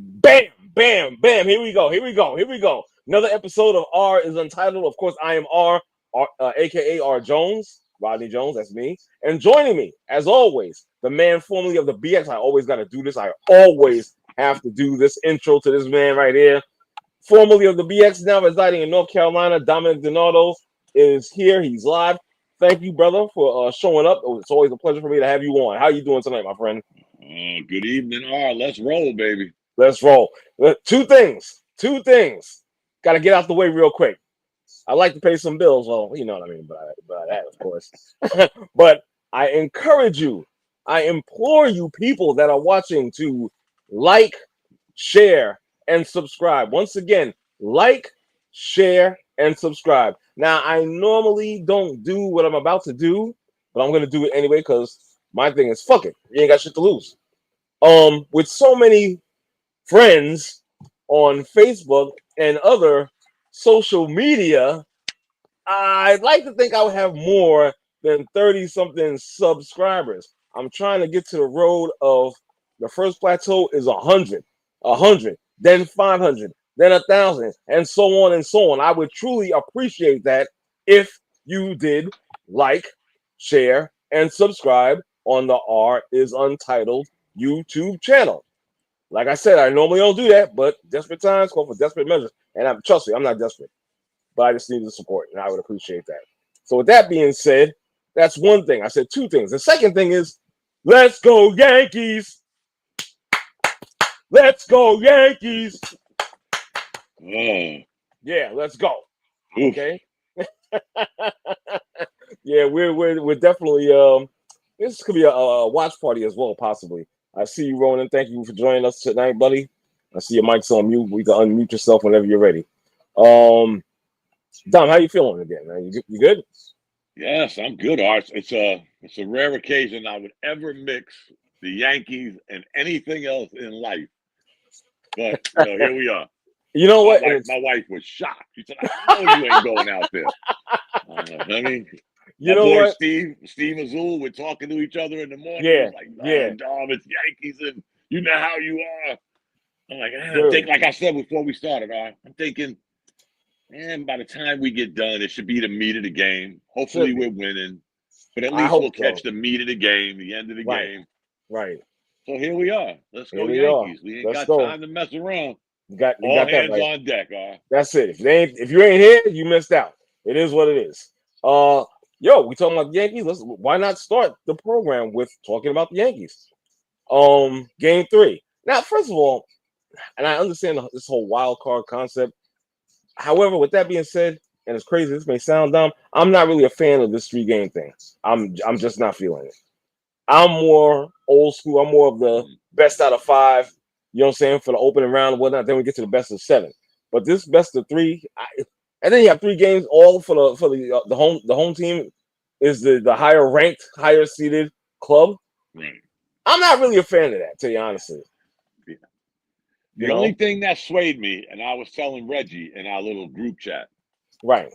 Bam, bam, bam. Here we go. Here we go. Here we go. Another episode of R is Untitled. Of course, I am aka R Jones, Rodney Jones. That's me. And joining me, as always, the man formerly of the BX. I always got to do this. I always have to do this intro to this man right here. Formerly of the BX, now residing in North Carolina, Dominic Donardo is here. He's live. Thank you, brother, for showing up. It's always a pleasure for me to have you on. How you doing tonight, my friend? Good evening, R. Let's roll, baby. Let's roll. Two things. Two things. Got to get out the way real quick. I like to pay some bills. Well, you know what I mean by that, of course. But I encourage you, I implore you, people that are watching, to like, share, and subscribe. Once again, like, share, and subscribe. Now, I normally don't do what I'm about to do, but I'm going to do it anyway because my thing is fuck it. You ain't got shit to lose. With so many friends on Facebook and other social media, I'd like to think I would have more than 30 something subscribers. I'm trying to get to the road of the first plateau is 100, then 500, then 1,000, and so on and so on. I would truly appreciate that if you did like, share, and subscribe on the R is Untitled YouTube channel. Like I said, I normally don't do that, but desperate times call for desperate measures. And trust me, I'm not desperate, but I just need the support, and I would appreciate that. So with that being said, that's one thing. I said two things. The second thing is, let's go Yankees. Let's go Yankees. Yeah, let's go. Okay. Yeah, we're definitely this could be a watch party as well, possibly. I see you, Ronan. Thank you for joining us tonight, buddy. I see your mic's on mute. We can unmute yourself whenever you're ready. Dom, how you feeling again, man? You good? Yes, I'm good, Art. It's a rare occasion I would ever mix the Yankees and anything else in life. But here we are. You know what? My wife was shocked. She said, "I know you ain't going out there." I mean, you my know boy what? Steve Azul, we're talking to each other in the morning. Yeah, He's like, yeah. Dom, it's Yankees, and you know how you are. I'm like, Dude. like I said before we started, I'm thinking, man, by the time we get done, it should be the meat of the game. Hopefully, we're winning, but at least we'll catch the meat of the game, the end of the game. Right. So here we are. Let's go, we Yankees. Are. We ain't Let's got go. time to mess around. You got All hands that right. on deck, That's it. If you ain't here, you missed out. It is what it is. Yo, we talking about the Yankees. Why not start the program with talking about the Yankees? Game 3. Now, first of all, and I understand this whole wild card concept. However, with that being said, and as crazy as this may sound, dumb, I'm not really a fan of this 3-game thing. I'm just not feeling it. I'm more old school. I'm more of the best out of 5. You know what I'm saying, for the opening round and whatnot. Then we get to the best of 7. But this best of 3, and then you have 3 games all for the home team is the higher ranked, higher seeded club. Right. I'm not really a fan of that, to be honest. Yeah. The only thing that swayed me, and I was telling Reggie in our little group chat. Right.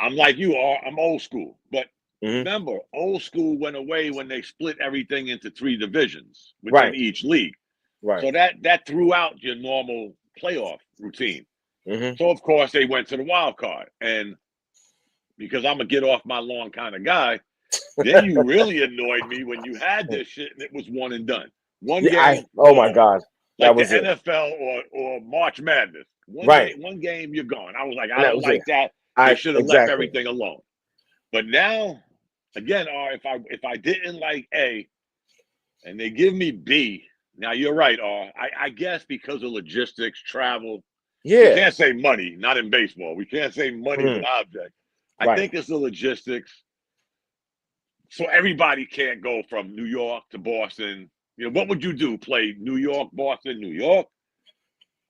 I'm like you are. I'm old school, but remember, old school went away when they split everything into 3 divisions within each league. Right. So that threw out your normal playoff routine. So of course they went to the wild card, and because I'm a get off my lawn kind of guy, then you really annoyed me when you had this shit and it was one and done. One game. Oh my God. Like the NFL or March Madness. One game, you're gone. I was like, I don't like that. They should have left everything alone. But now, again, if I didn't like A and they give me B, now you're right, I guess because of logistics, travel. Yeah. You can't say money, not in baseball. We can't say money is an object. I think it's the logistics. So everybody can't go from New York to Boston. What would you do? Play New York, Boston, New York?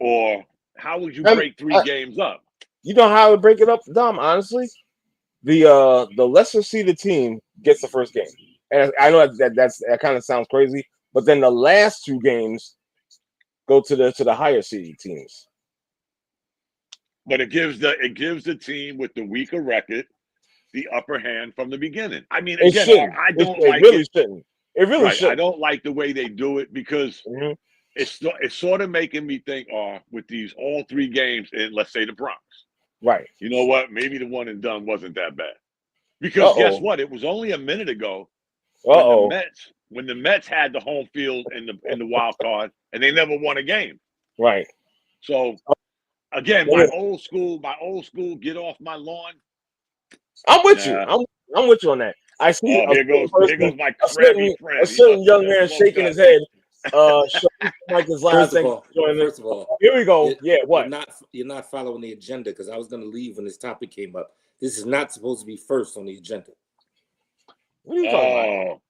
Or how would you break 3 games up? You know how I would break it up, Dom, honestly? The lesser seeded team gets the first game. And I know that kind of sounds crazy, but then the last 2 games go to the higher seeded teams. But it gives the team with the weaker record the upper hand from the beginning. I mean, again, I don't like it. It really shouldn't. I don't like the way they do it because it's sort of making me think, with these all 3 games in, let's say, the Bronx. Right. You know what? Maybe the one and done wasn't that bad. Because guess what? It was only a minute ago when the Mets had the home field in the wild card and they never won a game. Right. So again, my old school, get off my lawn. I'm with you. I'm with you on that. I see. Here goes my crabby friend. A certain young man shaking his head. Mike is live. First of all, here we go. What? You're not following the agenda because I was going to leave when this topic came up. This is not supposed to be first on the agenda. What are you talking about?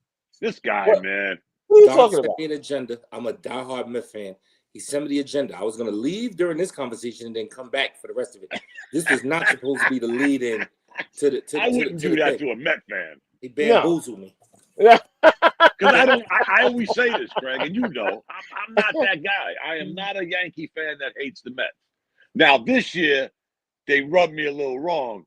This guy, man. What are you talking about? An agenda. I'm a diehard Mets fan. He sent me the agenda. I was going to leave during this conversation and then come back for the rest of it. This is not supposed to be the lead in to the. I wouldn't do that to a Met fan. He bamboozled me. Yeah. Because I always say this, Craig, and you know, I'm not that guy. I am not a Yankee fan that hates the Mets. Now, this year, they rubbed me a little wrong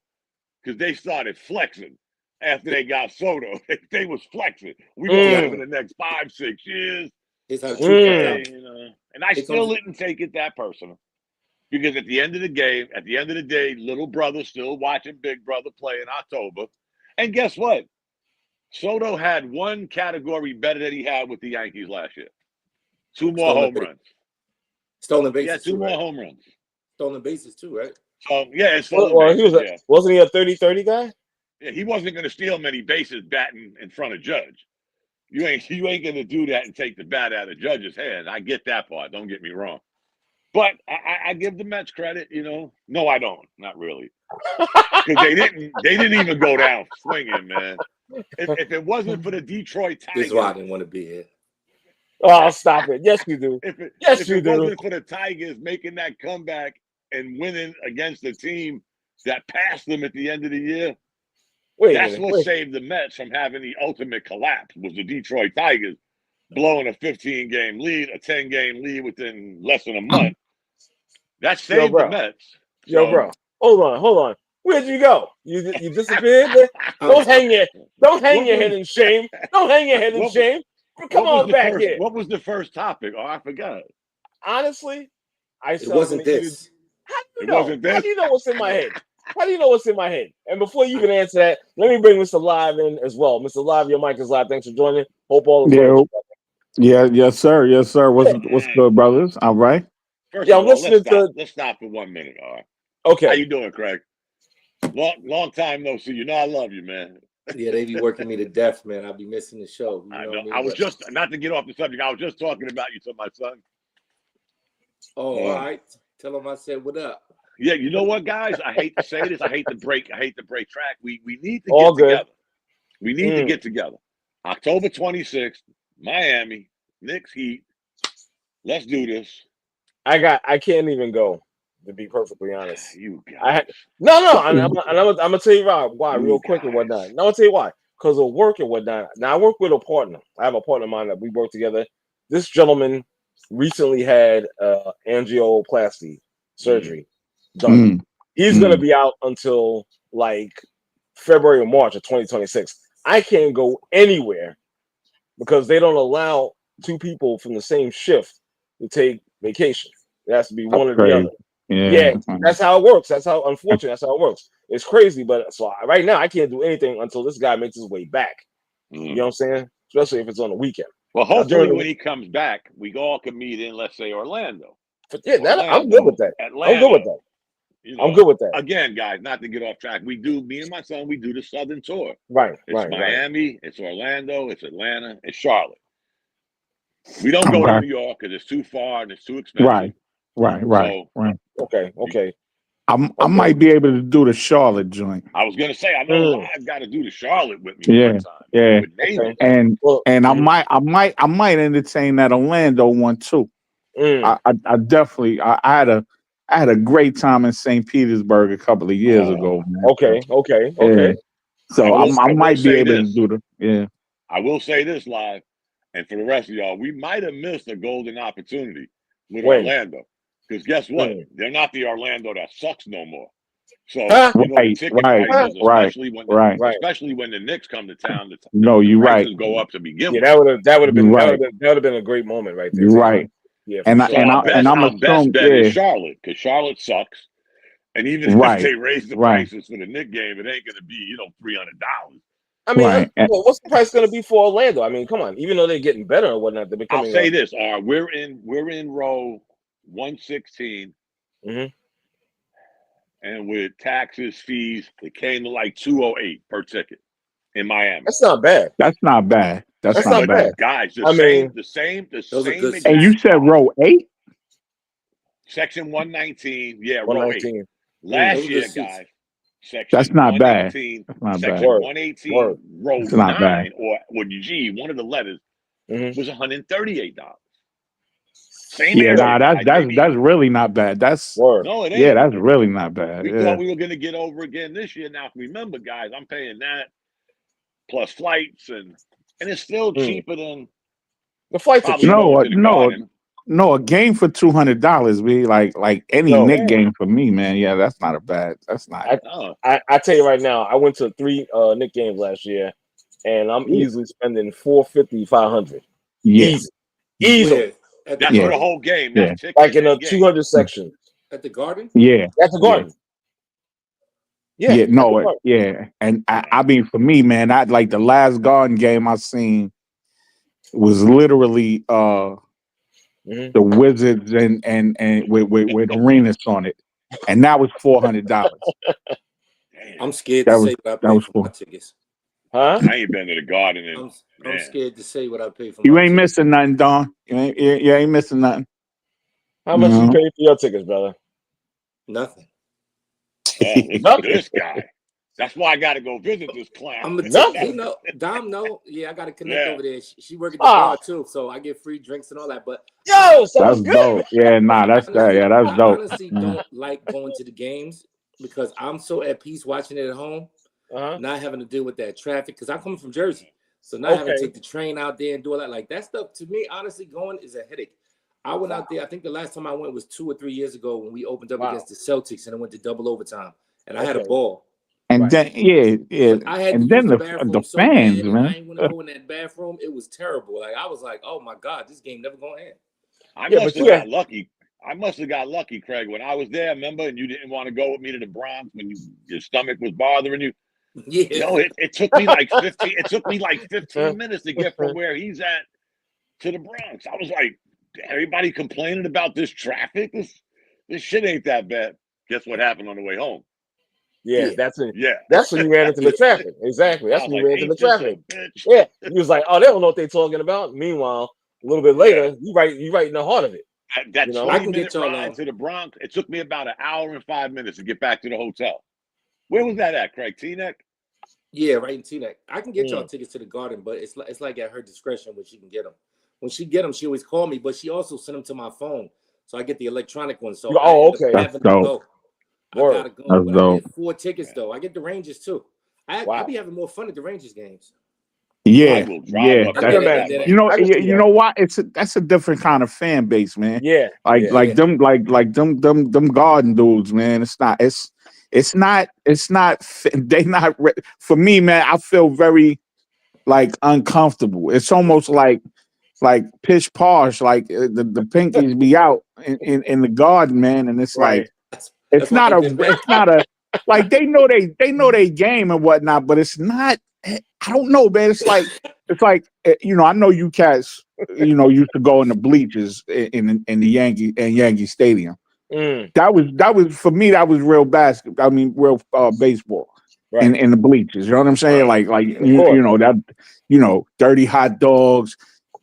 because they started flexing after they got Soto. They was flexing. We gonna have in the next 5-6 years. And I still didn't take it that personal. Because at the end of the day, little brother still watching big brother play in October. And guess what? Soto had one category better than he had with the Yankees last year. 2 more home runs. Stolen bases. Yeah, 2 more home runs. Stolen bases too, right? So it's stolen bases. Wasn't he a 30-30 guy? Yeah, he wasn't going to steal many bases batting in front of Judge. You ain't going to do that and take the bat out of Judge's hand. I get that part. Don't get me wrong. But I give the Mets credit, you know. No, I don't. Not really. Because they didn't even go down swinging, man. If it wasn't for the Detroit Tigers, this is why I didn't want to be here. Oh, stop it! Yes, you do. If it do. Wasn't for the Tigers making that comeback and winning against a team that passed them at the end of the year, that's what saved the Mets from having the ultimate collapse. Was the Detroit Tigers blowing a 15-game lead, a 10-game lead within less than a month? That saved the Mets. Yo, bro, hold on. Where'd you go? You disappeared? Don't hang your head in shame. Don't hang your head in shame. Come on back here. What was the first topic? Oh, I forgot. Honestly, it wasn't this. How do you know? How do you know what's in my head? How do you know what's in my head? And before you can answer that, let me bring Mr. Live in as well. Mr. Live, your mic is live. Thanks for joining. Hope all is well. Yes, sir. What's good, brothers? All right. First of all, let's stop for 1 minute. All right. Okay. How you doing, Craig? Long time no see. You know I love you, man. Yeah, they be working me to death, man. I'll be missing the show. I know. I was just, not to get off the subject, I was just talking about you to my son. Oh, all right. Tell him I said what up. Yeah, you know what, guys? I hate to say this. I hate to break track. We need to get together. We need to get together. October 26th, Miami, Knicks Heat. Let's do this. I can't even go, to be perfectly honest. You guys. I'm gonna tell you why real quick and whatnot. No, I'll tell you why. Because of work and whatnot. Now I work with a partner. I have a partner of mine that we work together. This gentleman recently had angioplasty surgery done. He's gonna be out until like February or March of 2026. I can't go anywhere because they don't allow 2 people from the same shift to take vacation. It has to be one or the other. Yeah, that's how it works. That's how it works. It's crazy, but so right now I can't do anything until this guy makes his way back. You know what I'm saying? Especially if it's on the weekend. Well, hopefully when he comes back, we all can meet in, let's say, Orlando. Yeah, I'm good with that. Atlanta, I'm good with that. You know, I'm good with that. Again, guys, not to get off track. Me and my son, we do the Southern tour. Right. It's Miami, it's Orlando, it's Atlanta, it's Charlotte. We don't go to New York because it's too far and it's too expensive. Right. Okay. I might be able to do the Charlotte joint. I was gonna say I know I've got to do the Charlotte with me one time. Yeah. And I might entertain that Orlando one too. I definitely I had a great time in St. Petersburg a couple of years ago. Man. Okay. Yeah. So I might be able to do the I will say this live, and for the rest of y'all, we might have missed a golden opportunity with Orlando. Because guess what? They're not the Orlando that sucks no more. So especially when the Knicks come to town, you're right. Go up to begin with. That would have been a great moment right there. You're right. Yeah, and sure. Our best bet is Charlotte, because Charlotte sucks. And even if they raise the prices for the Knicks game, it ain't going to be, $300. I mean, what's the price going to be for Orlando? I mean, come on. Even though they're getting better or whatnot, they're becoming. I'll say this: we're in row 116, and with taxes, fees, it came to like $208 per ticket in Miami. That's not bad. That's not bad. That's not bad, guys. The same. And you said row 8, section 119. Yeah, 119. Row 8. Last year, guys. Section that's not 118, bad. That's not section bad. 118, row 9, or G, one of the letters, was $138. Same area. That's really not bad. That's no, it ain't. That's really not bad. We thought we were going to get over again this year. Now, remember, guys, I'm paying that plus flights, and it's still cheaper than the flights. No, a game for $200 be like any Knick game for me, man. Yeah, that's not a bad. That's not. I tell you right now, I went to 3 Knick games last year, and I'm easily spending $450, $500. Yeah, easily. That's for the whole game. Yeah. Like in a 200 section at the Garden. Yeah, at the Garden. Yeah. And I mean, for me, man, I like the last Garden game I seen was literally the Wizards and with Arenas on it, and that was $400. I'm scared to say what I paid for my tickets. Huh? I ain't been to the Garden. I'm scared to say what I paid for. You ain't missing nothing, Don. You ain't missing nothing. How much you paid for your tickets, brother? Nothing. This guy. That's why I got to go visit this clown. Dom, I got to connect over there. She work at the bar too, so I get free drinks and all that. But that's dope. Yeah, that's dope. I honestly don't like going to the games because I'm so at peace watching it at home, not having to deal with that traffic. Because I'm coming from Jersey, so not having to take the train out there and do all that. Like that stuff to me, honestly, going is a headache. I went out there. I think the last time I went was 2 or 3 years ago when we opened up against the Celtics and it went to double overtime, and I had a ball. And then I had and to then use the bathroom so fans, bad, man. I ain't want to go in that bathroom. It was terrible. Like I was like, oh my God, this game never gonna end. I must have got lucky. I must have got lucky, Craig. When I was there, remember, and you didn't want to go with me to the Bronx when your stomach was bothering you. Yeah. It took me like 15. It took me like 15 minutes to get from where he's at to the Bronx. I was like, everybody complaining about this traffic. This shit ain't that bad. Guess what happened on the way home? Yeah, that's when you ran into the traffic. Exactly. That's when you ran into the traffic. Yeah. You was like, oh, they don't know what they're talking about. Meanwhile, a little bit later, you right in the heart of it. That 20-minute ride to the Bronx, it took me about an hour and 5 minutes to get back to the hotel. Where was that at, Craig? Teaneck? Yeah, right in Teaneck. I can get y'all tickets to the Garden, but it's like at her discretion when she can get them. When she get them, she always call me, but she also sent them to my phone, so I get the electronic one. So okay, I gotta go. That's but I get 4 tickets though. I get the Rangers too. I be having more fun at the Rangers games. Yeah. You know what? That's a different kind of fan base, man. Yeah. Like them Garden dudes, man. It's not they not for me, man. I feel very like uncomfortable. It's almost like pish posh, like the pinkies be out in the Garden, man, and it's like it's not a like they know they game and whatnot, but it's not. I don't know, man. It's like I know you cats, used to go in the bleachers in the Yankee Stadium. That was for me. That was real basketball. I mean, real baseball in the bleachers. You know what I'm saying? Like dirty hot dogs.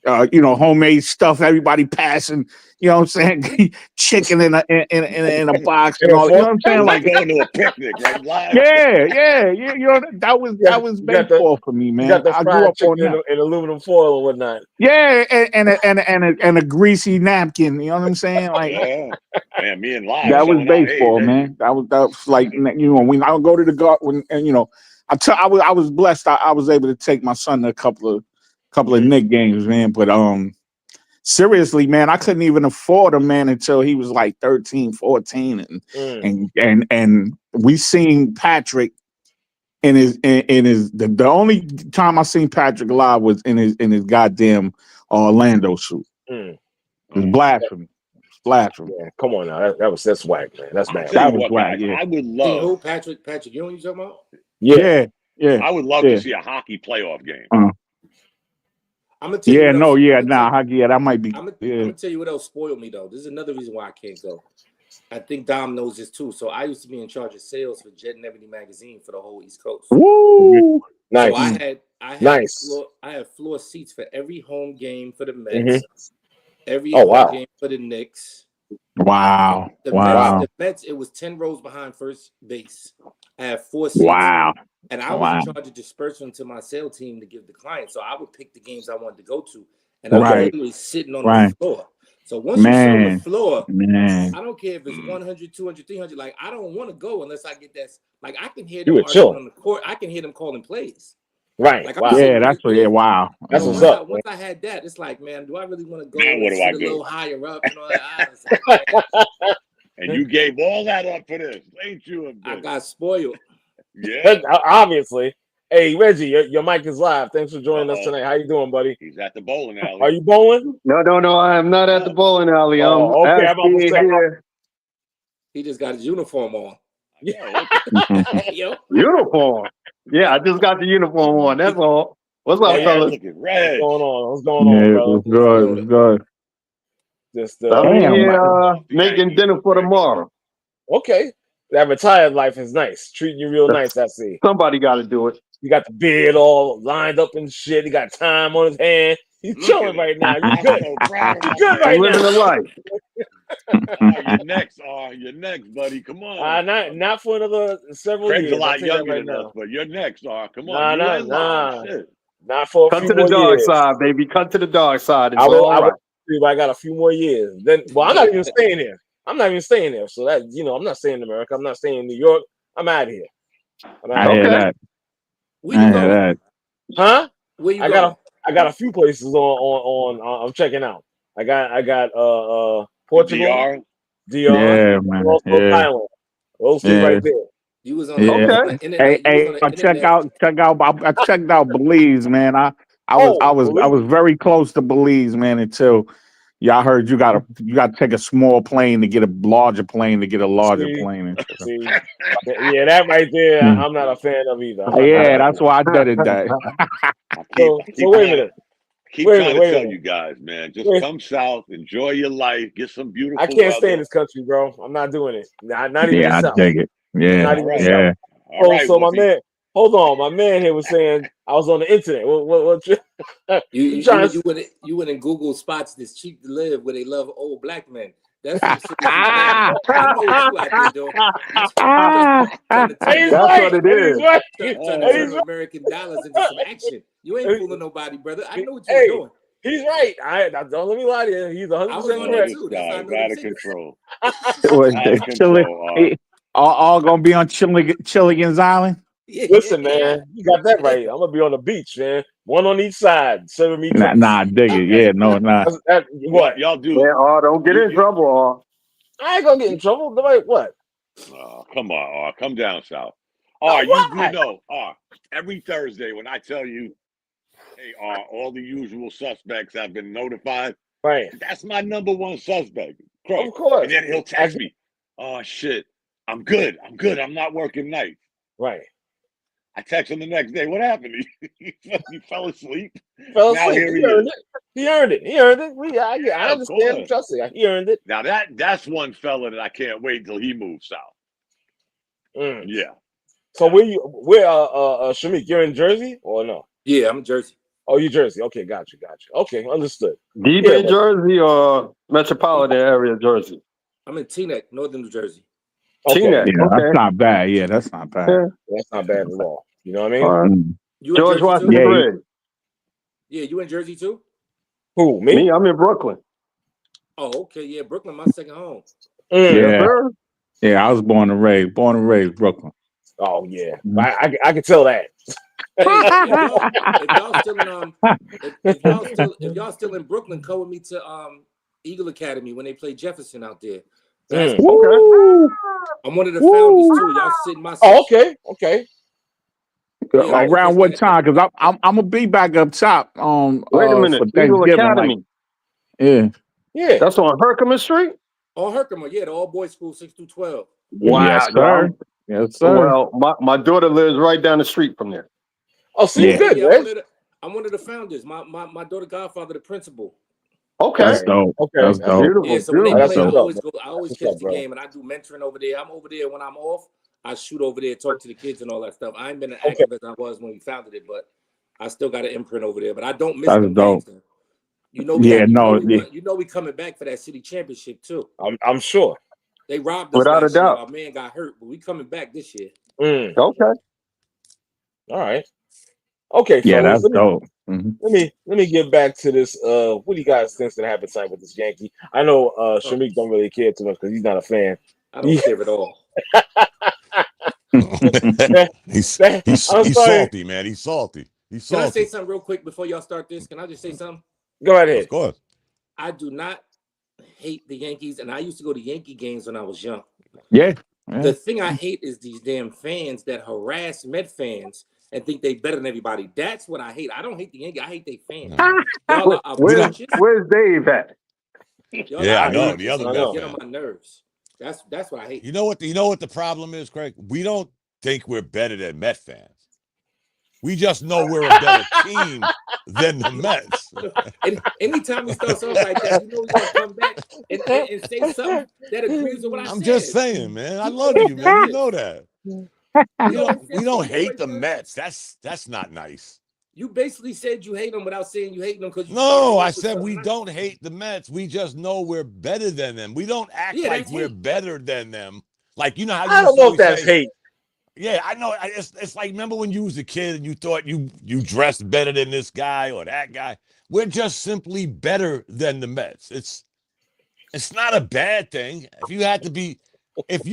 Homemade stuff. Everybody passing. You know what I'm saying? Chicken in a box and all. You know what I'm saying? Like going to a picnic, right? Live. Yeah. That was baseball for me, man. I grew up on that. In aluminum foil or whatnot. Yeah, and a greasy napkin. You know what I'm saying? Like, man, me and Live. That was baseball, man. That was like when I would go to the Garden, and I was blessed. I was able to take my son to a couple of Knick games, man. But seriously, man, I couldn't even afford a man until he was like 13, 14, and we seen Patrick in his the only time I seen Patrick live was in his goddamn Orlando suit. It's blasphemy. It's blasphemy. Yeah, come on now. That's whack, man. That's bad. That was whack. Yeah. I would love. Who? Patrick, you know what you're talking about? Yeah. I would love to see a hockey playoff game. I'm gonna tell you. Hockey. Yeah, that might be. I'm gonna tell you what else spoiled me though. This is another reason why I can't go. I think Dom knows this too. So I used to be in charge of sales for Jet and Ebony magazine for the whole East Coast. Woo! Nice. So I had floor seats for every home game for the Mets, every home game for the Knicks. Wow. The Mets, it was 10 rows behind first base. I had 4 seats. Wow. And I was in charge of dispersing to my sales team to give the client. So I would pick the games I wanted to go to. And I was literally sitting on the floor. So once you sit on the floor, I don't care if it's 100, 200, 300. Like, I don't want to go unless I get that. Like, I can hear them arguing on the court. I can hear them calling plays. Right. Like, that's what. Yeah. Wow. That's what's up. Once I had that, it's like, man, do I really want to go now what do I do? A little higher up? You know, like, and you gave all that up for this, ain't you? I got spoiled. Yeah. Obviously. Hey, Reggie, your mic is live. Thanks for joining us tonight. How you doing, buddy? He's at the bowling alley. Are you bowling? No. I am not at the bowling alley. Okay. I'm about to say. He just got his uniform on. Yeah. Uniform. Yeah, I just got the uniform on. That's all. What's up, fellas? What's going on? What's going on, brother? It was good. Just I'm here making dinner for tomorrow. Okay. That retired life is nice. Treating you real nice, I see. Somebody got to do it. You got the beard all lined up and shit. He got time on his hand. He's chilling right now. You good? You good right living now? the life. You're next, buddy. Come on. Not for another several Craig's years. a lot younger than us, but you're next. Come on. Not for a Come few to the more dark years. side, baby. Come to the dark side. It's I right. got a few more years. Then, well, I'm not even staying here. I'm not even staying there. So that I'm not staying in America. I'm not staying in New York. I'm out of here. I hear that. Where you going? Huh? Where you going? I got a few places on I'm checking out. I got Portugal, DR, yeah, man. also Thailand. Those two right there. You was on Hey, I checked out Belize, man. I was very close to Belize, man, until y'all heard you gotta take a small plane to get a larger plane to get a larger plane. See, yeah, that right there, I'm not a fan of either. That's why I did that. So wait a minute. Keep trying to tell you guys, man. Just come south, enjoy your life, get some beautiful. I can't stay in this country, bro. I'm not doing it. Not even the south. I dig it. Yeah, not even the south. So my man, hold on. My man here was saying I was on the internet. What you went and Google spots that's cheap to live where they love old black men. That's I know what you out there doing. That's what it is. Trying to turn American dollars into some action. You ain't fooling nobody, brother. I know what you're doing. He's right. Don't let me lie to you. He's 100% correct. Out of control. All gonna be on Chilligan's Island. Listen, man, you got that right. I'm gonna be on the beach, man. One on each side, serving me. Nah, dig it. Yeah, no, nah. What y'all do? Yeah, don't get in trouble. I ain't gonna get in trouble. What? Oh, come on, come down south. You know, every Thursday when I tell you, hey, all the usual suspects have been notified. Right. That's my number one suspect. Craig. Of course. And then he'll text me. Oh shit, I'm good. I'm not working nights. Right. I text him the next day. What happened? He fell asleep. He earned it. I understand. Trust me. He earned it. Now that's one fella that I can't wait until he moves south. Yeah. So where Shamik, you're in Jersey or no? Yeah, I'm in Jersey. Oh, you Jersey. Okay, got you. Okay, understood. Deep in Jersey or metropolitan area of Jersey? I'm in Teaneck, northern New Jersey. Okay. Yeah, that's not bad. Yeah, that's not bad. That's not bad at all. You know what I mean? You George Washington. Yeah, you in Jersey too? Who, me? Me, I'm in Brooklyn. Oh, okay. Yeah, Brooklyn, my second home. Yeah, I was born and raised Brooklyn. Oh yeah, I can tell that. If y'all still in Brooklyn, come with me to Eagle Academy when they play Jefferson out there. Okay. I'm one of the founders too. Y'all sit in my section. Okay. Yeah, around what time? Because I'm gonna be back up top. Wait a minute. For Thanksgiving. Academy. Yeah. Yeah. That's on Herkimer Street? On Herkimer, yeah, the all boys school, 6 through 12. Wow. Yes, sir. Yes, sir. Well, my daughter lives right down the street from there. Oh, so you're good, right? I'm one of the founders. My daughter godfather, the principal. Okay. That's dope. Okay. That's dope. Beautiful. Yeah, so when they play, I always go. I always catch the game, and I do mentoring over there. I'm over there when I'm off. I shoot over there, talk to the kids and all that stuff. I ain't been as active as I was when we founded it, but I still got an imprint over there. But I don't miss them games. You know, we coming back for that city championship too. I'm sure. They robbed us without a doubt. Our man got hurt, but we coming back this year. Okay. All right. Okay. Yeah, that's dope. Mm-hmm. Let me get back to this. What do you guys think's gonna happen tonight with this Yankee? I know Shamik don't really care too much because he's not a fan. I don't care at all. He's salty, man. He's salty. Can I say something real quick before y'all start this? Can I just say something? Go right ahead. Of course. I do not hate the Yankees, and I used to go to Yankee games when I was young. Yeah. The thing I hate is these damn fans that harass Met fans and think they better than everybody. That's what I hate. I don't hate the Yankees. I hate their fans. Y'all are where's Dave at? I know the other guy. Get on my nerves. That's what I hate. You know what the problem is, Craig? We don't think we're better than Met fans. We just know we're a better team than the Mets. And anytime we start something like that, you know we're gonna come back and say something that agrees with what I said. I'm just saying, man. I love you, man. You know that. We don't hate the Mets. That's not nice. You basically said you hate them without saying you hate them because no, I said we don't hate the Mets. We just know we're better than them. We don't act like we're better than them. Like you know how you I don't know if that's hate. Yeah, I know. It's like remember when you was a kid and you thought you dressed better than this guy or that guy. We're just simply better than the Mets. It's not a bad thing. If you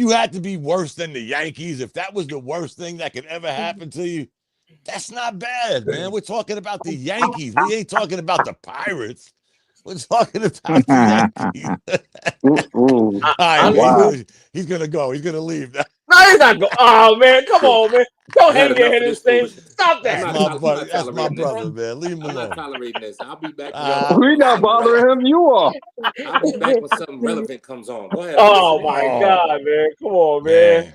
had to be worse than the Yankees, if that was the worst thing that could ever happen to you, that's not bad, man. We're talking about the Yankees. We ain't talking about the Pirates. We're talking about the Yankees. All right, wow. He's gonna go. He's gonna leave. No, he's not going. Oh man, come on, man. Don't hang your head in this thing. Stop that. That's my brother, man. Leave him alone. I'm not tolerating this. I'll be back. We're not bothering him. You are. I'll be back when something relevant comes on. Go ahead. Oh my God, man. Come on, man.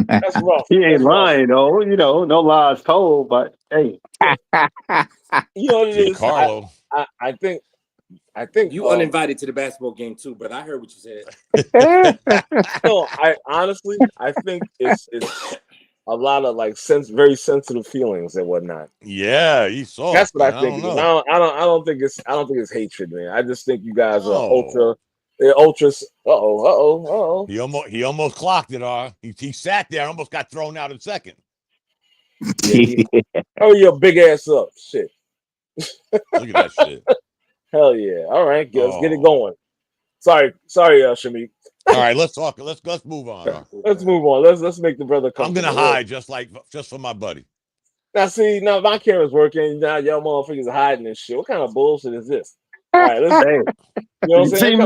That's rough. He ain't lying, though. You know, no lies told, but hey. You know what it is? Carlo. I think you uninvited to the basketball game too, but I heard what you said. No, I honestly think it's a lot of like very sensitive feelings and whatnot. Yeah, you saw. That's what I think. I don't think it's hatred, man. I just think you guys are ultra. They're ultras. He almost clocked it. He sat there, almost got thrown out in second. Hurry your big ass up, shit. Look at that shit. Hell yeah! All right, let's get it going. Sorry, Shamik. All right, let's talk. Let's move on. Let's move on. Let's make the brother come. I'm gonna hide just for my buddy. Now my camera's working. Now y'all motherfuckers are hiding and shit. What kind of bullshit is this? All right, let's. You know what I'm saying?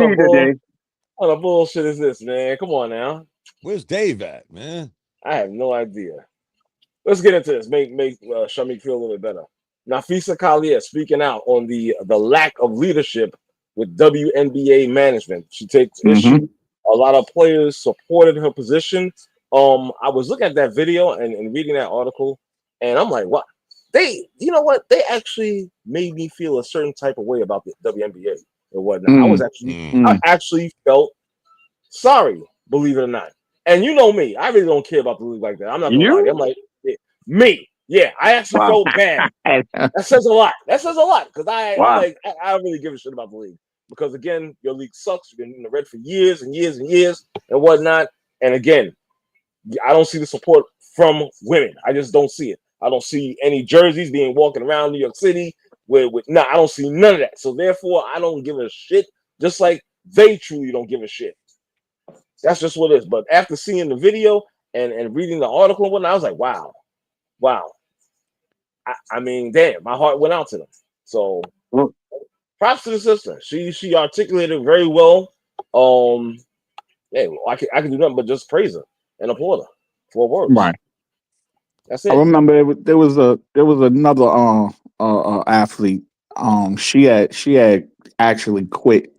What kind of bullshit is this, man? Come on now. Where's Dave at, man? I have no idea. Let's get into this. Make Shamik feel a little bit better. Napheesa Collier speaking out on the lack of leadership with WNBA management. She takes issue. A lot of players supported her position. I was looking at that video and reading that article, and I'm like, what? You know what? They actually made me feel a certain type of way about the WNBA and whatnot. I actually felt sorry, believe it or not. And you know me, I really don't care about the league like that. I'm not gonna lie. I'm like, me. Yeah, I actually felt bad. That says a lot. Because I don't really give a shit about the league. Because again, your league sucks. You've been in the red for years and years and years and whatnot. And again, I don't see the support from women. I just don't see it. I don't see any jerseys being walking around New York City I don't see none of that. So therefore, I don't give a shit. Just like they truly don't give a shit. That's just what it is. But after seeing the video and reading the article and whatnot, I was like, wow. I mean, damn, my heart went out to them. So props to the sister. She articulated very well. I can do nothing but just praise her and applaud her for words. Right. That's it. I remember there was another athlete. She had actually quit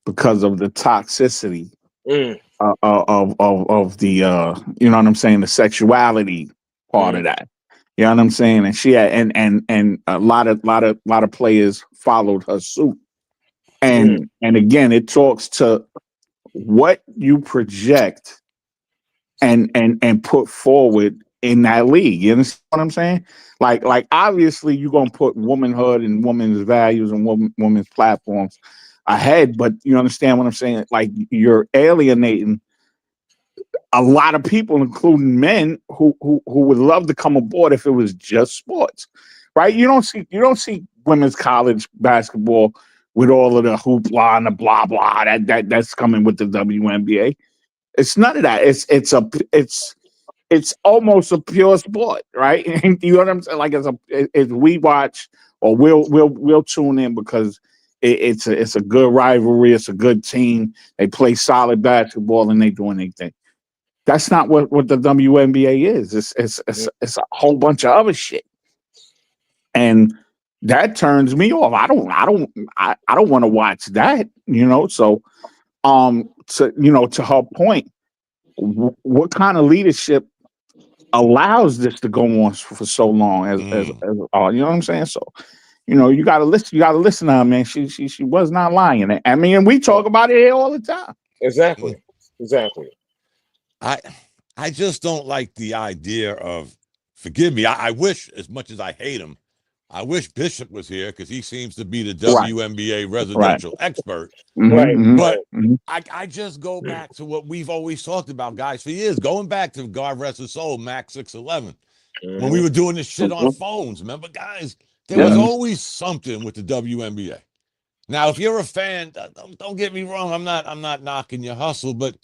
because of the toxicity of the you know what I'm saying, the sexuality part of that. You know what I'm saying? And she had and a lot of players followed her suit. And again, it talks to what you project and put forward in that league. You understand what I'm saying? Like obviously you're gonna put womanhood and women's values and women's platforms ahead, but you understand what I'm saying? Like you're alienating a lot of people, including men, who would love to come aboard if it was just sports, right? You don't see women's college basketball with all of the hoopla and the blah blah that's coming with the WNBA. It's none of that. It's almost a pure sport, right? You know what I'm saying? Like it's we watch or we'll tune in because it's a good rivalry. It's a good team. They play solid basketball and they doing their thing. That's not what the WNBA is. It's a whole bunch of other shit, and that turns me off. I don't want to watch that. You know, so to her point, what kind of leadership allows this to go on for so long as you know what I'm saying? So, you know, you gotta listen to her, man. She was not lying. I mean, we talk about it here all the time. Exactly. I just don't like the idea of, forgive me, I wish, as much as I hate him, I wish Bishop was here because he seems to be the WNBA residential expert. But I just go back to what we've always talked about, guys, for years, going back to God rest his soul, Max 611, when we were doing this shit on phones. Remember, guys? There was always something with the WNBA. Now, if you're a fan, don't get me wrong, I'm not knocking your hustle, but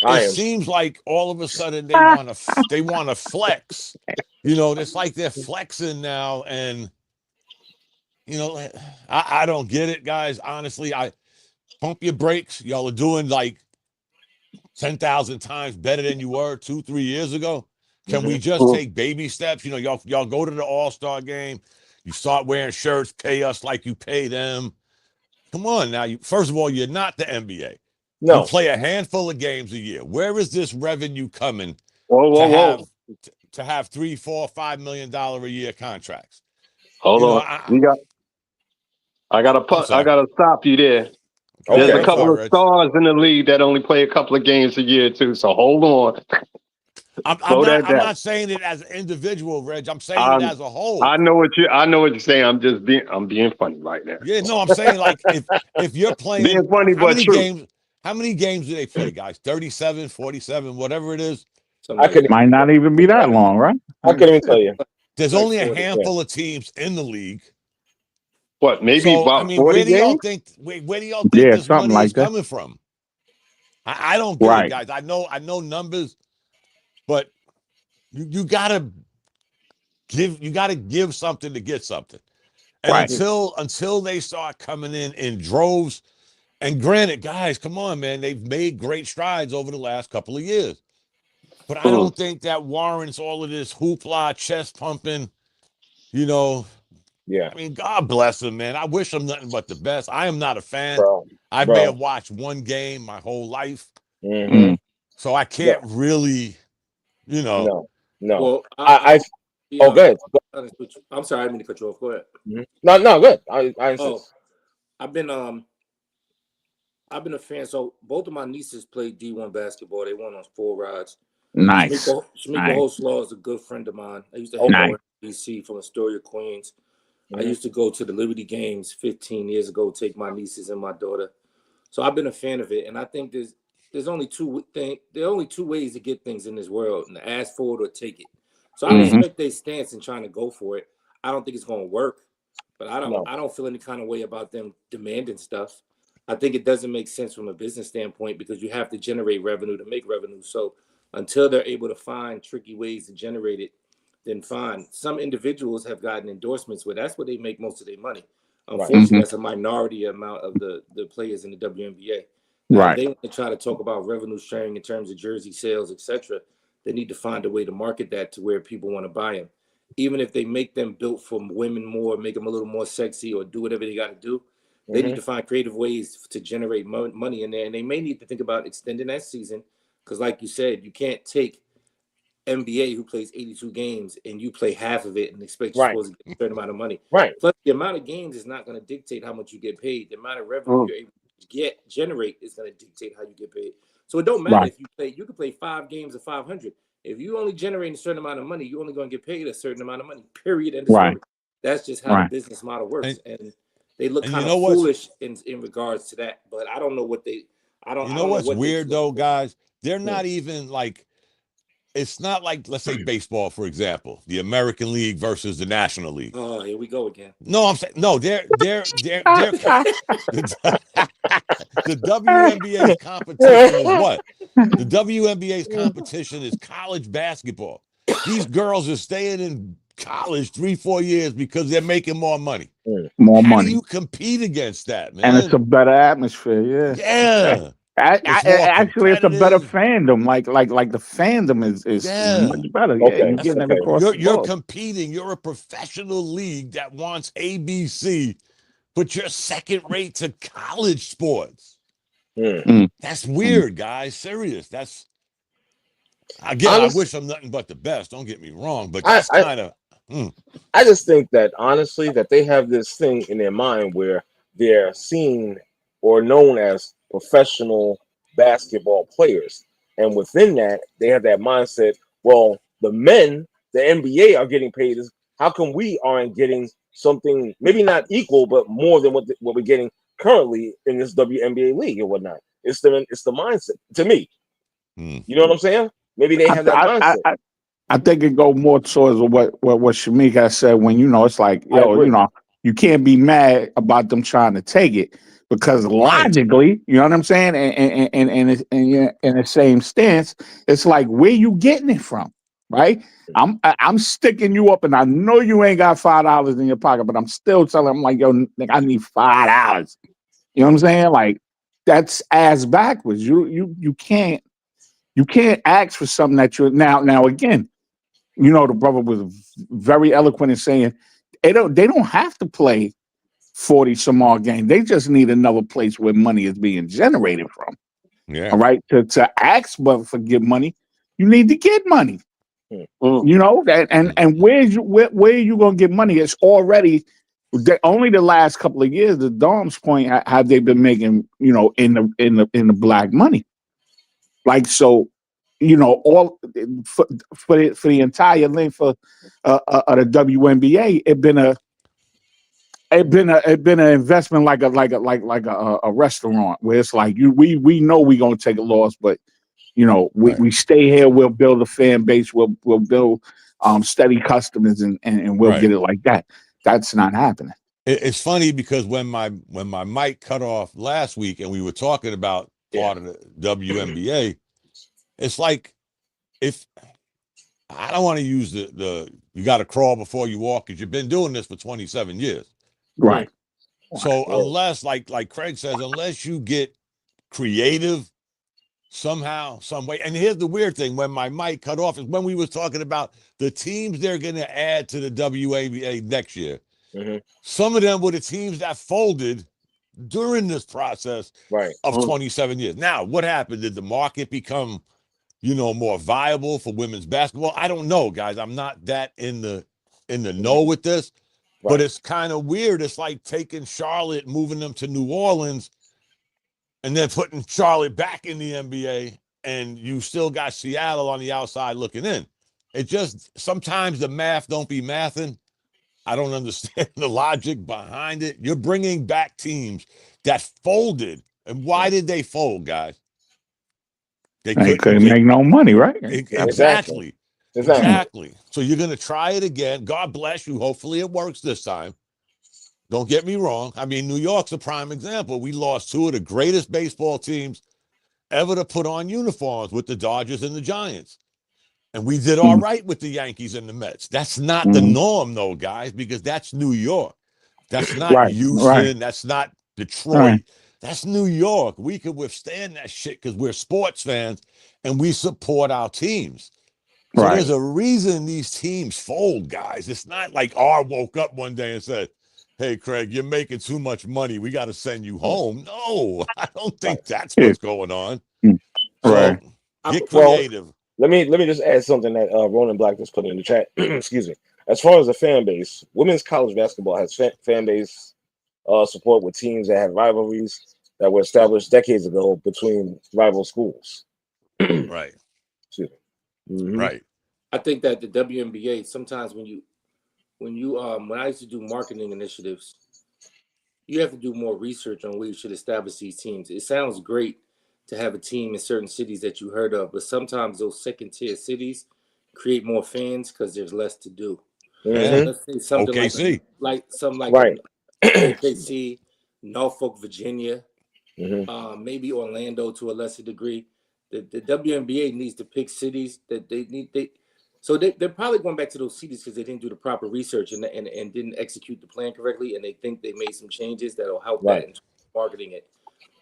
it seems like all of a sudden they want to flex. You know, it's like they're flexing now, and you know, I don't get it, guys. Honestly, I pump your brakes. Y'all are doing like 10,000 times better than you were 2-3 years ago. Can we just take baby steps? You know, y'all go to the All-Star game. You start wearing shirts, pay us like you pay them. Come on now. First of all, you're not the NBA. No. You play a handful of games a year. Where is this revenue coming to have $3, $4, $5 million a year contracts? Hold on. I gotta stop you there. There's a couple of stars in the league that only play a couple of games a year too. So hold on. I'm not saying it as an individual, Reg. I'm saying it as a whole. I know what you're saying. I'm being funny right now. Yeah, no, I'm saying like if you're playing being funny, how many games do they play, guys? 37, 47, whatever it is. Might not even be that long, right? I can't even tell you. There's only a handful of teams in the league. What, maybe about 40 where do y'all games? think this money is coming from? I don't get it, guys. I know numbers, but you gotta give something to get something. And until they start coming in droves, and granted, guys, come on, man, they've made great strides over the last couple of years. But I don't think that warrants all of this hoopla, chest pumping, you know. Yeah. I mean, God bless him, man. I wish him nothing but the best. I am not a fan. I Bro. may have watched one game my whole life. So I can't really, you know. No. Well, go ahead. I'm sorry, I didn't mean to cut you off. Go ahead. No, good. I've been a fan. So both of my nieces played D1 basketball. They won on 4 rides. Nice. Shamika Hoslaw is a good friend of mine. I used to hang out in DC from Astoria, Queens. I used to go to the Liberty Games 15 years ago, take my nieces and my daughter. So I've been a fan of it, and I think there's only two ways to get things in this world: and to ask for it or take it. So I respect their stance in trying to go for it. I don't think it's going to work, but I don't feel any kind of way about them demanding stuff. I think it doesn't make sense from a business standpoint because you have to generate revenue to make revenue. So until they're able to find tricky ways to generate it, then fine. Some individuals have gotten endorsements where that's where they make most of their money. Unfortunately, that's a minority amount of the players in the WNBA. Now, if they want to try to talk about revenue sharing in terms of jersey sales, etc., they need to find a way to market that to where people want to buy them. Even if they make them built for women more, make them a little more sexy or do whatever they got to do, They need to find creative ways to generate money in there, and they may need to think about extending that season because, like you said, you can't take NBA who plays 82 games and you play half of it and expect you're supposed to get a certain amount of money. Right. Plus, the amount of games is not going to dictate how much you get paid. The amount of revenue you're able to generate is going to dictate how you get paid. So it don't matter if you play. You can play 5 games of 500. If you only generate a certain amount of money, you're only going to get paid a certain amount of money. Period. End of story. That's just how the business model works. And they look kind of foolish in regards to that. But I don't know what they. I don't. You know what's weird though, guys? They're not even like. It's not like, let's say, baseball, for example, the American League versus the National League. Oh, here we go again. No, I'm saying no. They're the WNBA's competition is what? The WNBA's competition is college basketball. These girls are staying in college 3-4 years because they're making more money. How do you compete against that, man? And it's a better atmosphere. Yeah. Actually, it's a better fandom. Like the fandom is much better. Yeah, you're competing. You're a professional league that wants ABC, but you're second rate to college sports. That's weird, guys. Serious. That's again. I wish I'm nothing but the best. Don't get me wrong, but that's kind of. I just think that honestly, that they have this thing in their mind where they're seen or known as professional basketball players, and within that they have that mindset, well, the men, the NBA are getting paid, how come we aren't getting something maybe not equal but more than what we're getting currently in this WNBA league or whatnot? It's the mindset to me. You know what I'm saying? Maybe they have that mindset. I think it go more towards what Shamika said when it's like, you can't be mad about them trying to take it. Because logically, you know what I'm saying, and in the same stance, it's like, where you getting it from, right? I'm sticking you up, and I know you ain't got $5 in your pocket, but I'm still telling them, like, yo, nigga, I need $5. You know what I'm saying? Like, that's ass backwards. You can't ask for something that you're now again. The brother was very eloquent in saying they don't have to play 40 some odd games. They just need another place where money is being generated from. Yeah. All right. To ask for get money, you need to get money. That and where are you gonna get money? It's already only the last couple of years, the Dom's point, have they been making, in the black money. Like, so, all for the entire length of the WNBA, it been an investment like a restaurant where it's like we know we're gonna take a loss, but we stay here, we'll build a fan base, we'll build steady customers and we'll get it like that. That's not happening. It's funny because when my mic cut off last week and we were talking about part of the WNBA, it's like, if I don't want to use the you got to crawl before you walk, because you've been doing this for 27 years. Right. So unless, like Craig says, unless you get creative somehow, some way. And here's the weird thing: when my mic cut off is when we was talking about the teams they're going to add to the WNBA next year. Some of them were the teams that folded during this process of 27 years. Now, what happened? Did the market become, more viable for women's basketball? I don't know, guys. I'm not that in the know with this. But it's kind of weird. It's like taking Charlotte, moving them to New Orleans, and then putting Charlotte back in the NBA, and you still got Seattle on the outside looking in. It just, sometimes the math don't be mathing. I don't understand the logic behind it. You're bringing back teams that folded. And why did they fold, guys? They couldn't make no money, right? Exactly. So you're going to try it again. God bless you. Hopefully it works this time. Don't get me wrong. I mean, New York's a prime example. We lost 2 of the greatest baseball teams ever to put on uniforms, with the Dodgers and the Giants. And we did all right with the Yankees and the Mets. That's not the norm, though, guys, because that's New York. That's not Houston. That's not Detroit. That's New York. We could withstand that shit because we're sports fans and we support our teams. So there's a reason these teams fold, guys. It's not like R woke up one day and said, hey, Craig, you're making too much money. We got to send you home. No, I don't think that's what's going on. Right. So get creative. Let me just add something that Ronan Black just put in the chat. Excuse me. As far as the fan base, women's college basketball has fan base support with teams that have rivalries that were established decades ago between rival schools. Right. Mm-hmm. Right. I think that the WNBA, sometimes when I used to do marketing initiatives, you have to do more research on where you should establish these teams. It sounds great to have a team in certain cities that you heard of, but sometimes those second tier cities create more fans because there's less to do. Yeah. Let's say something OKC. like right. OKC, Norfolk, Virginia, maybe Orlando to a lesser degree. The WNBA needs to pick cities that they're probably going back to those cities because they didn't do the proper research and didn't execute the plan correctly, and they think they made some changes that'll help that in marketing it.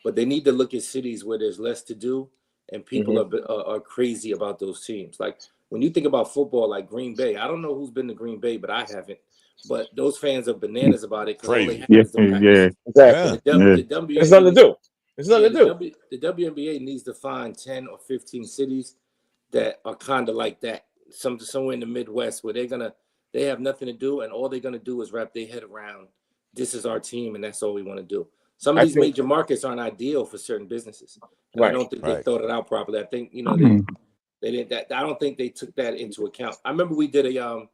But they need to look at cities where there's less to do and people are crazy about those teams. Like when you think about football, like Green Bay, I don't know who's been to Green Bay, but I haven't. But those fans are bananas about it because all they have is the practice. Yeah, exactly. The it's nothing to do. It's nothing to do. The WNBA needs to find 10 or 15 cities that are kind of like that. Somewhere in the Midwest where they have nothing to do and all they're gonna do is wrap their head around this is our team and that's all we want to do. Some of these major markets aren't ideal for certain businesses. I don't think they thought it out properly. I think they didn't. I don't think they took that into account. I remember we did a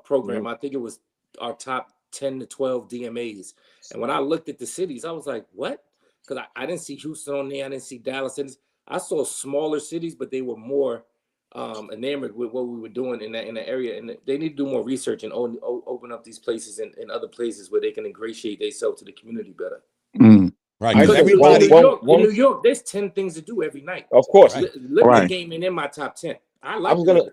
program. I think it was our top 10 to 12 DMAs. And when I looked at the cities, I was like, what? Because I didn't see Houston on there. I didn't see Dallas. I saw smaller cities, but they were more enamored with what we were doing in that area. And they need to do more research and open up these places in other places where they can ingratiate themselves to the community better. Right. Because everybody in New York, there's 10 things to do every night. Of course. Liberty game ain't in my top 10. I was gonna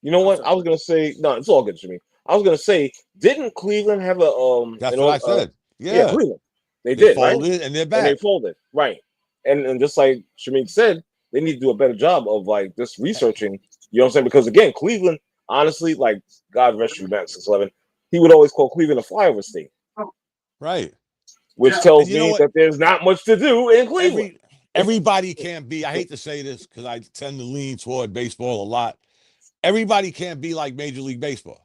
you know what? I was gonna say, no, it's all good to me. I was gonna say, didn't Cleveland have a That's what I said. Yeah, Cleveland. They did, folded, right? And they're back. And they folded, right? And just like Shamik said, they need to do a better job of like just researching. You know what I'm saying? Because again, Cleveland, honestly, like God rest you, Matt 611, he would always call Cleveland a flyover state, right? Which tells me that there's not much to do in Cleveland. Everybody can't be. I hate to say this because I tend to lean toward baseball a lot. Everybody can't be like Major League Baseball.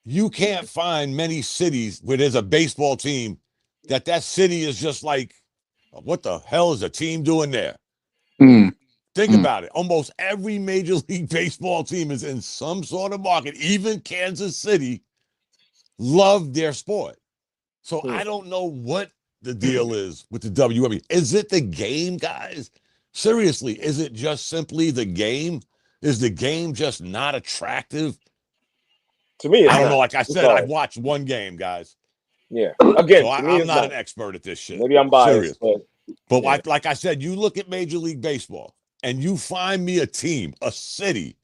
You can't find many cities where there's a baseball team that city is just like, what the hell is a team doing there? Think about it. Almost every Major League Baseball team is in some sort of market. Even Kansas City love their sport. So I don't know what the deal is with the WNBA. Is it the game, guys? Seriously, is it just simply the game? Is the game just not attractive? To me, I don't know. Like I said, I've watched one game, guys. Yeah. Again, so I'm not an expert at this shit. Maybe I'm biased. But like I said, you look at Major League Baseball and you find me a team, a city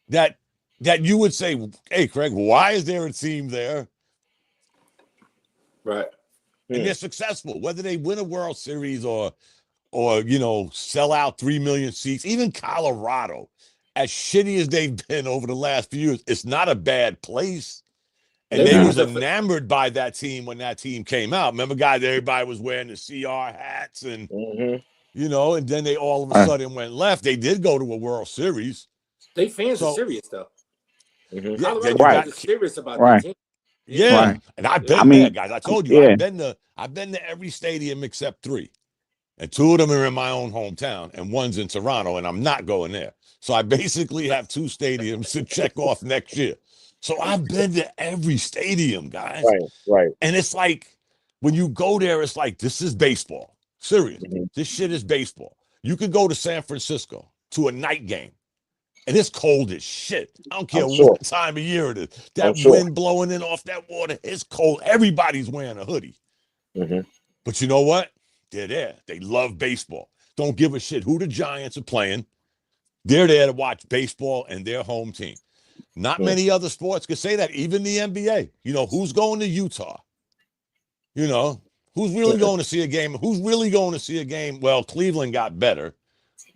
that you would say, hey, Craig, why is there a team there? Right. And they're successful, whether they win a World Series or sell out 3 million seats. Even Colorado, as shitty as they've been over the last few years, it's not a bad place. And they was enamored by that team when that team came out. Remember, guys, everybody was wearing the CR hats and and then they all of a sudden went left. They did go to a World Series. They fans are serious though. Colorado fans are serious about that team. Yeah, and I've been there, guys. I told you, I've been to every stadium except 3, and 2 of them are in my own hometown, and 1's in Toronto, and I'm not going there. So I basically have 2 stadiums to check off next year. So I've been to every stadium, guys. Right. And it's like when you go there, it's like this is baseball. Serious. This shit is baseball. You could go to San Francisco to a night game. And it's cold as shit. I don't care what time of year it is. That wind blowing in off that water, it's cold. Everybody's wearing a hoodie. But you know what? They're there. They love baseball. Don't give a shit who the Giants are playing. They're there to watch baseball and their home team. Not many other sports could say that. Even the NBA. Who's going to Utah? Who's really going to see a game? Who's really going to see a game? Well, Cleveland got better.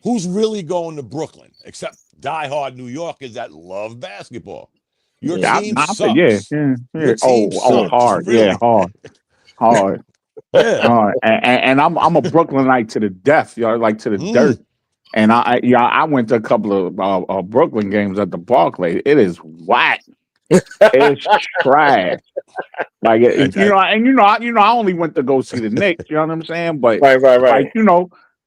Who's really going to Brooklyn? Except diehard New Yorkers that love basketball. Your team sucks. Yeah. Your team sucks. Hard. Really. Yeah, hard. Yeah. And I'm a Brooklynite to the death, like to the dirt. And I went to a couple of Brooklyn games at the Barclays. It is whack. It's trash. Like I only went to go see the Knicks. You know what I'm saying? But right. Like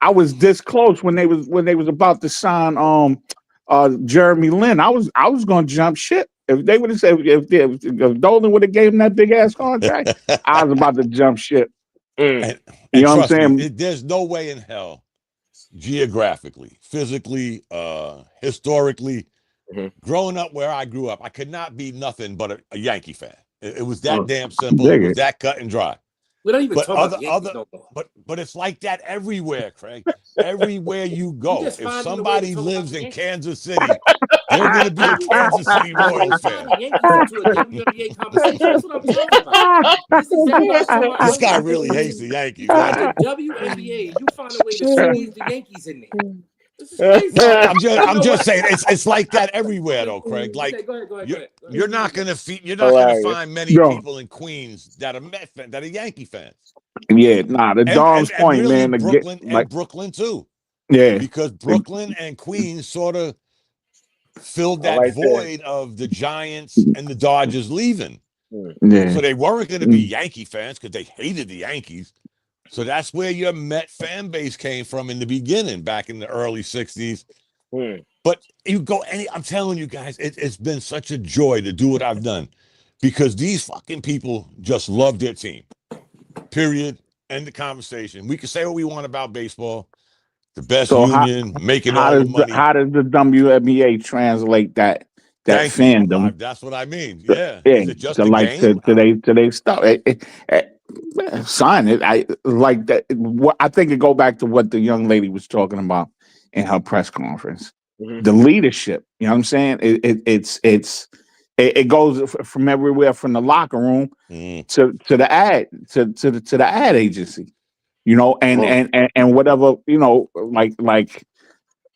I was this close when they was about to sign Jeremy Lin. I was gonna jump ship if they would have said if Dolan would have gave him that big ass contract. I was about to jump ship. And you know trust what I'm saying? me, there's no way in hell, geographically, physically, historically, growing up where I grew up, I could not be nothing but a Yankee fan. It was that damn simple. It was that cut and dry. We don't even talk about Yankees no more. But it's like that everywhere, Craig. Everywhere you go. If somebody lives in Kansas City, they're going to be a Kansas City Royals fan. Yankees into a WNBA conversation. That's what I'm talking about. That's exactly what I'm talking about. This guy really hates the Yankees. The WNBA, you find a way to squeeze the Yankees in there. This is crazy. I'm just saying it's like that everywhere though, Craig. Like go ahead. You're not gonna find many people in Queens that are Yankee fans. Yeah, the Don's point, really man. Brooklyn too. Yeah, because Brooklyn and Queens sort of filled that void of the Giants and the Dodgers leaving. Yeah. So they weren't going to be Yankee fans because they hated the Yankees. So that's where your Met fan base came from in the beginning, back in the early 60s. But you go I'm telling you guys, it's been such a joy to do what I've done because these fucking people just love their team. Period. End the conversation. We can say what we want about baseball. The best union, making all the money. How does the WNBA translate that fandom? That's what I mean. Yeah. Is it just a game? To they stop sign it. I like that. I think it go back to what the young lady was talking about in her press conference. The leadership. You know what I'm saying? It goes from everywhere, from the locker room to the ad to the ad agency. You know, and whatever,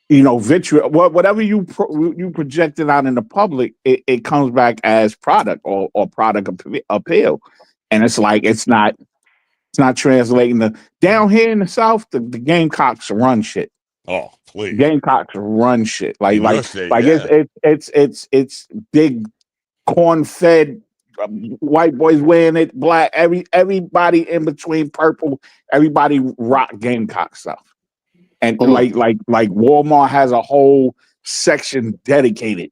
vitriol, whatever you projected out in the public, it comes back as product or product appeal, and it's like it's not translating down here in the South. The Gamecocks run shit. Oh, please, Gamecocks run shit. It's big corn-fed. White boys wearing it, black. Everybody in between purple. Everybody rock Gamecock stuff, and like Walmart has a whole section dedicated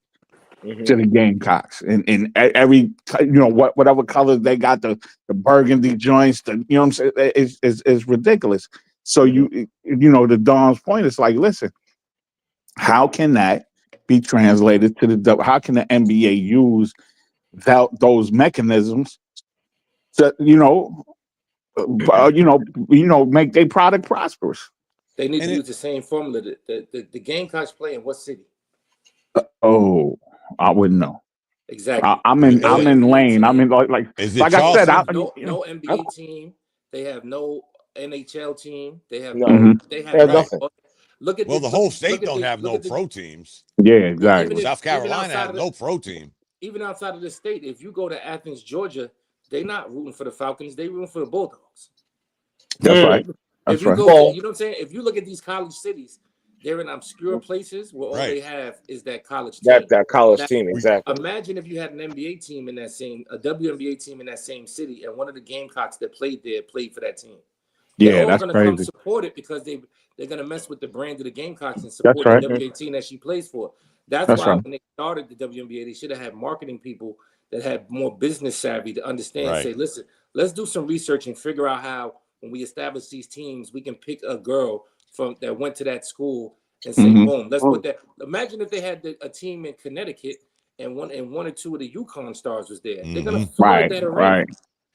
to the Gamecocks, and every whatever colors they got, the burgundy joints, what I'm saying, is ridiculous. So the Don's point is like, listen, how can that be translated to the? How can the NBA use those mechanisms to make their product prosperous? They need to use the same formula. The Gamecocks play in what city? I wouldn't know. Exactly. I'm in Lane. I'm in like I said. No NBA team. They have no NHL team. They have They have nothing. Look at the whole state don't have no pro teams. Yeah, exactly. South Carolina has no pro team. Even outside of the state, if you go to Athens, Georgia, they're not rooting for the Falcons. They're rooting for the Bulldogs. That's right. That's right. You know what I'm saying? If you look at these college cities, they're in obscure places where all they have is that college team. That college team, exactly. Imagine if you had an NBA team in a WNBA team in that same city, and one of the Gamecocks that played there played for that team. Yeah, that's crazy. Come support it because they're going to mess with the brand of the Gamecocks and support the WNBA team that she plays for. That's why when they started the WNBA, they should have had marketing people that had more business savvy to understand. Say, listen, let's do some research and figure out how, when we establish these teams, we can pick a girl that went to that school and say, boom, let's put that. Imagine if they had a team in Connecticut and one or two of the UConn stars was there. They're going to flood that arena.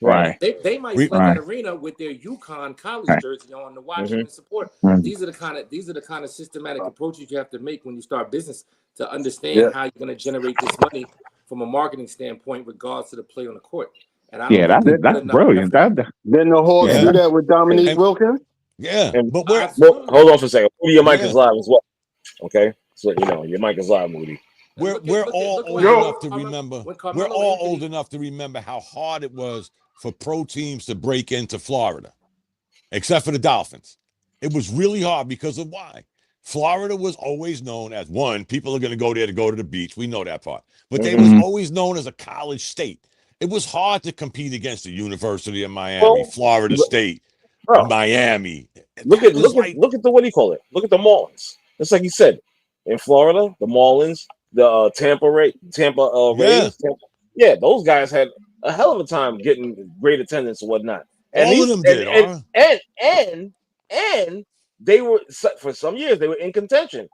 Right. They might flood that arena with their UConn college jersey on to watch and support. These are the kind of systematic approaches you have to make when you start business to understand how you're going to generate this money from a marketing standpoint, regards to the play on the court. And that's brilliant. Didn't the Hawks do that with Dominique Wilkins? Yeah, but hold on for a second. Moody, your mic is live as well. Okay, so your mic is live, Moody. We're all old enough to remember. We're all old enough to remember how hard it was for pro teams to break into Florida, except for the Dolphins. It was really hard because of why? Florida was always known as, one, people are going to go there to go to the beach. We know that part. But they was always known as a college state. It was hard to compete against the University of Miami, Florida State, Miami. Look at the what do you call it? Look at the Marlins. Just like you said, in Florida, the Marlins, the Tampa Rays. Yeah, those guys had a hell of a time getting great attendance and whatnot. And all of them did, and they were, for some years, they were in contention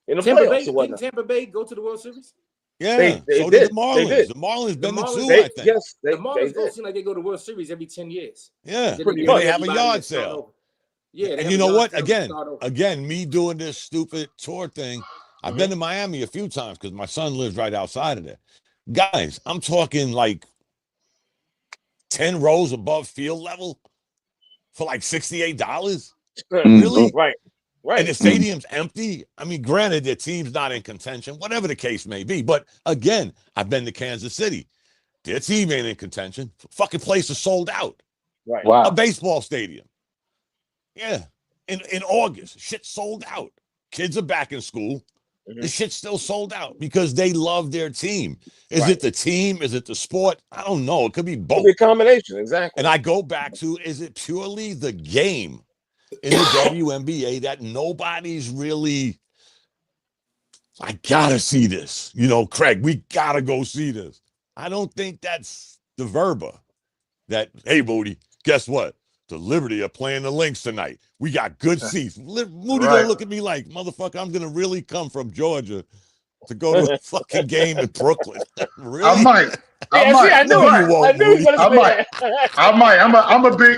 in the playoffs and whatnot. Didn't Tampa Bay go to the World Series? Yeah, they did. The Marlins. The Marlins been the two, I think. Yes, the Marlins don't seem like they go to the World Series every 10 years. Yeah, they have a yard sale. Yeah, and you know what? Again, me doing this stupid tour thing, I've been to Miami a few times because my son lives right outside of there. Guys, I'm talking like 10 rows above field level for like $68. Really? Right. And the stadium's empty. I mean, granted, their team's not in contention, whatever the case may be. But again, I've been to Kansas City. Their team ain't in contention. Fucking place is sold out. Right. Wow. A baseball stadium. Yeah. In August, shit sold out. Kids are back in school. The shit's still sold out because they love their team. Is it the team? Is it the sport? I don't know. It could be both. It could be a combination, exactly. And I go back to, is it purely the game in the WNBA that nobody's really, I gotta see this. You know, Craig, we gotta go see this. I don't think that's the verba that, hey, Moody, guess what? The Liberty are playing the Lynx tonight. We got good seats. Moody gonna look at me like, motherfucker, I'm gonna really come from Georgia to go to a fucking game in Brooklyn. Really? I might. I knew you might.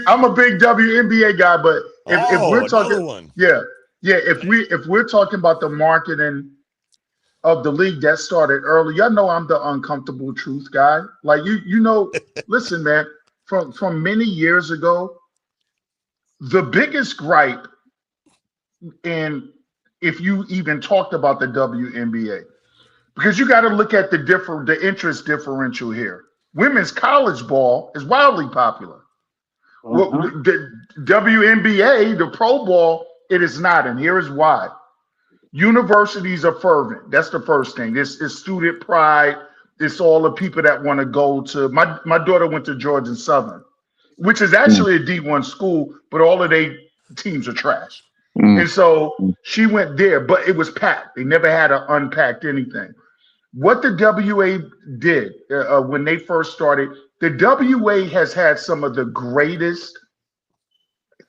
I'm a big WNBA guy, but if we're talking, if we're talking about the marketing of the league that started early, y'all know I'm the uncomfortable truth guy. Like you know, listen, man, from many years ago, the biggest gripe, and if you even talked about the WNBA, because you got to look at the interest differential here. Women's college ball is wildly popular. Well, the WNBA, the pro ball, it is not, and here is why. Universities are fervent. That's the first thing. It's student pride. It's all the people that want to go to. My daughter went to Georgia Southern, which is actually a D1 school, but all of their teams are trash. And so she went there, but it was packed. They never had to unpack anything. What the WA did when they first started, the WA has had some of the greatest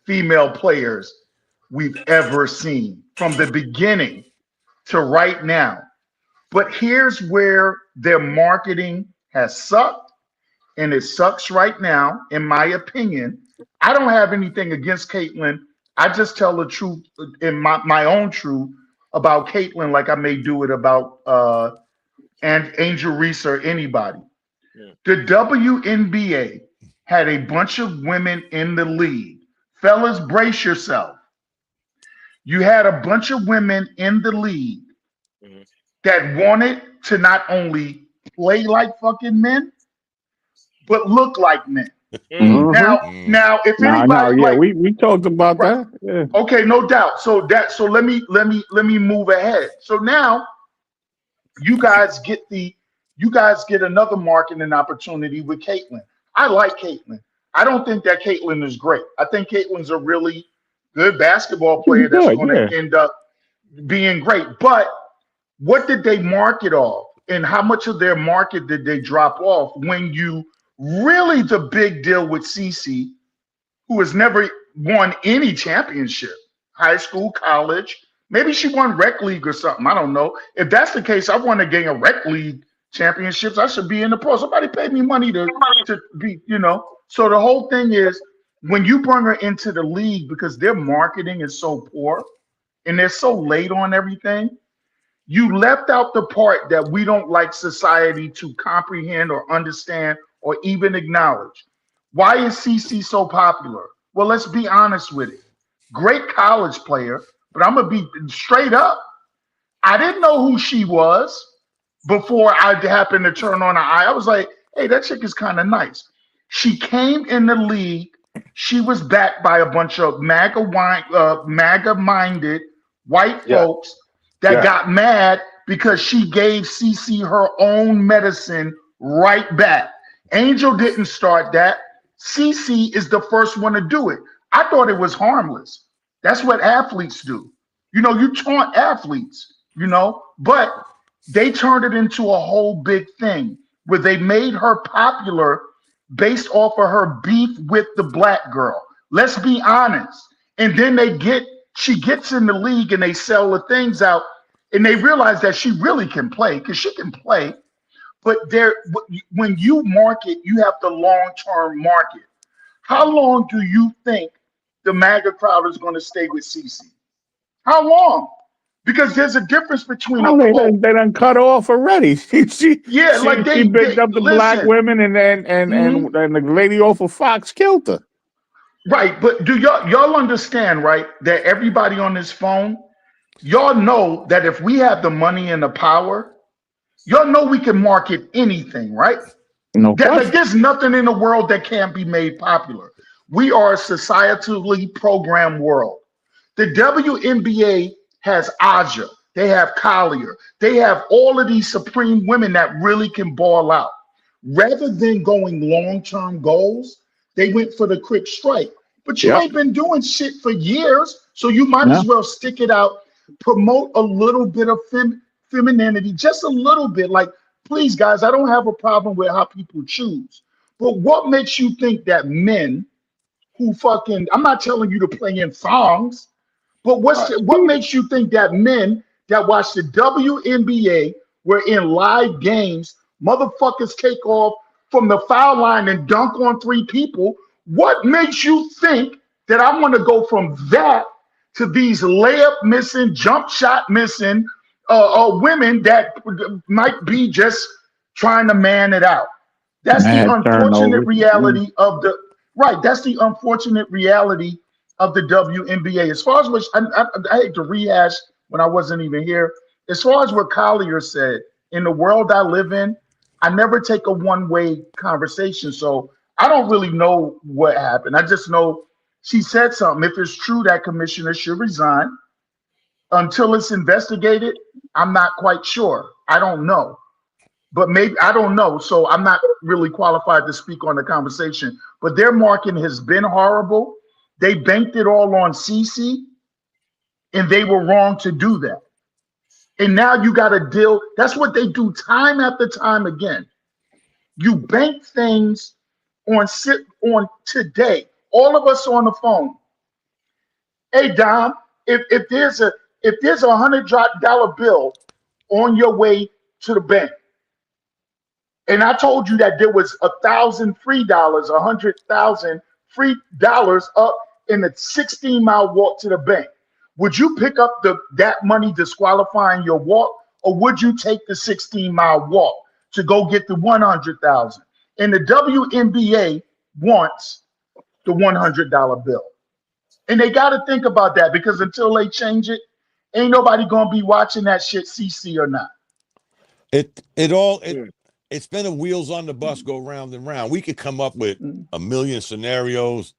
female players we've ever seen from the beginning to right now. But here's where their marketing has sucked, and it sucks right now, in my opinion. I don't have anything against Caitlin. I just tell the truth in my own truth about Caitlin, like I may do it about and Angel Reese or anybody. The WNBA had a bunch of women in the league. Fellas, brace yourself. You had a bunch of women in the league that wanted to not only play like fucking men, but look like men. Now, if anybody, we talked about that. Yeah. Okay, no doubt. So let me move ahead. So now you guys get another marketing opportunity with Caitlin. I like Caitlin. I don't think that Caitlin is great. I think Caitlin's a really good basketball player that's going to end up being great. But what did they market off? And how much of their market did they drop off when you really the big deal with Cece, who has never won any championship, high school, college. Maybe she won rec league or something. I don't know. If that's the case, I want to gain a rec league championships. I should be in the pro. Somebody paid me money to be, you know. So the whole thing is when you bring her into the league, because their marketing is so poor and they're so late on everything, you left out the part that we don't like society to comprehend or understand or even acknowledge. Why is CC so popular? Well, let's be honest with it. Great college player, but I'm going to be straight up. I didn't know who she was before I happened to turn on her eye. I was like, hey, that chick is kind of nice. She came in the league. She was backed by a bunch of MAGA-minded white folks that got mad because she gave CC her own medicine right back. Angel didn't start that. CC is the first one to do it. I thought it was harmless. That's what athletes do. You know, you taunt athletes, you know, but they turned it into a whole big thing where they made her popular based off of her beef with the black girl. Let's be honest. And then she gets in the league and they sell the things out and they realize that she really can play because she can play. But when you market, you have the long-term market. How long do you think the MAGA crowd is going to stay with CC? How long? Because there's a difference between they done cut off already. She picked up the black women and the lady off of Fox killed her. Right, but do y'all understand, right, that everybody on this phone, y'all know that if we have the money and the power, y'all know we can market anything, right? No, there's nothing in the world that can't be made popular. We are a societally programmed world. The WNBA has Aja, they have Collier, they have all of these supreme women that really can ball out. Rather than going long-term goals, they went for the quick strike. But you ain't been doing shit for years, so you might as well stick it out, promote a little bit of femininity, just a little bit. Like, please, guys, I don't have a problem with how people choose. But what makes you think that men who I'm not telling you to play in thongs, but what makes you think that men that watch the WNBA were in live games, motherfuckers take off from the foul line and dunk on 3 people? What makes you think that I want to go from that to these layup missing, jump shot missing women that might be just trying to man it out? That's the unfortunate reality of the That's the unfortunate reality of the WNBA. As far as which I hate to rehash when I wasn't even here. As far as what Collier said, in the world I live in, I never take a one-way conversation. So I don't really know what happened. I just know she said something. If it's true that commissioner should resign, until it's investigated, I'm not quite sure. I don't know. But maybe I don't know. So I'm not really qualified to speak on the conversation. But their marketing has been horrible. They banked it all on CC, and they were wrong to do that. And now you got to deal. That's what they do time after time again. You bank things on today. All of us on the phone. Hey Dom, if there's a $100 bill on your way to the bank, and I told you that there was 1,000 free dollars, 100,000 free dollars up in the 16-mile walk to the bank, would you pick up that money disqualifying your walk, or would you take the 16-mile walk to go get the 100,000? And the WNBA wants the $100 bill. And they got to think about that, because until they change it, ain't nobody going to be watching that shit, CC or not. It's been a wheels on the bus go round and round. We could come up with a million scenarios,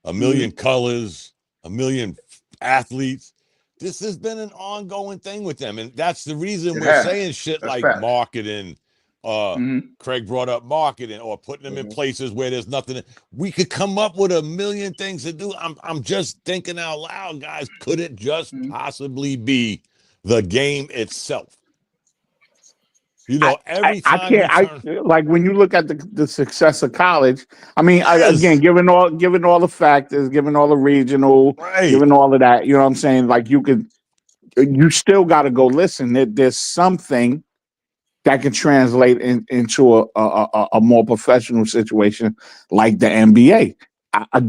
a million colors, a million athletes. This has been an ongoing thing with them. And that's the reason we're saying shit like marketing. Craig brought up marketing, or putting them in places where there's nothing. We could come up with a million things to do. I'm just thinking out loud, guys. Could it just possibly be the game itself? You know, every time like when you look at the success of college. I mean, again, given all the factors, given all the regional, given all of that, you know what I'm saying? Like you still got to go listen. There's something that can translate into a more professional situation like the NBA. I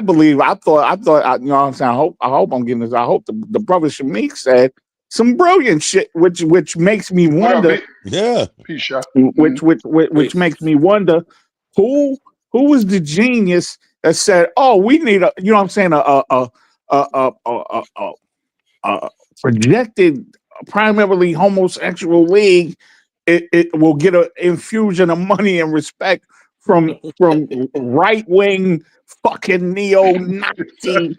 believe. I thought. You know what I'm saying? I hope I'm getting this. I hope the brother Shamik said some brilliant shit, which makes me wonder. Which makes me wonder who was the genius that said, "Oh, we need a projected primarily homosexual league, it will get an infusion of money and respect from right wing fucking neo-Nazi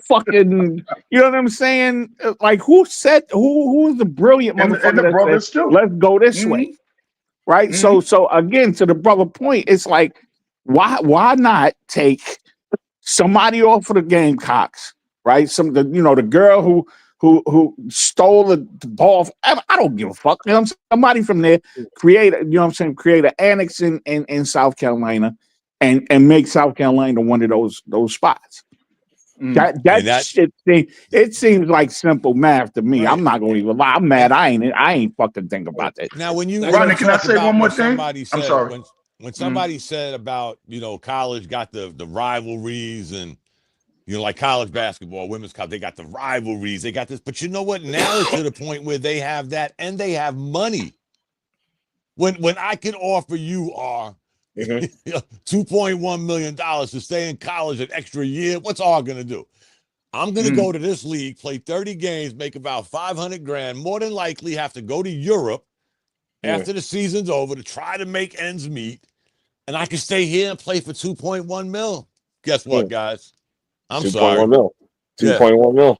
fucking, you know what I'm saying? Like who was the brilliant motherfucker and the that brothers said, too. let's go this way. Right. So again, to the brother point, it's like, why not take somebody off of the Gamecocks, right? The girl who stole the ball. I don't give a fuck. You know, somebody from there create an annex in South Carolina and make South Carolina one of those spots. That shit thing, it seems like simple math to me. Right. I'm not going to even lie. I'm mad. I ain't fucking think about that. Now, when you Ronnie, can I say one more thing? I'm sorry. When somebody said about college got the rivalries and like college basketball, women's college, they got the rivalries, they got this. But you know what? Now it's to the point where they have that and they have money. When I can offer you $2.1 million to stay in college an extra year, what's R gonna do? I'm gonna go to this league, play 30 games, make about $500,000, more than likely have to go to Europe after the season's over to try to make ends meet, and I can stay here and play for 2.1 mil. Guess what, guys? I'm sorry. 2.1 mil. 2.1 mil.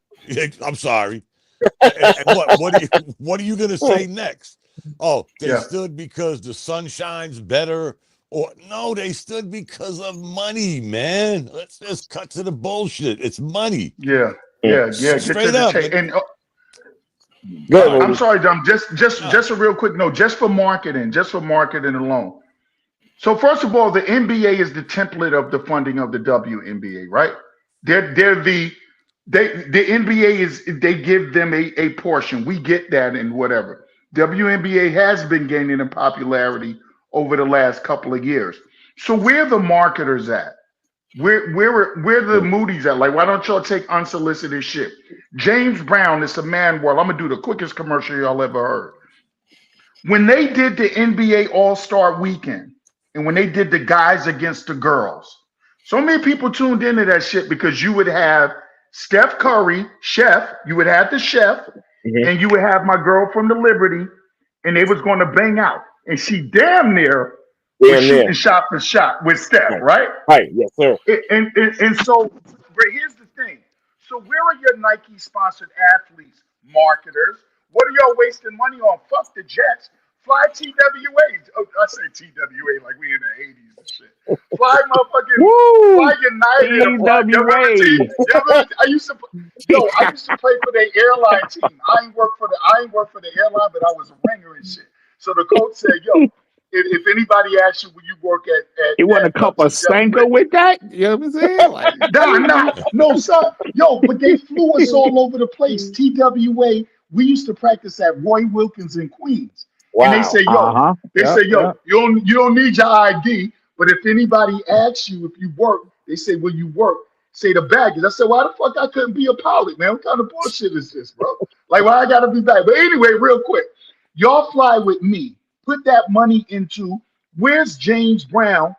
I'm sorry. And what are you gonna say next? Oh, they stood because the sun shines better, or no, they stood because of money, man. Let's just cut to the bullshit. It's money. Yeah. Straight up. I'm sorry, Dom. Just a real quick note, just for marketing alone. So first of all, the NBA is the template of the funding of the WNBA, right? The NBA they give them a portion. We get that and whatever. WNBA has been gaining in popularity over the last couple of years. So where are the marketers at? Where the Moody's at? Like, why don't y'all take unsolicited shit? James Brown is a man world. I'm gonna do the quickest commercial y'all ever heard. When they did the NBA All-Star Weekend and when they did the guys against the girls, so many people tuned into that shit because you would have Steph Curry, chef, you would have the chef, and you would have my girl from the Liberty, and they was going to bang out. And she damn near was shooting shot for shot with Steph, right? Right, yes, sir. And so, but here's the thing. So where are your Nike-sponsored athletes, marketers? What are y'all wasting money on? Fuck the Jets. Fly TWA. Oh, I say TWA like we in the 80s and shit. Fly motherfucking Fly United. TWA. I used to play for the airline team. I ain't work for the airline, but I was a ringer and shit. So the coach said, yo, if anybody asks you when you work at you want a cup of Stanko with that? You know what I'm saying? Like, no, son. Yo, but they flew us all over the place. TWA, we used to practice at Roy Wilkins in Queens. Wow. And they say, yo, you don't need your ID, but if anybody asks you if you work, they say, well, you work, say the baggage. I said, why the fuck I couldn't be a pilot, man? What kind of bullshit is this, bro? Like, why I gotta be back? But anyway, real quick, y'all fly with me. Put that money into, where's James Brown?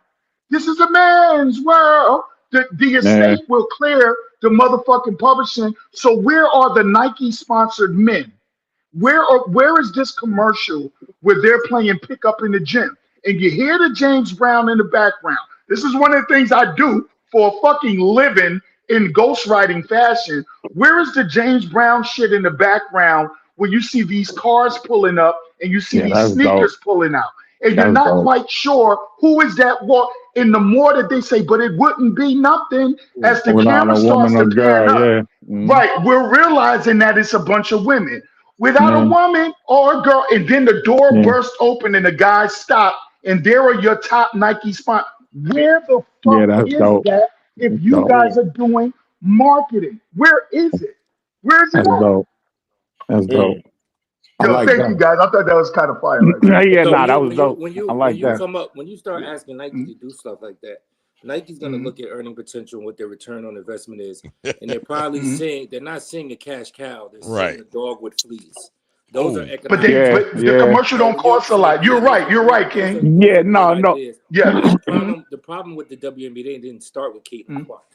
This is a man's world. The estate will clear the motherfucking publishing. So where are the Nike-sponsored men? Where is this commercial where they're playing pickup in the gym? And you hear the James Brown in the background. This is one of the things I do for a fucking living in ghostwriting fashion. Where is the James Brown shit in the background where you see these cars pulling up and you see these sneakers pulling out? And you're not quite sure who is that walk. And the more that they say, but it wouldn't be nothing as the camera starts to pan up. Right, we're realizing that it's a bunch of women. Without a woman or a girl, and then the door burst open and the guys stop, and there are your top Nike sponsors. Where the fuck is that if you guys are doing marketing? Where is it? Where is it? That's dope. Yo, thank you guys. I thought that was kind of fire. That was dope. When you start asking Nike to do stuff like that, Nike's gonna look at earning potential and what their return on investment is, and they're probably they're not seeing a cash cow, they're seeing a dog with fleas. Those are economic. But the commercial don't cost a lot. You're right, King. The problem with the WNBA, they didn't start with Caitlin Clark.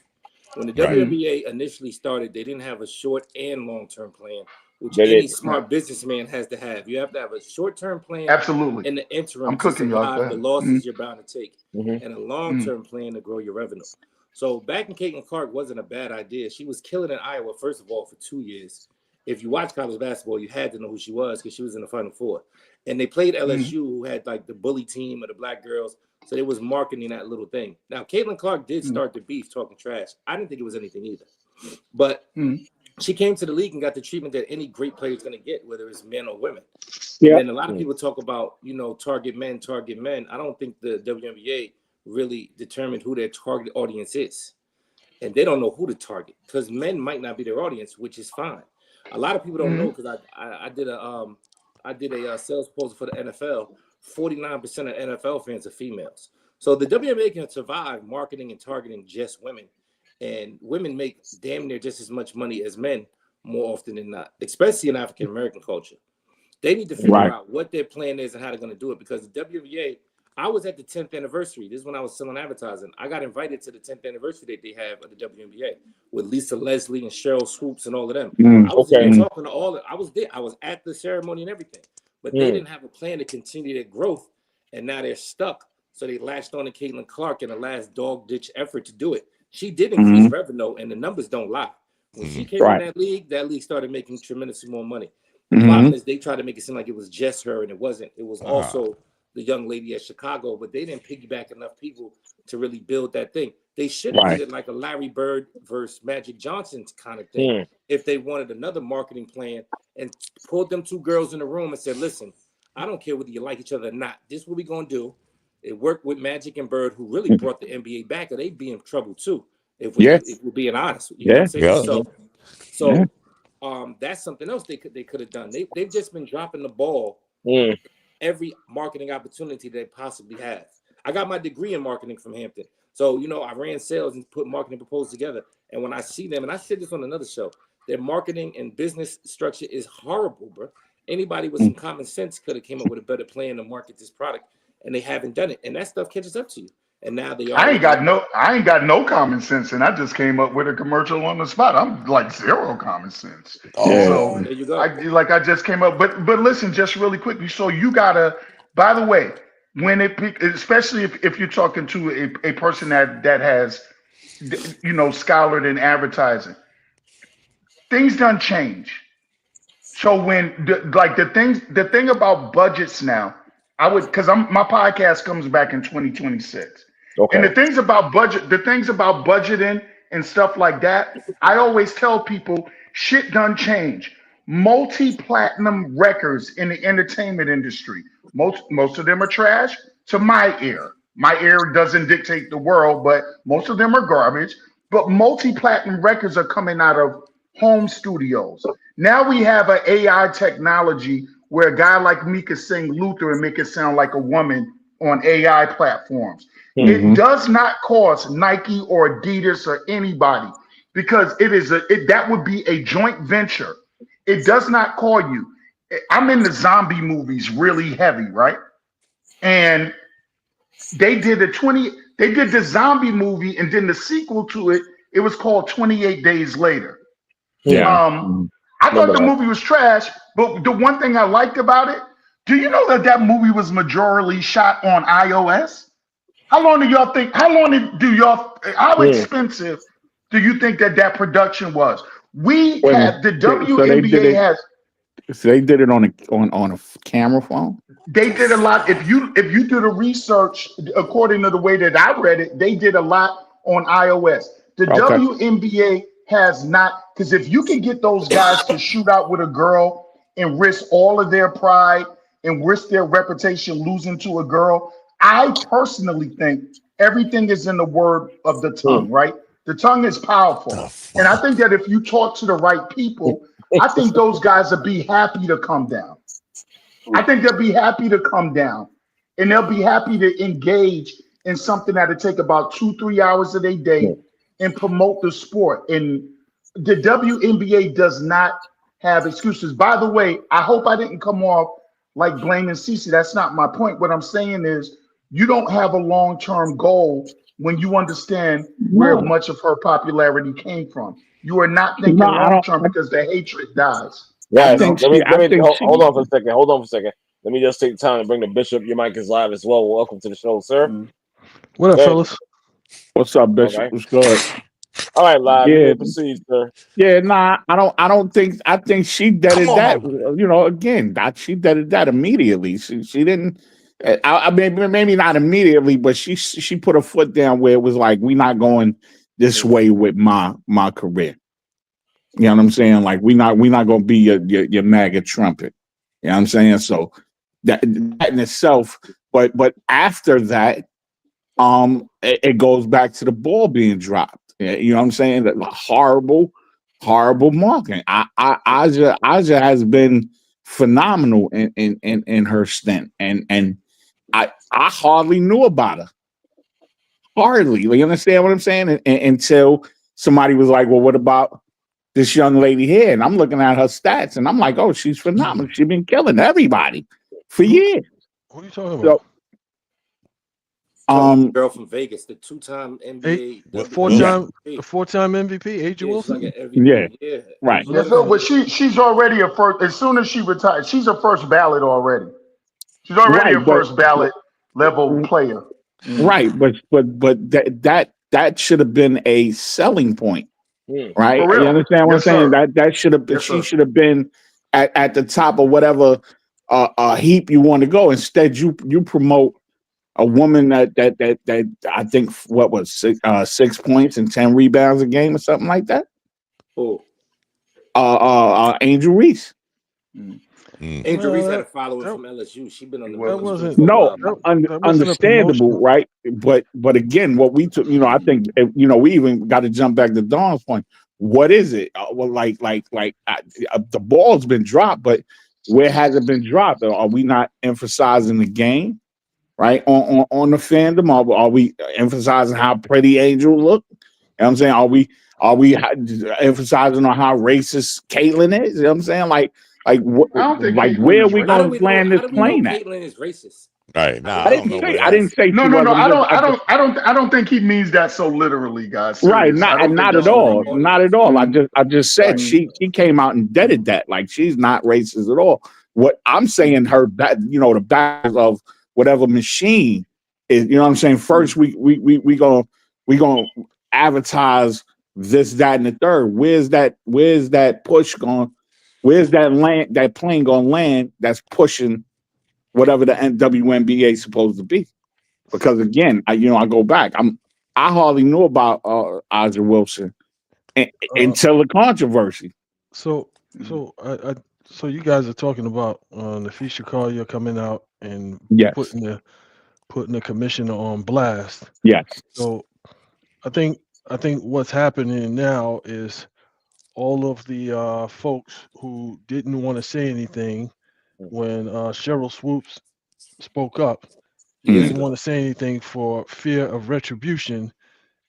When the WNBA initially started, they didn't have a short and long-term plan. which any smart businessman has to have. You have to have a short-term plan, absolutely, in the interim I'm to survive the losses you're bound to take, and a long-term plan to grow your revenue. So backing Caitlin Clark wasn't a bad idea. She was killing in Iowa, first of all, for 2 years. If you watch college basketball, you had to know who she was because she was in the Final Four. And they played LSU, who had like the bully team of the black girls. So they was marketing that little thing. Now, Caitlin Clark did start the beef talking trash. I didn't think it was anything either. But she came to the league and got the treatment that any great player is going to get, whether it's men or women. Yeah. And then a lot of people talk about, target men. I don't think the WNBA really determined who their target audience is. And they don't know who to target because men might not be their audience, which is fine. A lot of people don't know because I did a sales proposal for the NFL. 49% of NFL fans are females. So the WNBA can survive marketing and targeting just women. And women make damn near just as much money as men more often than not, especially in African-American culture. They need to figure out what their plan is and how they're going to do it because the WNBA, I was at the 10th anniversary. This is when I was still on advertising. I got invited to the 10th anniversary that they have of the WNBA with Lisa Leslie and Cheryl Swoops and all of them. I was there talking to all of them. I was there. I was at the ceremony and everything. But they didn't have a plan to continue their growth, and now they're stuck. So they latched on to Caitlin Clark in the last dog-ditch effort to do it. She did increase revenue, and the numbers don't lie. When she came in that league started making tremendously more money. The problem is they tried to make it seem like it was just her, and it wasn't. It was also the young lady at Chicago, but they didn't piggyback enough people to really build that thing. They should have did it like a Larry Bird versus Magic Johnson kind of thing if they wanted another marketing plan and pulled them two girls in the room and said, listen, I don't care whether you like each other or not. This is what we're going to do. It worked with Magic and Bird, who really brought the NBA back, or they'd be in trouble too, if we're being honest. You know what I'm saying? So that's something else they could have done. They've just been dropping the ball every marketing opportunity they possibly have. I got my degree in marketing from Hampton. So, I ran sales and put marketing proposals together. And when I see them, and I said this on another show, their marketing and business structure is horrible, bro. Anybody with some common sense could have came up with a better plan to market this product, and they haven't done it. And that stuff catches up to you. And now they are. I ain't got no common sense, and I just came up with a commercial on the spot. I'm like zero common sense. So there you go. I just came up, but listen, just really quickly. So you gotta. By the way, when especially if you're talking to a person that has, scholared in advertising, things done change. So when the thing about budgets now, because my podcast comes back in 2026. Okay. And the things about budgeting and stuff like that, I always tell people shit done change. Multi-platinum records in the entertainment industry. Most of them are trash to my ear. My ear doesn't dictate the world, but most of them are garbage. But multi-platinum records are coming out of home studios. Now we have an AI technology where a guy like me could sing Luther and make it sound like a woman on AI platforms. It does not cost Nike or Adidas or anybody because that would be a joint venture. It does not call you. I'm in the zombie movies really heavy, right? And they did the zombie movie, and then the sequel to it, it was called 28 Days Later. I thought the movie was trash, but the one thing I liked about it, do you know that movie was majorly shot on iOS? How expensive do you think that production was? The WNBA has. So they did it on a camera phone? They did a lot. If you do the research, according to the way that I read it, they did a lot on iOS. The WNBA has not, because if you can get those guys to shoot out with a girl and risk all of their pride and risk their reputation losing to a girl, I personally think everything is in the word of the tongue, right? The tongue is powerful. And I think that if you talk to the right people, I think those guys will be happy to come down. I think they'll be happy to come down, and they'll be happy to engage in something that'll take about 2-3 hours of their day and promote the sport. And the WNBA does not have excuses. By the way, I hope I didn't come off like blaming Cece. That's not my point. What I'm saying is you don't have a long-term goal when you understand where much of her popularity came from. You are not thinking long-term because the hatred dies. Yeah, hold on for a second. Hold on for a second. Let me just take time to bring the bishop. Your mic is live as well. Welcome to the show, sir. What up, fellas? What's up, Bishop? Okay. What's good? All right, live. You may proceed, sir. Yeah, nah, I don't think. I think she deaded that. You know, again, she deaded that immediately. She didn't. I mean, maybe not immediately, but she put her foot down where it was like, we're not going this way with my career. You know what I'm saying? Like, we're not gonna be your MAGA trumpet. You know what I'm saying? So that in itself, but after that, it goes back to the ball being dropped. You know what I'm saying? That horrible marketing. Aja has been phenomenal in her stint, and I hardly knew about her. Hardly. You understand what I'm saying? Until somebody was like, well, what about this young lady here? And I'm looking at her stats, and I'm like, oh, she's phenomenal. She's been killing everybody for years. What are you talking about? Girl from Vegas, the two-time NBA, the four-time MVP, Aja Wilson. Yeah, right. Yeah, so, but she's already a first. As soon as she retired, she's a first ballot already. She's already a first ballot level player. Right, but that should have been a selling point, right? You understand what I'm saying? That should have been. She should have been at the top of whatever heap you want to go. Instead, you promote a woman that I think what was 6 points and 10 rebounds a game or something like that. Oh, Angel Reese. Angel Reese had a follower from LSU. She's been on the understandable, right? But again, what we took, I think we even got to jump back to Dawn's point. What is it? Well, the ball's been dropped, but where has it been dropped? Are we not emphasizing the game? Right on the fandom, are we emphasizing how pretty Angel look? You know what I'm saying? Are we emphasizing on how racist Caitlyn is? You know what I'm saying? Like I don't think where are we going to land this plane at? Caitlyn is racist. Right. Nah, I didn't say no. I don't think he means that so literally, guys. Serious. Right, not at all. Not at all. I just said she came out and deaded that. Like, she's not racist at all. What I'm saying, the back of whatever machine is, you know what I'm saying? First, we gonna advertise this, that, and the third. Where's that push going? Where's that plane gonna land that's pushing whatever the WNBA is supposed to be? Because again, I go back. I hardly knew about Aja Wilson until the controversy. So you guys are talking about Napheesa Collier coming out and putting the commissioner on blast. Yes. So I think what's happening now is all of the folks who didn't want to say anything when Cheryl Swoops spoke up, didn't want to say anything for fear of retribution,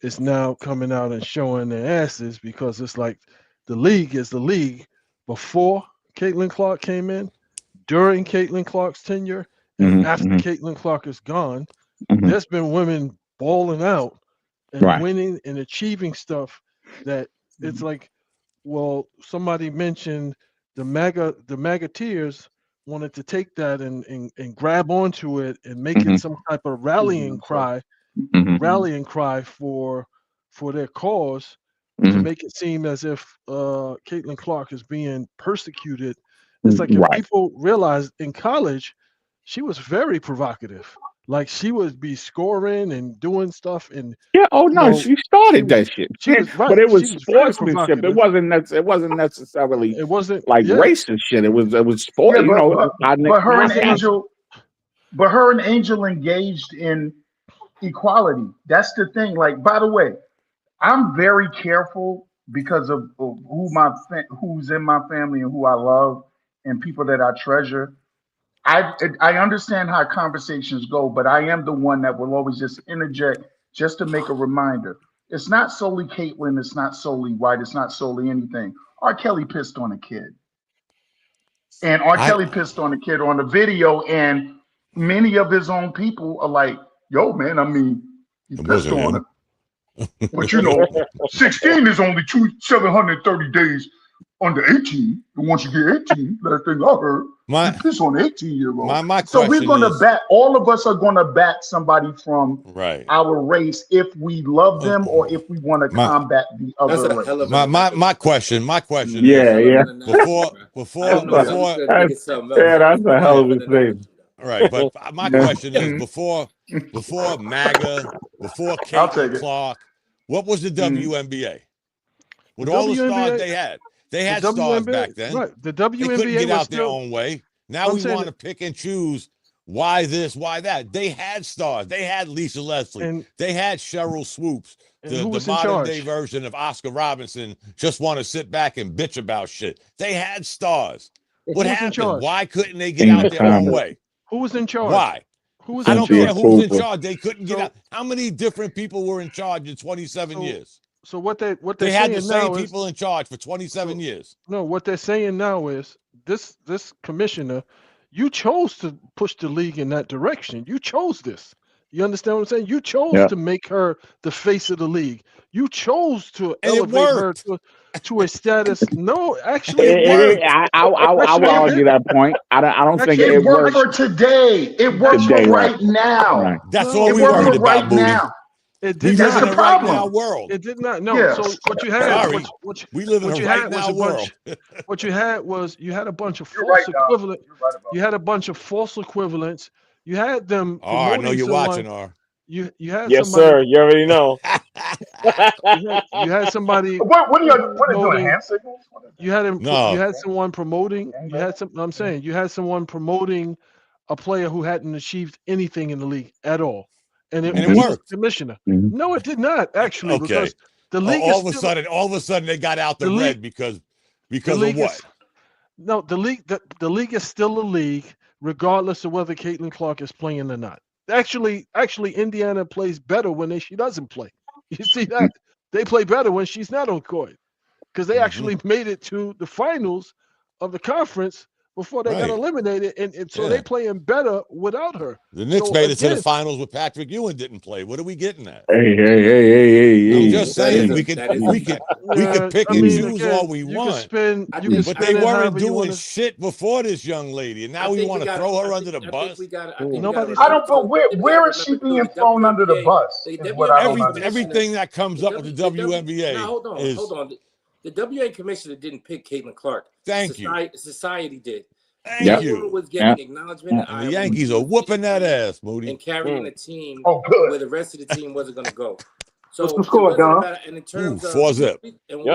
is now coming out and showing their asses, because it's like the league is the league before Caitlin Clark came in, during Caitlin Clark's tenure, and after Caitlin Clark is gone. There's been women balling out and winning and achieving stuff that it's like, well, somebody mentioned the MAGAteers wanted to take that and grab onto it and make it some type of rallying cry for their cause, to make it seem as if Caitlin Clark is being persecuted. It's like, if people realize in college, she was very provocative. Like, she would be scoring and doing stuff, and she started that shit. She was but it was sportsmanship. It wasn't necessarily. It wasn't like racist shit. It was sport. But her and Angel engaged in equality. That's the thing. Like, by the way, I'm very careful because of who's in my family and who I love and people that I treasure. I understand how conversations go, but I am the one that will always just interject just to make a reminder. It's not solely Caitlyn. It's not solely white. It's not solely anything. R. Kelly pissed on a kid. And R. Kelly pissed on a kid on the video, and many of his own people are like, yo, man, I mean, he pissed on her. But 16 is only 730 days. under 18. And once you get 18, last thing I heard, you piss on 18-year-old. My so we're going to is, back. All of us are going to back somebody from our race if we love them or if we want to combat the other race. My question is before that's a hell of a thing. Right, but my question is before MAGA, before Caitlin Clark, what was the WNBA? With all the stars they had stars back then. Right, the WNBA they couldn't get out still, their own way. Now we want to pick and choose why this, why that. They had stars. They had Lisa Leslie. They had Cheryl Swoops. The modern day version of Oscar Robinson just want to sit back and bitch about shit. They had stars. What happened? Why couldn't they get out their own way? Who was in charge? Why? I don't care who's in charge. They couldn't get out. How many different people were in charge in 27 years? So what they had the same people in charge for 27 years. No, what they're saying now is this commissioner, you chose to push the league in that direction. You chose this. You understand what I'm saying? You chose to make her the face of the league. You chose to elevate her to a status. No, actually, it worked. I will argue that point. I don't think it worked for today. It works for right now. Right. That's all we worried about, Moody. Now. It did That's not. the problem. Right now world. It did not. No. So what you had? We live in a right now world. What you had was you had a bunch of false equivalent. You had a bunch of false equivalents. You had them. I know you're watching, R. You had yes, somebody, sir. You already know. you had somebody. What are you doing? Hand signals? You had him. No. You had someone promoting. You had some. I'm saying you had someone promoting a player who hadn't achieved anything in the league at all. And it worked. Commissioner. Mm-hmm. No, it did not actually. Okay. Because the league all of a sudden they got out the red because of what? No, the league is still a league, regardless of whether Caitlin Clark is playing or not. Actually, Indiana plays better when she doesn't play. You see that? They play better when she's not on court because they actually made it to the finals of the conference before they got eliminated, and so they playing better without her. The Knicks made it to the finals with Patrick Ewing didn't play. What are we getting at? Hey. I'm just saying we could pick and choose all we want. But they weren't doing shit before this young lady, and now we want to throw her under the bus. I don't. But where is she being thrown under the bus? Everything that comes up with the WNBA. Hold on. The WNBA commissioner didn't pick Caitlin Clark. Society did. Thank you. Was getting acknowledgement. And the Yankees are whooping that ass, Moody. And carrying a team where the rest of the team wasn't going to go. So what's the score, Don? And in terms of 4-0. And when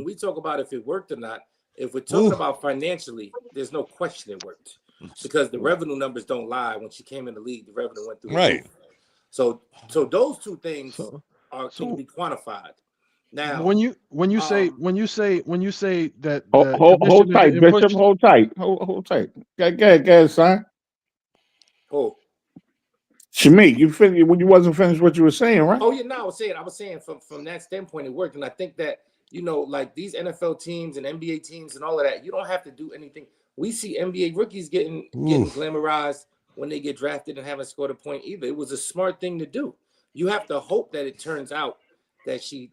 we talk about if it worked or not, if we're talking about financially, there's no question it worked because the revenue numbers don't lie. When she came in the league, the revenue went through. Right. So those two things can be quantified. Now, when you say that hold tight, Bishop, hold tight. Go ahead, son. Oh, Shamik, you wasn't finished what you were saying, right? Oh yeah, no, I was saying from that standpoint it worked, and I think that like these NFL teams and NBA teams and all of that, you don't have to do anything. We see NBA rookies getting glamorized when they get drafted and haven't scored a point either. It was a smart thing to do. You have to hope that it turns out that she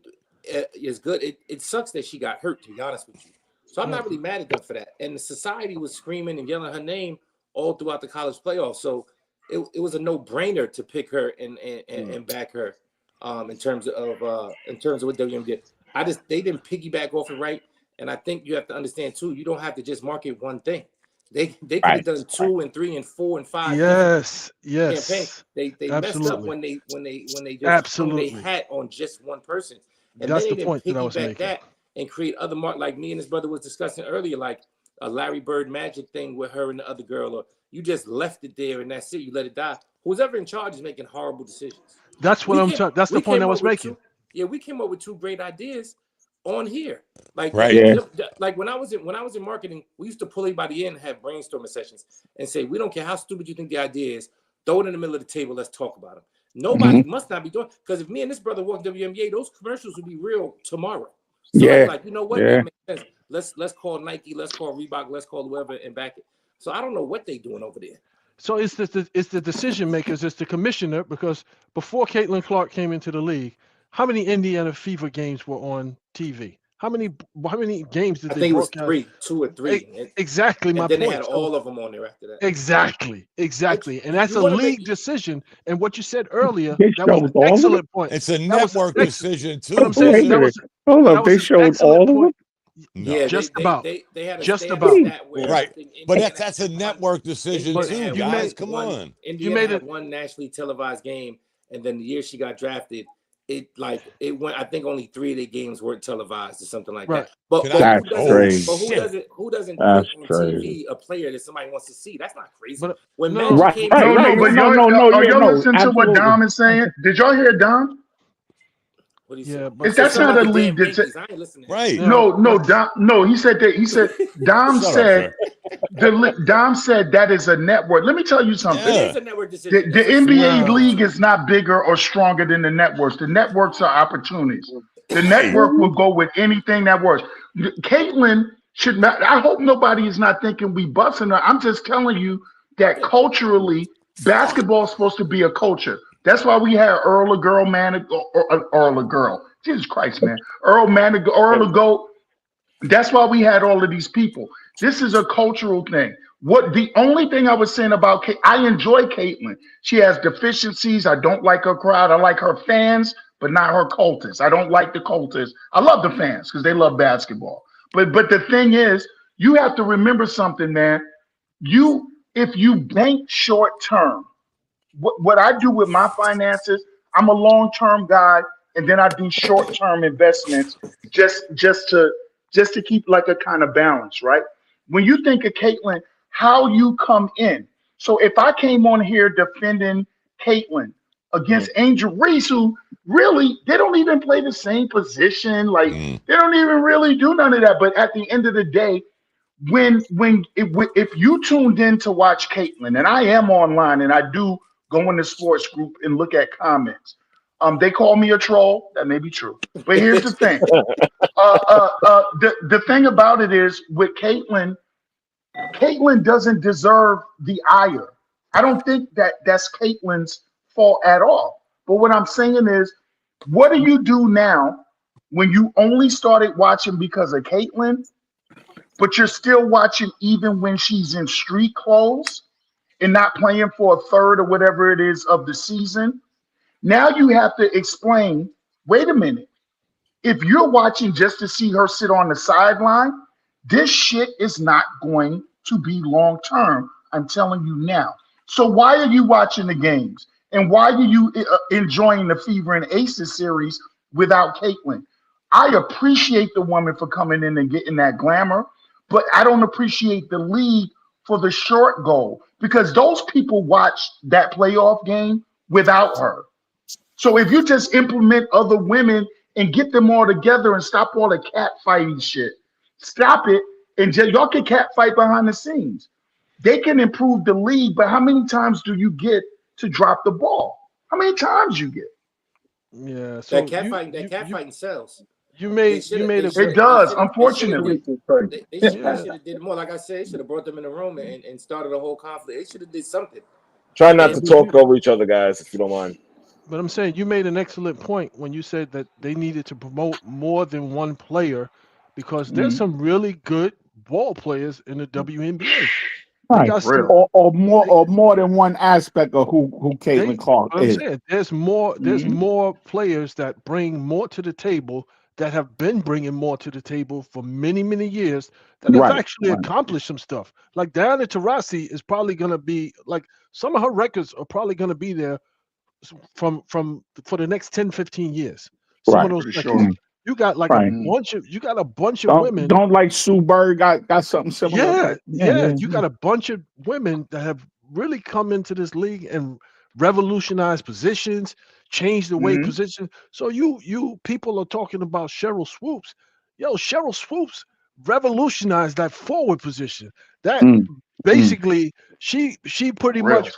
is good. It sucks that she got hurt, to be honest with you. So I'm not really mad at them for that. And the society was screaming and yelling her name all throughout the college playoffs. So it was a no-brainer to pick her and back her in terms of what WM did. They didn't piggyback off it right. And I think you have to understand too, you don't have to just market one thing. They could have done 2 and 3 and 4 and 5. Yes. Campaigns. They messed up when they just hung their hat on just one person. And that's then the point that I was making. That and create other like me and his brother was discussing earlier, like a Larry Bird magic thing with her and the other girl, or you just left it there and that's it. You let it die. Who's ever in charge is making horrible decisions. That's what that's the point I was making. We came up with 2 great ideas on here. Like, like when I was in marketing, we used to pull everybody in and have brainstorming sessions and say, we don't care how stupid you think the idea is, throw it in the middle of the table, let's talk about them. Nobody must not be doing, because if me and this brother walk WNBA, those commercials would be real tomorrow. So like, you know what? That makes sense. Let's call Nike, let's call Reebok, let's call whoever and back it. So I don't know what they doing over there. So it's the decision makers, it's the commissioner, because before Caitlin Clark came into the league, how many Indiana Fever games were on TV? How many games did I they think it was broadcast? 2 or 3. Exactly my and then point. They had all of them on there after that. Exactly. And that's a league decision. And what you said earlier, they that was an excellent point. It's a network decision too. What I'm saying, hold up, they showed all of them. No. Yeah, just they about. They had a just about. Right, but that's a network decision too, guys. Come on. Indiana had one nationally televised game, and then the year she got drafted, it went. I think only 3 of the games weren't televised or something like that. But who doesn't put on TV a player that somebody wants to see? That's not crazy. But when Magic came, but y'all listen to what Dom is saying? Did y'all hear Dom? What that's not a league decision. I ain't listening. Right? No, Dom. No, he said that. He said Dom said Dom said that is a network. Let me tell you something. It is a network decision. The NBA league is not bigger or stronger than the networks. The networks are opportunities. The network will go with anything that works. Caitlin should not. I hope nobody is not thinking we busting her. I'm just telling you that culturally, basketball is supposed to be a culture. That's why we had Earl a girl, Earl a girl. Jesus Christ, man. Earl a goat. That's why we had all of these people. This is a cultural thing. What the only thing I was saying about I enjoy Caitlin. She has deficiencies. I don't like her crowd. I like her fans, but not her cultists. I don't like the cultists. I love the fans because they love basketball. But the thing is, you have to remember something, man. If you bank short term, what I do with my finances, I'm a long-term guy, and then I do short-term investments just to keep like a kind of balance, right? When you think of Caitlin, how you come in. So if I came on here defending Caitlin against Angel Reese, who really, they don't even play the same position. Like they don't even really do none of that. But at the end of the day, if you tuned in to watch Caitlin, and I am online and I do go in the sports group and look at comments. They call me a troll. That may be true. But here's the thing. The thing about it is with Caitlin doesn't deserve the ire. I don't think that's Caitlin's fault at all. But what I'm saying is, what do you do now when you only started watching because of Caitlin, but you're still watching even when she's in street clothes and not playing for a third or whatever it is of the season? Now you have to explain, wait a minute. If you're watching just to see her sit on the sideline, this shit is not going to be long term. I'm telling you now. So why are you watching the games? And why are you enjoying the Fever and Aces series without Caitlin? I appreciate the woman for coming in and getting that glamour, but I don't appreciate the league for the short goal, because those people watched that playoff game without her. So if you just implement other women and get them all together and stop all the cat fighting shit, stop it, and y'all can cat fight behind the scenes. They can improve the league, but how many times do you get to drop the ball? How many times you get? Yeah, so that cat fighting sells. You made it does, unfortunately. They should have did more. Like I said, they should have brought them in the room and started a whole conflict. They should have did something. Try not to talk over each other, guys, if you don't mind. But I'm saying you made an excellent point when you said that they needed to promote more than one player, because there's some really good ball players in the WNBA. Right. Or more than one aspect of who Caitlin Clark is. I'm saying there's more players that bring more to the table, that have been bringing more to the table for many, many years, that have actually accomplished some stuff. Like Diana Taurasi is probably going to be, like, some of her records are probably going to be there for the next 10, 15 years. Some of those records. You got like a bunch of women. Don't like Sue Bird got something similar. Yeah. You got a bunch of women that have really come into this league and revolutionized positions, changed the way positions. So you people are talking about Cheryl Swoops. Cheryl Swoops revolutionized that forward position. That basically she pretty much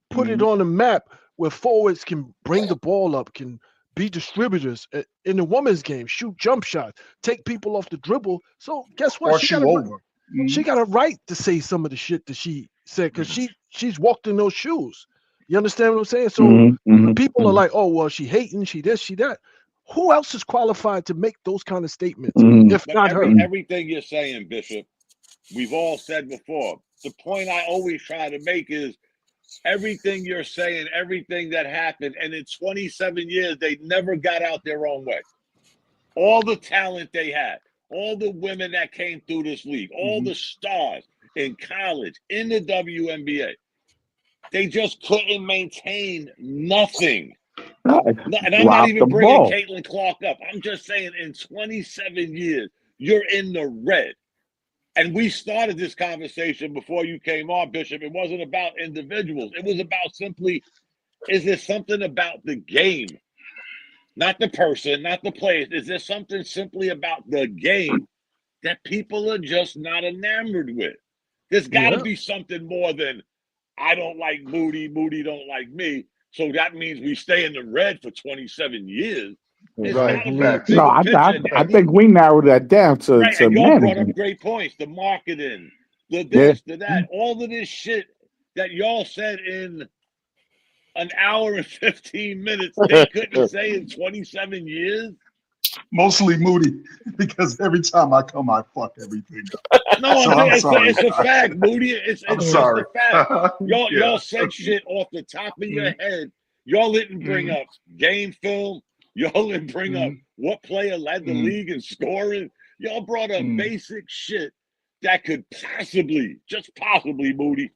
put it on the map where forwards can bring the ball up, can be distributors in the women's game, shoot jump shots, take people off the dribble. So guess what? She got a right to say some of the shit that she said, because she's walked in those shoes. You understand what I'm saying? So people are like, oh, well, she hating, she this, she that. Who else is qualified to make those kind of statements, if not her? Everything you're saying, Bishop, we've all said before. The point I always try to make is everything you're saying, everything that happened, and in 27 years, they never got out their own way. All the talent they had, all the women that came through this league, all the stars in college, in the WNBA, they just couldn't maintain nothing. And I'm not even bringing Caitlin Clark up. I'm just saying in 27 years, you're in the red. And we started this conversation before you came on, Bishop. It wasn't about individuals. It was about simply, is there something about the game? Not the person, not the players. Is there something simply about the game that people are just not enamored with? There's got to be something more than, I don't like Moody, Moody don't like me. So that means we stay in the red for 27 years. Right. No, I think we narrowed that down to and y'all management. brought up great points. The marketing, the this, the that, all of this shit that y'all said in an hour and 15 minutes, they couldn't say in 27 years. Mostly Moody, because every time I come, I fuck everything up. No, so it's a fact, Moody. It's sorry. Just a fact. Y'all said shit off the top of your head. Y'all didn't bring up game film. Y'all didn't bring up what player led the league in scoring. Y'all brought up basic shit that could possibly, just possibly, Moody,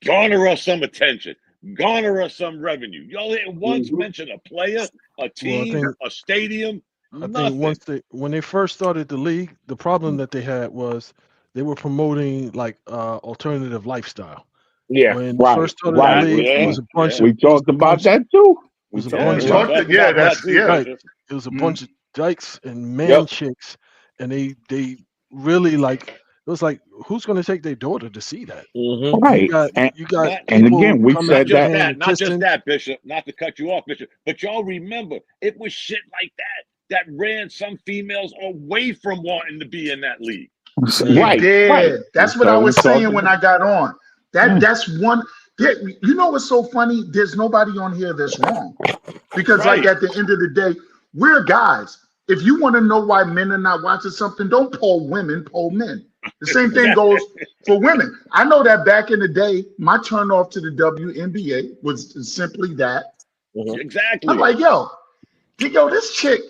garner us some attention, garner us some revenue. Y'all didn't once mention a player, a team, a stadium. I think when they first started the league, the problem that they had was they were promoting like alternative lifestyle. Yeah, when they first started the league, it was a bunch of, we talked about that too. It was a bunch of it was a bunch of dykes and man chicks, and they really like, it was like, who's going to take their daughter to see that? Right. You got and again, we said that. Not just that, Bishop. Not to cut you off, Bishop, but y'all remember it was shit like that ran some females away from wanting to be in that league. Right. That's what I was saying when I got on. That's one. You know what's so funny? There's nobody on here that's wrong, because like at the end of the day, we're guys. If you want to know why men are not watching something, don't poll women, poll men. The same thing goes for women. I know that back in the day, my turn off to the WNBA was simply that. Exactly. I'm like, yo, this chick,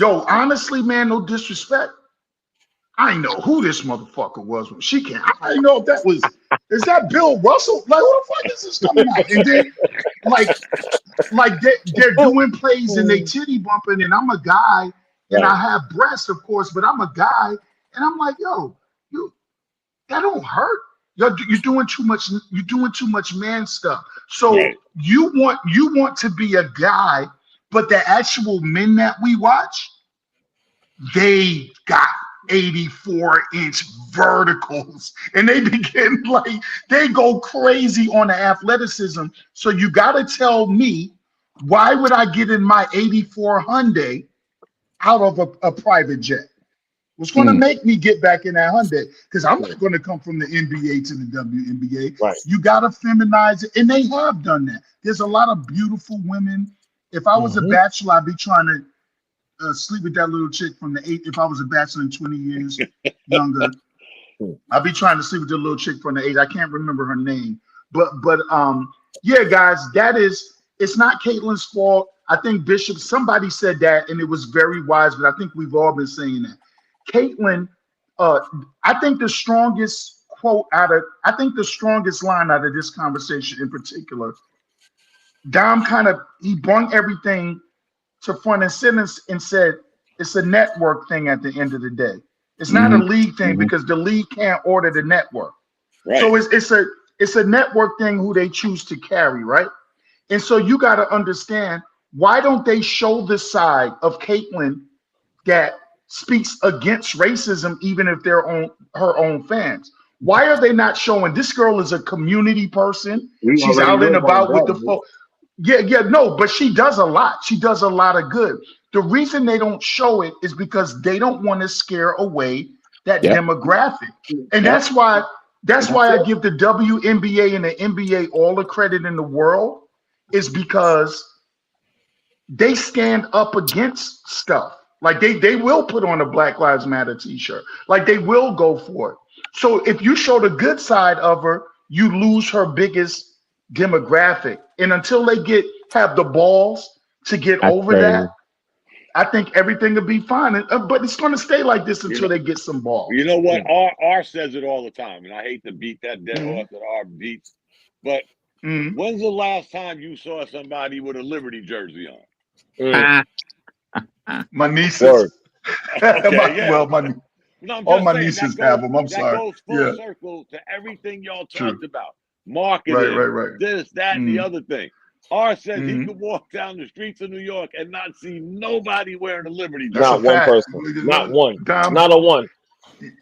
honestly, man, no disrespect, I didn't know who this motherfucker was when she came. I didn't know if that was, is that Bill Russell? Like, who the fuck is this coming out? And then, like they're doing plays and they titty bumping, and I'm a guy, and I have breasts, of course, but I'm a guy, and I'm like, yo, that don't hurt. You're doing too much. You're doing too much man stuff. So you want to be a guy, but the actual men that we watch, they got 84-inch verticals, and they begin like, they go crazy on the athleticism. So you got to tell me, why would I get in my 84 Hyundai out of a private jet? What's going to make me get back in that Hyundai? Because I'm not going to come from the NBA to the WNBA. Right. You got to feminize it, and they have done that. There's a lot of beautiful women. If I was a bachelor, I'd be trying to sleep with that little chick from the 8. If I was a bachelor in 20 years younger, I'd be trying to sleep with the little chick from the 8. I can't remember her name, but yeah, guys, it's not Caitlin's fault. I think Bishop, somebody said that, and it was very wise, but I think we've all been saying that. Caitlin, I think the strongest line out of this conversation in particular, Dom he brought everything to front and center and said it's a network thing at the end of the day. It's not a league thing, because the league can't order the network. Right. So it's a network thing who they choose to carry, right? And so you got to understand, why don't they show the side of Caitlin that speaks against racism, even if they're her own fans? Why are they not showing this girl is a community person? She's out and about with the folks. No, but she does a lot. She does a lot of good. The reason they don't show it is because they don't want to scare away that demographic. And that's why I give the WNBA and the NBA all the credit in the world, is because they stand up against stuff. Like they will put on a Black Lives Matter t-shirt. Like they will go for it. So if you show the good side of her, you lose her biggest demographic. And until they have the balls to get over that, I think everything will be fine. But it's going to stay like this until they get some balls. You know what? R says it all the time, and I hate to beat that dead horse that R beats. But when's the last time you saw somebody with a Liberty jersey on? My nieces. Okay, all my nieces have them. I'm sorry. That goes full circle to everything y'all talked about. Marketing, right. this, that, and the other thing. R says he could walk down the streets of New York and not see nobody wearing a Liberty jersey. Not one person. Not one. Not a one.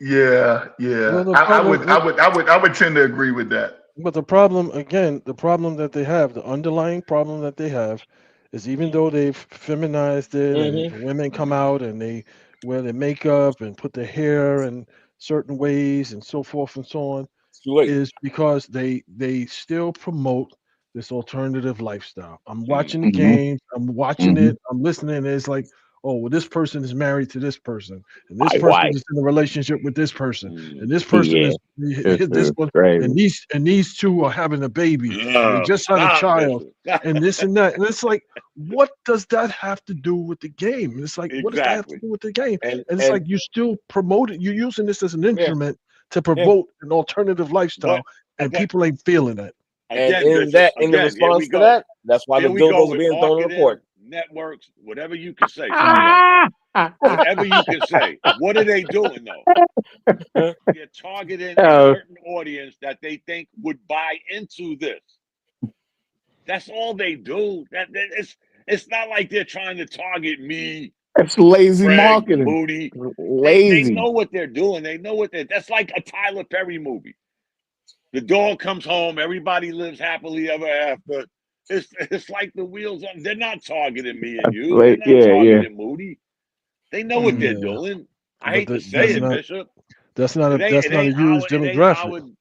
Yeah. Well, I would tend to agree with that. But the problem that they have, the underlying problem that they have, is even though they've feminized it and women come out and they wear their makeup and put their hair in certain ways and so forth and so on, is because they still promote this alternative lifestyle. I'm watching the games, I'm watching it, I'm listening, and it's like, oh, well, this person is married to this person, and this person is in a relationship with this person, and this person is this one, and these two are having a baby, and they just had a child, and this and that, and it's like, what does that have to do with the game? And it's like, what does that have to do with the game? And it's like you still promote it, you're using this as an instrument to promote an alternative lifestyle, and people ain't feeling it. And in the response to that, that's why the billboards are being thrown in the court. Networks, whatever you can say, whatever you can say. What are they doing though? They're targeting a certain audience that they think would buy into this. That's all they do. It's not like they're trying to target me. It's lazy Greg, marketing. Moody. Lazy. They know what they're doing. They know that's like a Tyler Perry movie. The dog comes home, everybody lives happily ever after. It's like the wheels on. They're not targeting me and you. They're not targeting Moody. They know what they're doing. I hate to say it, Bishop. That's not a huge demographic.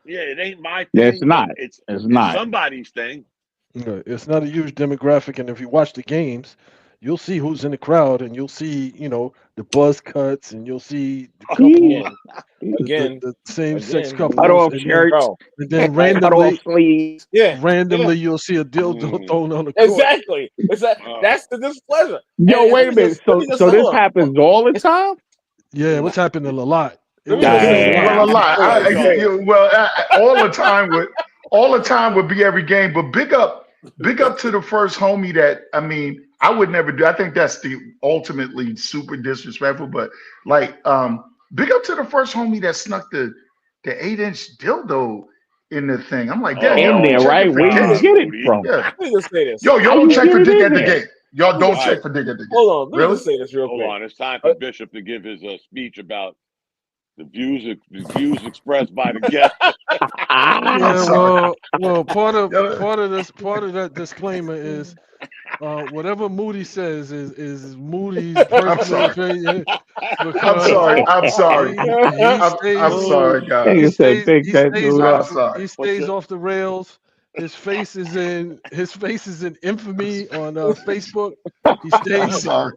It ain't my thing. It's not. It's not somebody's thing. It's not a huge demographic, and if you watch the games, you'll see who's in the crowd, and you'll see, the buzz cuts, and you'll see the couple the same sex couples, and then randomly, you'll see a dildo thrown on the court. Exactly. That's the displeasure. Yo, wait a minute. So this happens all the time? Yeah, what's happening a lot. A lot. All the time would be every game. But big up to the first homie that, I would never do. I think that's the ultimately super disrespectful. But big up to the first homie that snuck the 8-inch dildo in the thing. I'm like, damn, right? Where you get it from? Yeah. Let me just say this. Y'all don't check for dick at the game. Y'all don't check for dick at the game. Hold on. Let me just say this real quick. Hold on. It's time for Bishop to give his speech about the views expressed by the guest. Well, part of that disclaimer is whatever Moody says is Moody's personal opinion. I'm sorry, guys. He stays off the rails. His face is in infamy on Facebook. He stays. I'm sorry.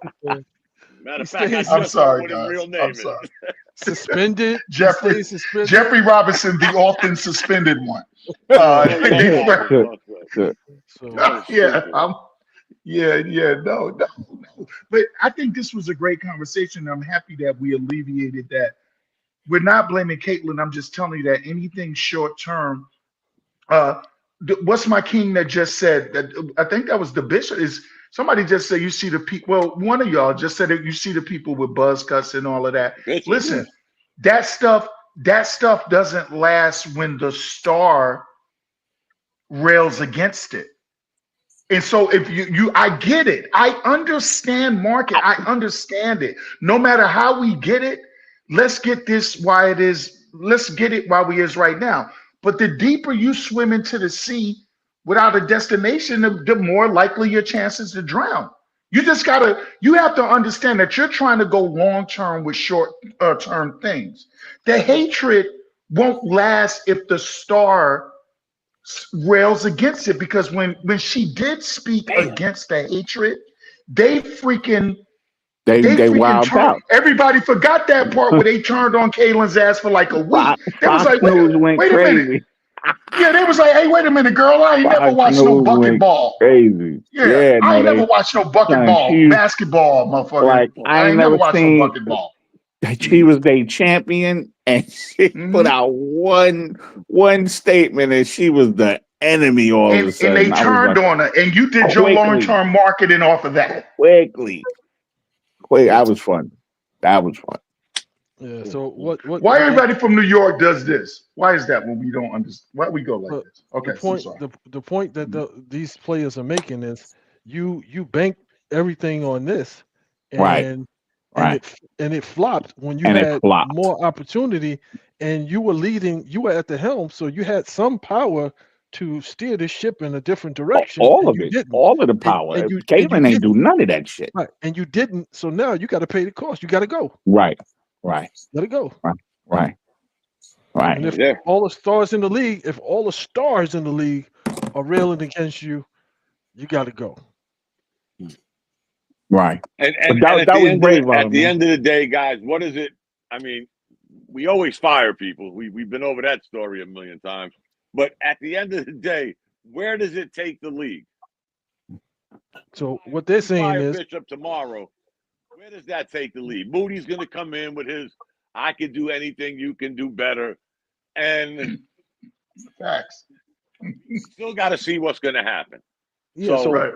Matter of fact, I'm sorry, guys. Real name I'm sorry. Suspended. Jeffrey Robinson, the often suspended one. No. But I think this was a great conversation. I'm happy that we alleviated that. We're not blaming Caitlin. I'm just telling you that anything short term. What's my king that just said that? I think that was the bishop. Is somebody just said you see the people? Well, one of y'all just said that you see the people with buzz cuts and all of that. Listen, that stuff doesn't last when the star rails against it. And so if I get it. I understand market. I understand it. No matter how we get it, let's get this why it is. Let's get it while we is right now. But the deeper you swim into the sea without a destination, the more likely your chances to drown. You have to understand that you're trying to go long-term with short-term things. The hatred won't last if the star rails against it, because when she did speak against the hatred, they freaking wilded turned. out. Everybody forgot that part where they turned on Kaylin's ass for like a week. They was Fox like, News went wait a minute. crazy. Yeah, they was like, hey, wait a minute, girl. I ain't never watched no bucket ball. Crazy. Yeah, I ain't never watched no bucket ball, basketball, motherfucker. Like I ain't never never watched seen no bucket ball. She was their champion, and she put out one statement, and she was the enemy all of a sudden. And they turned on her, and you did your long-term marketing off of that. Quickly. That was fun. That was fun. Yeah. So what? Why everybody from New York does this? Why is that when we don't understand? Why we go like this? Okay. The point that these players are making is you bank everything on this, and it flopped when you had more opportunity, and you were leading. You were at the helm, so you had some power to steer the ship in a different direction. All of it. All of the power. Caitlin ain't do none of that shit. Right. And you didn't. So now you got to pay the cost. You got to go. Right. Let it go. Right. And if all the stars in the league, are railing against you, you got to go. Right. And that was brave. At the end of the day, guys, what is it? I mean, we always fire people. We've been over that story a million times. But at the end of the day, where does it take the league? So what they're saying is Bishop tomorrow. Where does that take the league? Moody's going to come in with his, I can do anything, you can do better. And facts. Still got to see what's going to happen. Yeah, so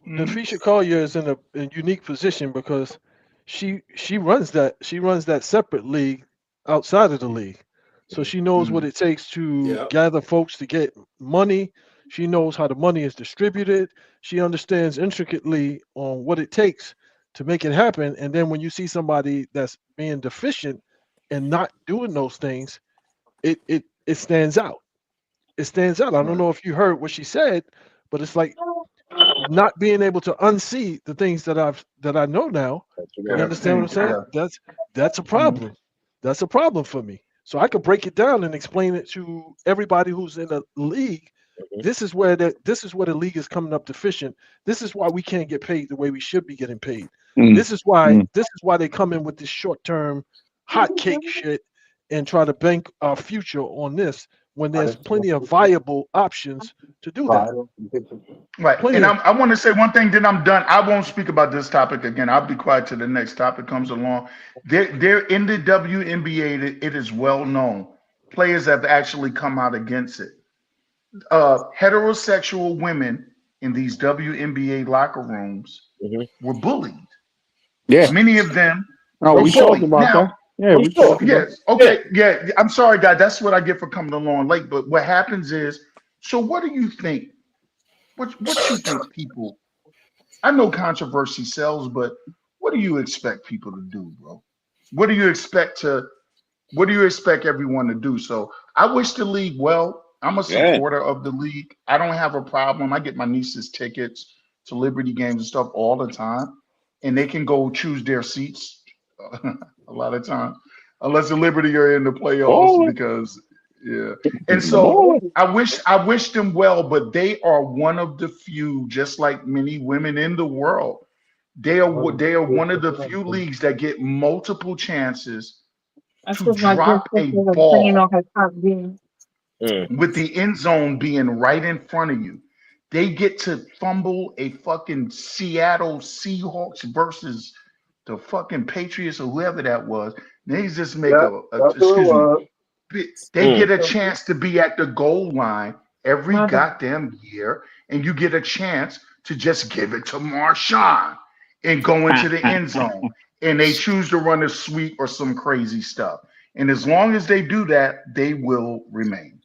Napheesa Collier is in a unique position because she runs that separate league outside of the league. So she knows what it takes to gather folks to get money. She knows how the money is distributed. She understands intricately on what it takes to make it happen. And then when you see somebody that's being deficient and not doing those things, it stands out. It stands out. I don't know if you heard what she said, but it's like not being able to unsee the things that I know now. You understand what I'm saying? That's a problem. That's a problem for me. So I could break it down and explain it to everybody who's in the league. This is where the league is coming up deficient. This is why we can't get paid the way we should be getting paid. This is why they come in with this short-term hot cake shit and try to bank our future on this when there's plenty of viable options to do that. Right. And I want to say one thing, then I'm done. I won't speak about this topic again. I'll be quiet till the next topic comes along. They're in the WNBA, it is well known. Players have actually come out against it. Heterosexual women in these WNBA locker rooms were bullied. Yeah. Many of them we talked about that. Yeah, we talked about yes. Okay. Yeah. I'm sorry, guys. That's what I get for coming along late. But what happens is, so what do you think? What you think people? I know controversy sells, but what do you expect people to do, bro? What do you expect everyone to do? So I wish the league well. I'm a supporter of the league. I don't have a problem. I get my nieces tickets to Liberty games and stuff all the time, and they can go choose their seats a lot of time, unless the Liberty are in the playoffs because. Yeah. And so I wish them well, but they are one of the few, just like many women in the world. They are one of the few leagues that get multiple chances to drop a ball with the end zone being right in front of you. They get to fumble a fucking Seattle Seahawks versus the fucking Patriots or whoever that was. They just make they get a chance to be at the goal line every goddamn year, and you get a chance to just give it to Marshawn and go into the end zone. And they choose to run a sweep or some crazy stuff. And as long as they do that, they will remain.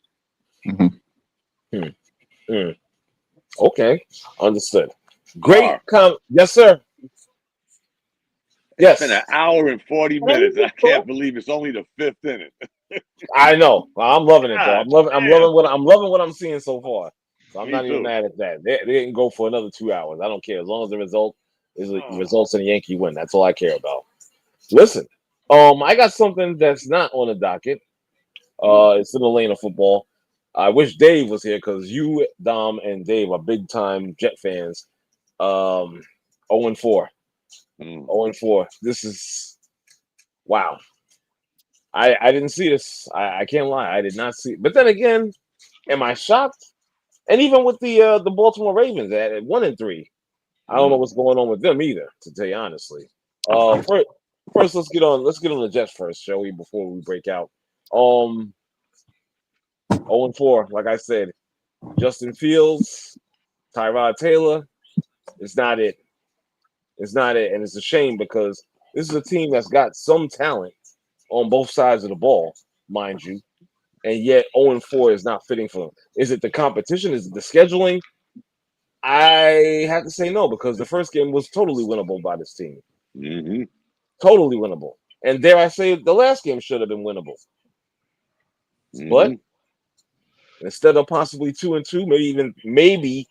Okay, understood. Great yes, sir. Yes. It's been an hour and 40 minutes. I can't believe it's only the 5th inning. I know. I'm loving it though. I'm loving what I'm seeing so far. So I'm not even mad at that. They didn't go for another 2 hours. I don't care as long as the result is results in a Yankee win. That's all I care about. Listen, I got something that's not on the docket. It's in the lane of football. I wish Dave was here because you, Dom, and Dave are big time Jet fans. 0-4. 0-4. This is wow. I didn't see this. I can't lie. I did not see it. But then again, am I shocked? And even with the Baltimore Ravens at 1-3, I don't know what's going on with them either, to tell you honestly. First let's get on the Jets first, shall we, before we break out. 0-4, like I said. Justin Fields, Tyrod Taylor, it's not it. It's not it. And it's a shame because this is a team that's got some talent on both sides of the ball, mind you. And yet 0-4 is not fitting for them. Is it the competition? Is it the scheduling? I have to say no, because the first game was totally winnable by this team. Totally winnable. And dare I say, the last game should have been winnable. But instead of possibly 2-2, maybe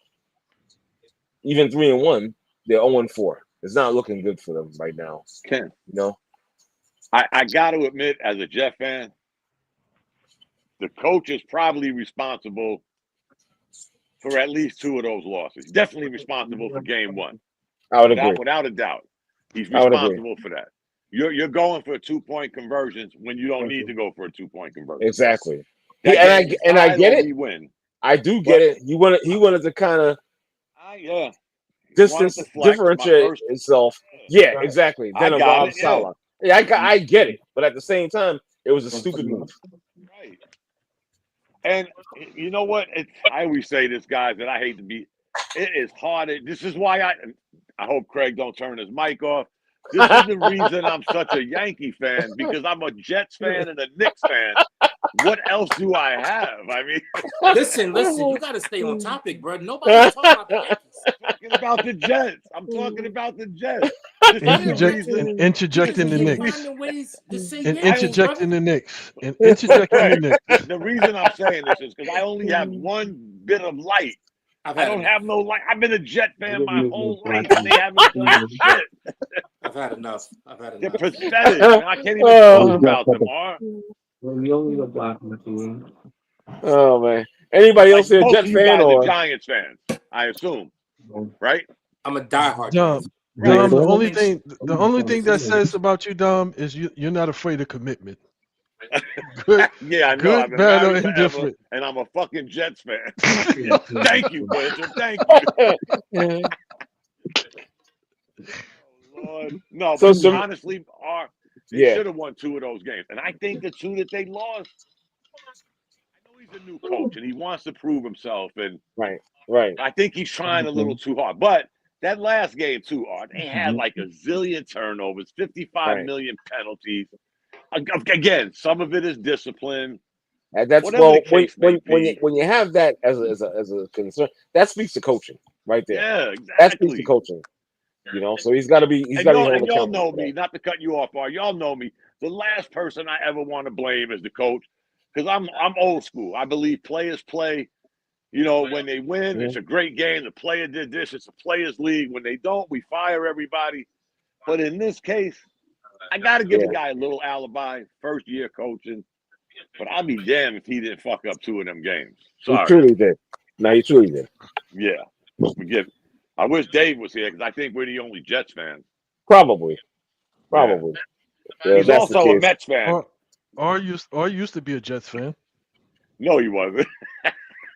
even 3-1, they're 0-4. It's not looking good for them right now. Ken, you know, I got to admit, as a Jet fan, the coach is probably responsible for at least 2 of those losses. Definitely responsible for game 1. I would agree. Without a doubt. He's responsible for that. You're going for 2-point conversions when you don't need to go for a 2-point conversion. Exactly. I get it. Win. I do get it. He wanted to kind of differentiate himself. Yeah, exactly. Then a Rob Saleh. Yeah, I get it. But at the same time, it was a stupid move. Right. And you know what? I always say this, guys, that I hate to be. It is hard. This is why I hope Craig don't turn his mic off. This is the reason I'm such a Yankee fan, because I'm a Jets fan and a Knicks fan. What else do I have? I mean, listen, you got to stay on topic, bro. Nobody's talking about the Yankees. I'm talking about the Jets. I'm talking about the Jets. Interjecting the Knicks. Interjecting the Knicks. The reason I'm saying this is because I only have one bit of light. I don't have no light. I've been a Jet fan my whole life, and they haven't done shit. I've had enough. They're pathetic. I can't even talk about them. Oh man! Anybody else here a Jet fan or Giants fans? I assume, right? I'm a diehard. Dom, the only thing that says about you, Dom, is you're not afraid of commitment. Good, yeah, I know. Good, bad, or indifferent. And I'm a fucking Jets fan. Thank you, Blanchard. Thank you. Oh, Lord. No, but honestly, they should have won 2 of those games. And I think the 2 that they lost, I know he's a new coach and he wants to prove himself. And right. I think he's trying a little too hard. But that last game, too, Art, they had like a zillion turnovers, 55 million penalties. Again, some of it is discipline. And that's when you have that as a concern, that speaks to coaching right there. Yeah, exactly. That speaks to coaching. You know, so he's got to be. Y'all know me. Not to cut you off, Art. Y'all know me. The last person I ever want to blame is the coach, because I'm old school. I believe players play. You know, when they win, it's a great game. The player did this. It's a players' league. When they don't, we fire everybody. But in this case, I got to give the guy a little alibi. First year coaching, but I'll be damned if he didn't fuck up 2 of them games. Sorry. He truly did. No, he truly did. Yeah, I wish Dave was here because I think we're the only Jets fans. Probably. Yeah. He's also a Mets fan. Or used to be a Jets fan. No, he wasn't.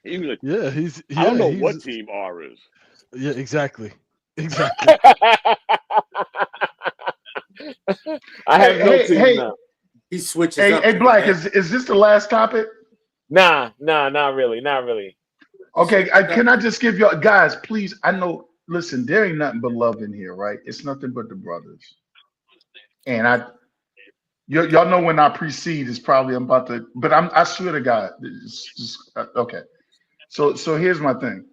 He was I don't know what team R is. Yeah, exactly. I have no team now. He switches up. Hey, Black, is this the last topic? Nah, not really. Okay, can I just give y'all guys, please? I know. Listen, there ain't nothing but love in here, right? It's nothing but the brothers. And y'all know when I precede is probably I'm about to, but I swear to God, okay. So here's my thing.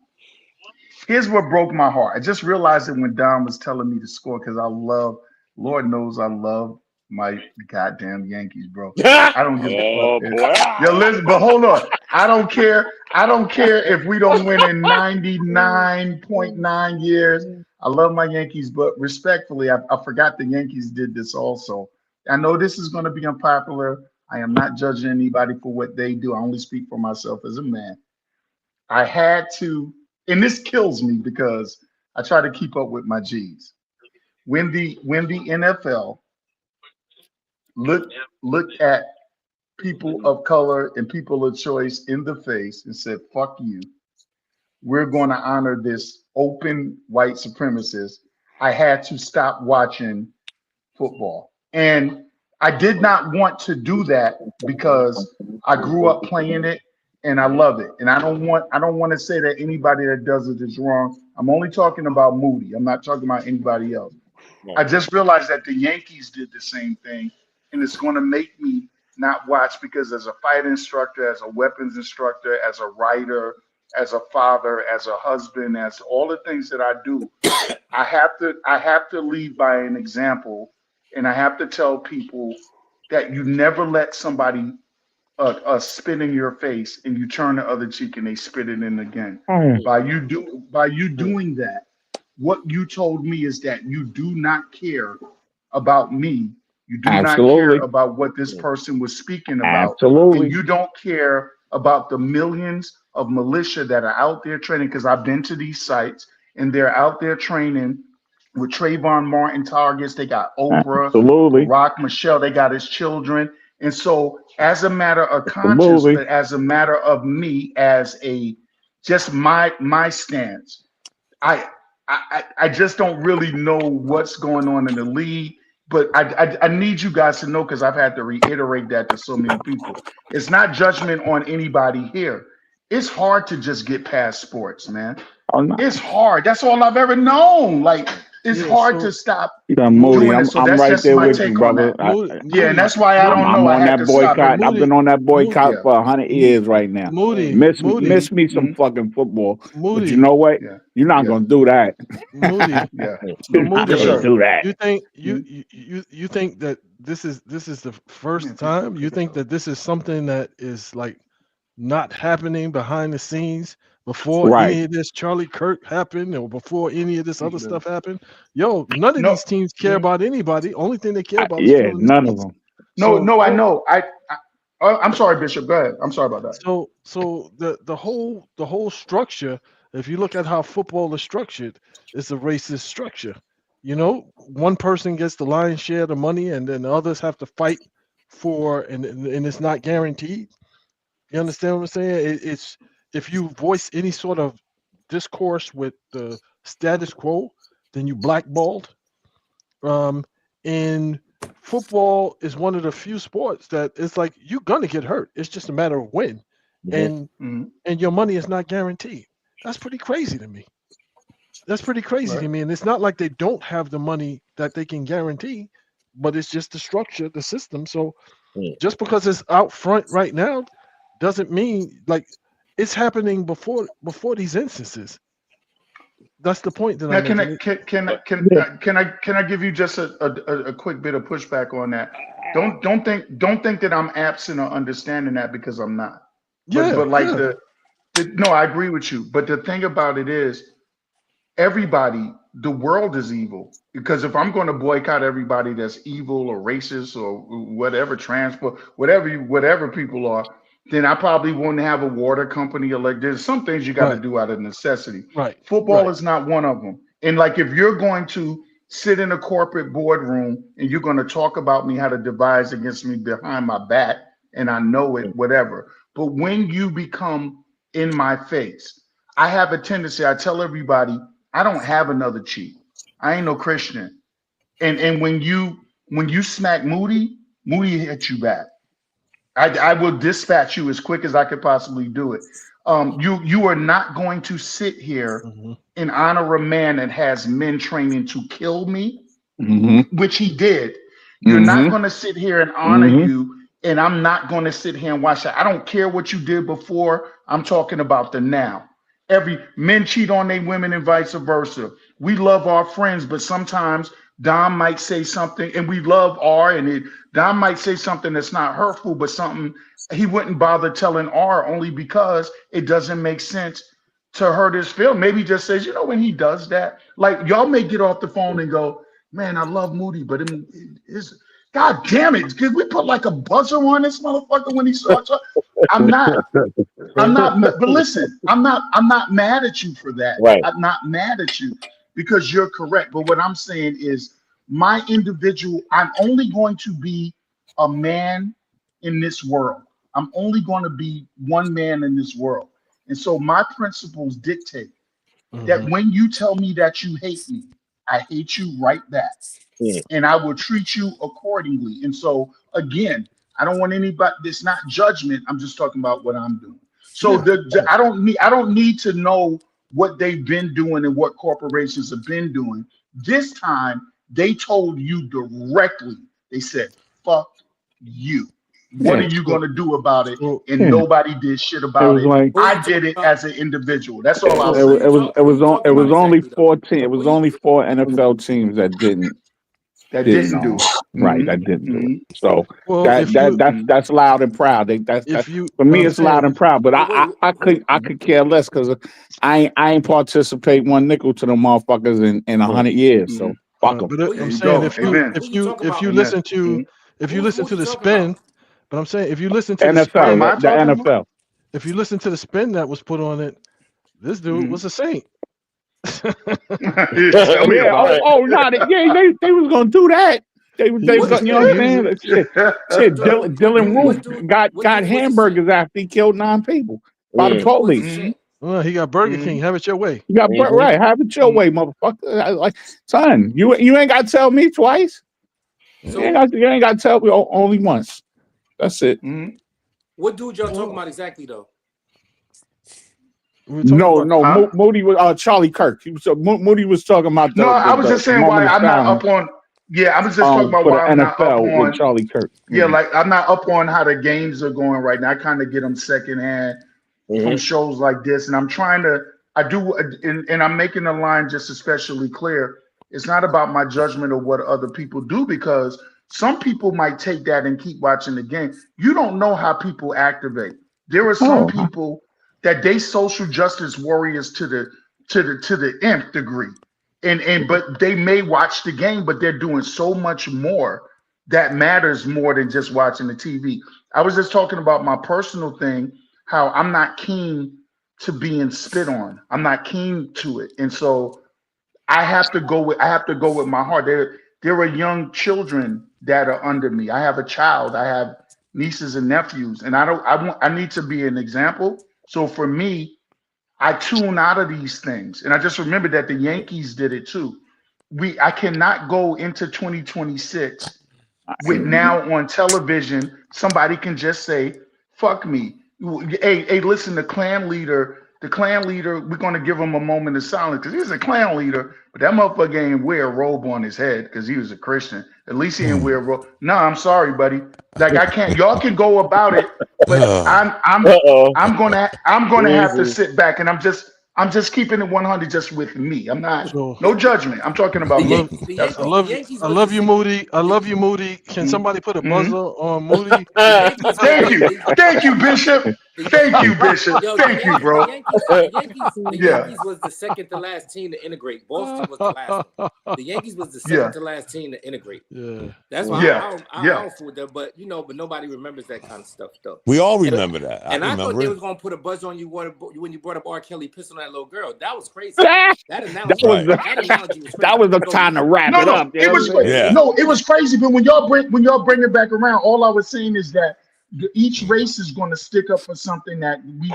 Here's what broke my heart. I just realized it when Don was telling me to score because Lord knows I love my goddamn Yankees, bro. I don't give a fuck. Yo, listen, but hold on. I don't care if we don't win in 99.9 years. I love my Yankees, but respectfully, I forgot the Yankees did this also. I know this is going to be unpopular. I am not judging anybody for what they do. I only speak for myself as a man. I had to, and this kills me because I try to keep up with my G's. when the NFL looked at people of color and people of choice in the face and said, "Fuck you. We're going to honor this open white supremacist," I had to stop watching football. And I did not want to do that because I grew up playing it and I love it. And I don't want to say that anybody that does it is wrong. I'm only talking about Moody. I'm not talking about anybody else. I just realized that the Yankees did the same thing, and it's going to make me not watch because as a fight instructor, as a weapons instructor, as a writer, as a father, as a husband, as all the things that I do, I have to lead by an example, and I have to tell people that you never let somebody spit in your face and you turn the other cheek and they spit it in again. By you doing that, what you told me is that you do not care about me. You do not care about what this person was speaking about. And you don't care about the millions of militia that are out there training, because I've been to these sites and they're out there training with Trayvon Martin targets. They got Oprah, Barack Michelle, they got his children. And so as a matter of conscience, but as a matter of me, as a just my stance, I just don't really know what's going on in the league. But I need you guys to know, because I've had to reiterate that to so many people. It's not judgment on anybody here. It's hard to just get past sports, man. It's hard. That's all I've ever known. Like, it's hard to stop doing it. So that's just my take on that. And that's why I don't know. I had to stop it. I've been on that boycott for 100 years right now. Miss me some fucking football. But you know what? You're not gonna do that. You're not gonna do that. You think that this is the first time? You think that this is something that is like not happening behind the scenes before any of this Charlie Kirk happened, or before any of this other stuff happened? Yo, none of these teams care about anybody. Only thing they care about is none of them. I know. I'm sorry, Bishop. Go ahead. I'm sorry about that. So the whole structure, if you look at how football is structured, it's a racist structure. You know, one person gets the lion's share of the money, and then the others have to fight for, and it's not guaranteed. You understand what I'm saying? It's if you voice any sort of discourse with the status quo, then you blackballed. And football is one of the few sports that it's like you're gonna get hurt. It's just a matter of when, and your money is not guaranteed. That's pretty crazy to me. And it's not like they don't have the money that they can guarantee, but it's just the structure, the system. So just because it's out front right now doesn't mean like it's happening before these instances. That's the point that I'm making. Can I give you just a quick bit of pushback on that? Don't think that I'm absent or understanding that, because I'm not. No, I agree with you. But the thing about it is, the world is evil. Because if I'm going to boycott everybody that's evil or racist or whatever, transport, whatever people are, then I probably won't have a water company. Or like, there's some things you got to do out of necessity. Football is not one of them. And like, if you're going to sit in a corporate boardroom and you're going to talk about me, how to devise against me behind my back, and I know it, whatever. But when you become in my face, I have a tendency, I tell everybody, I don't have another cheek. I ain't no Christian. And when you smack Moody hit you back. I will dispatch you as quick as I could possibly do it. You are not going to sit here and honor a man that has men training to kill me, which he did. You're not going to sit here and honor you, and I'm not going to sit here and watch that. I don't care what you did before. I'm talking about the now. Men cheat on their women and vice versa. We love our friends, but sometimes Dom might say something, and we love R, and Dom might say something that's not hurtful, but something he wouldn't bother telling R only because it doesn't make sense to hurt his feelings. Maybe just says, when he does that, like, y'all may get off the phone and go, man, I love Moody, but God damn it, could we put like a buzzer on this motherfucker when he starts? I'm not, but listen, I'm not mad at you for that. I'm not mad at you because you're correct. But what I'm saying is, my individual, I'm only going to be a man in this world. I'm only going to be one man in this world. And so my principles dictate that when you tell me that you hate me, I hate you right back. And I will treat you accordingly. And so again, I don't want anybody, it's not judgment. I'm just talking about what I'm doing. So I don't need to know what they've been doing and what corporations have been doing. This time they told you directly, they said, fuck you. What are you going to do about it? And nobody did shit about it. Like, I did it as an individual. That's all I'll say. It was only 14. It was only 4 NFL teams that didn't do it. Right, that didn't do it. So that's loud and proud. That's for me, it's loud and proud. But I could care less because I ain't participate one nickel to the motherfuckers in 100 years. So fuck them. But I'm saying if you listen to the spin. But I'm saying if you listen to the NFL, if you listen to the spin that was put on it, this dude was a saint. They was gonna do that. They was gonna, you know what I'm saying? Shit, Dylan Roof got hamburgers after he killed 9 people by the police. Well, he got Burger King. Have it your way. You got right. Have it your way, motherfucker. Like, son, you ain't got to tell me twice. So, you ain't got to tell me only once. That's it. What dude y'all talking about exactly though? Moody was Charlie Kirk. Moody was talking about. I was just saying why I'm not up on. Yeah, I was just talking about why I'm not up on with Charlie Kirk. Yeah, like I'm not up on how the games are going right now. I kind of get them secondhand from shows like this, and I'm trying to. And I'm making the line just especially clear. It's not about my judgment of what other people do, because some people might take that and keep watching the game. You don't know how people activate. There are some people that they social justice warriors to the nth degree, but they may watch the game, but they're doing so much more that matters more than just watching the TV. I was just talking about my personal thing, how I'm not keen to being spit on. I'm not keen to it, and so I have to go with my heart. There are young children that are under me. I have a child. I have nieces and nephews, and I need to be an example. So for me, I tune out of these things, and I just remember that the Yankees did it too. I cannot go into 2026 with now on television. Somebody can just say, "Fuck me." Hey, listen, the clan leader, we're going to give him a moment of silence because he's a clan leader, but that motherfucker ain't wear a robe on his head because he was a Christian. At least he didn't wear a robe. No, I'm sorry, buddy. Like, I can't. Y'all can go about it, but I'm gonna have to sit back, and I'm just keeping it 100 just with me. I'm not no judgment. I'm talking about me. I love you, Moody. I love you, Moody. Can somebody put a buzzer on Moody? Thank you, Bishop. Thank you, Bishop. Thank you, bro. The Yankees was the second to last team to integrate. Boston was the last one. The Yankees was the second to last team to integrate. Yeah, that's why I don't fool with them. But nobody remembers that kind of stuff, though. We all remember that. I thought they was gonna put a buzz on you when you brought up R. Kelly pissing on that little girl. That was crazy. That analogy was crazy. That was the time to wrap it up. It was it was crazy. But when y'all bring it back around, all I was saying is that each race is going to stick up for something that we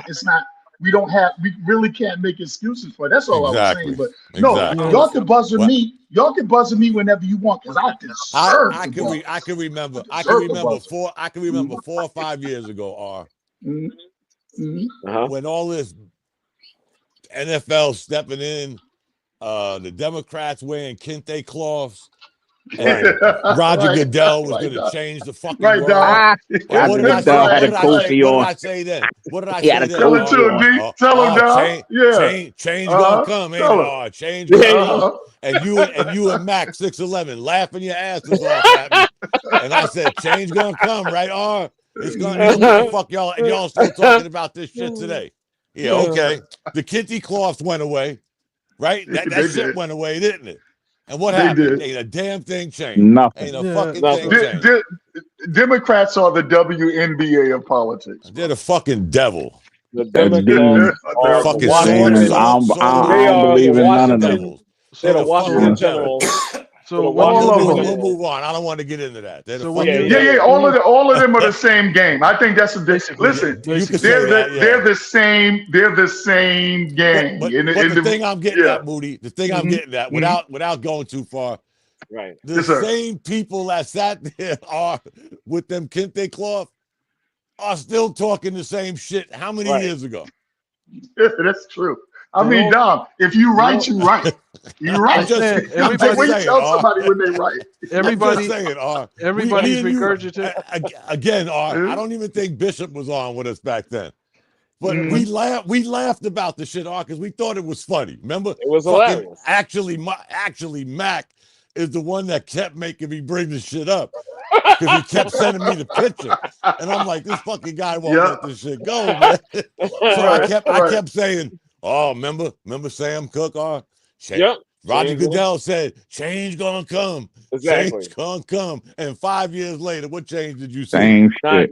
really can't make excuses for. That's all I was saying. But y'all can buzzer me. Y'all can buzzer me whenever you want, because I deserve. I can remember 4 or 5 years ago, when all this NFL stepping in, the Democrats wearing kente cloths. And Roger Goodell was going to change the fucking world. What did I say then? What did I say then? Tell it to him, Tell him, dog. Change gonna come, ain't it? Change gonna come. And you and Mac 6'11" laughing your asses off at me. And I said, change gonna come, right? It's gonna fuck y'all, and y'all still talking about this shit today. Yeah, okay. The kente cloths went away, right? That shit went away, didn't it? And what happened? Ain't a damn thing changed. Nothing. Ain't a fucking thing changed. Democrats are the WNBA of politics. They're the fucking devil. The Democrats are fucking I don't believe in none of them. They're the Washington Generals So we'll move on. I don't want to get into that. So all of them are the same game. I think that's listen. They're the same. They're the same game. But the thing I'm getting at, Moody, the thing I'm getting at, without going too far, right? The same people that sat there are with them kente cloth are still talking the same shit. How many years ago? Yeah, that's true. I mean, Dom, if you write, you write. You write. Everybody tell somebody when they write. Everybody's regurgitating. Again, I don't even think Bishop was on with us back then. But we laughed about the shit, because we thought it was funny. Remember? It was hilarious. Actually, Mac is the one that kept making me bring the shit up. Because he kept sending me the picture. And I'm like, this fucking guy won't let this shit go, man. So I kept saying, oh, remember Sam Cooke? Roger Goodell said, change gonna come. Exactly. Change gonna come. And 5 years later, what change did you see? Same shit.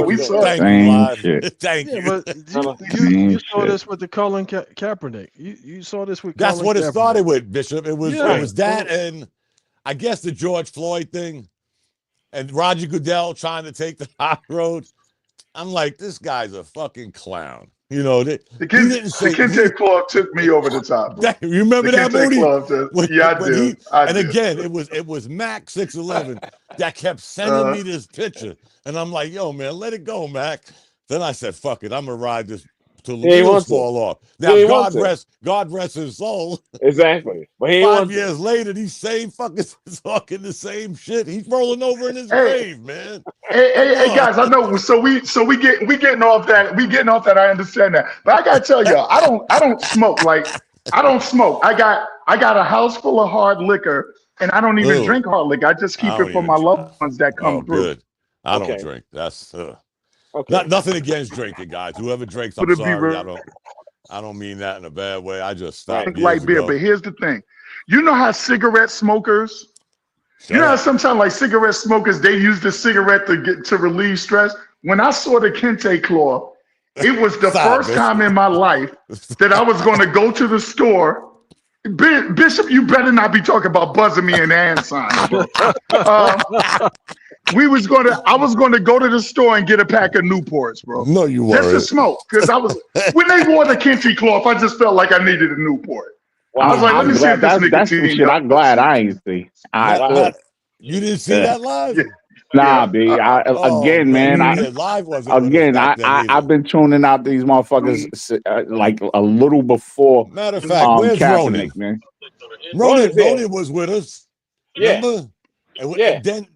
We saw Thank you. Thank you. But you saw this with the Colin Kaepernick. You saw this with That's Colin what it Kaepernick. started with, Bishop. It was that and I guess the George Floyd thing and Roger Goodell trying to take the high road. I'm like, this guy's a fucking clown. You know, the Kente Club took me over the top. You remember that, Moody? Yeah, I do. Again, it was Mac 611 that kept sending me this picture, and I'm like, yo, man, let it go, Mac. Then I said, fuck it, I'm gonna ride this till the wheels fall off. Now, God rest his soul. Exactly. But 5 years later, these same fuckers talking the same shit. He's rolling over in his grave, man. Hey, guys, I know. So we getting off that. We getting off that. I understand that, but I gotta tell y'all, I don't smoke. Like I don't smoke. I got a house full of hard liquor, and I don't even drink hard liquor. I just keep it for my loved ones that come through. Good. I don't drink. That's nothing against drinking, guys. Whoever drinks, I'm sorry. I don't mean that in a bad way. I just stopped. Light beer, but here's the thing. You know how cigarette smokers. You know how sometimes like cigarette smokers, they use the cigarette to relieve stress. When I saw the Kente claw, it was the first time in my life that I was going to go to the store. Bishop, you better not be talking about buzzing me in the hand sign, bro. I was going to go to the store and get a pack of Newports, bro. No, you weren't. Just to smoke, because when they wore the Kente cloth, I just felt like I needed a Newport. I was like, let me see if this nigga TV. I'm glad I ain't see. You didn't see that live? Yeah. Nah, B. Again, man. Live wasn't I've been tuning out these motherfuckers like a little before. Matter of fact, where's Ronan? Man? Ronan was with us. Yeah. Remember? And then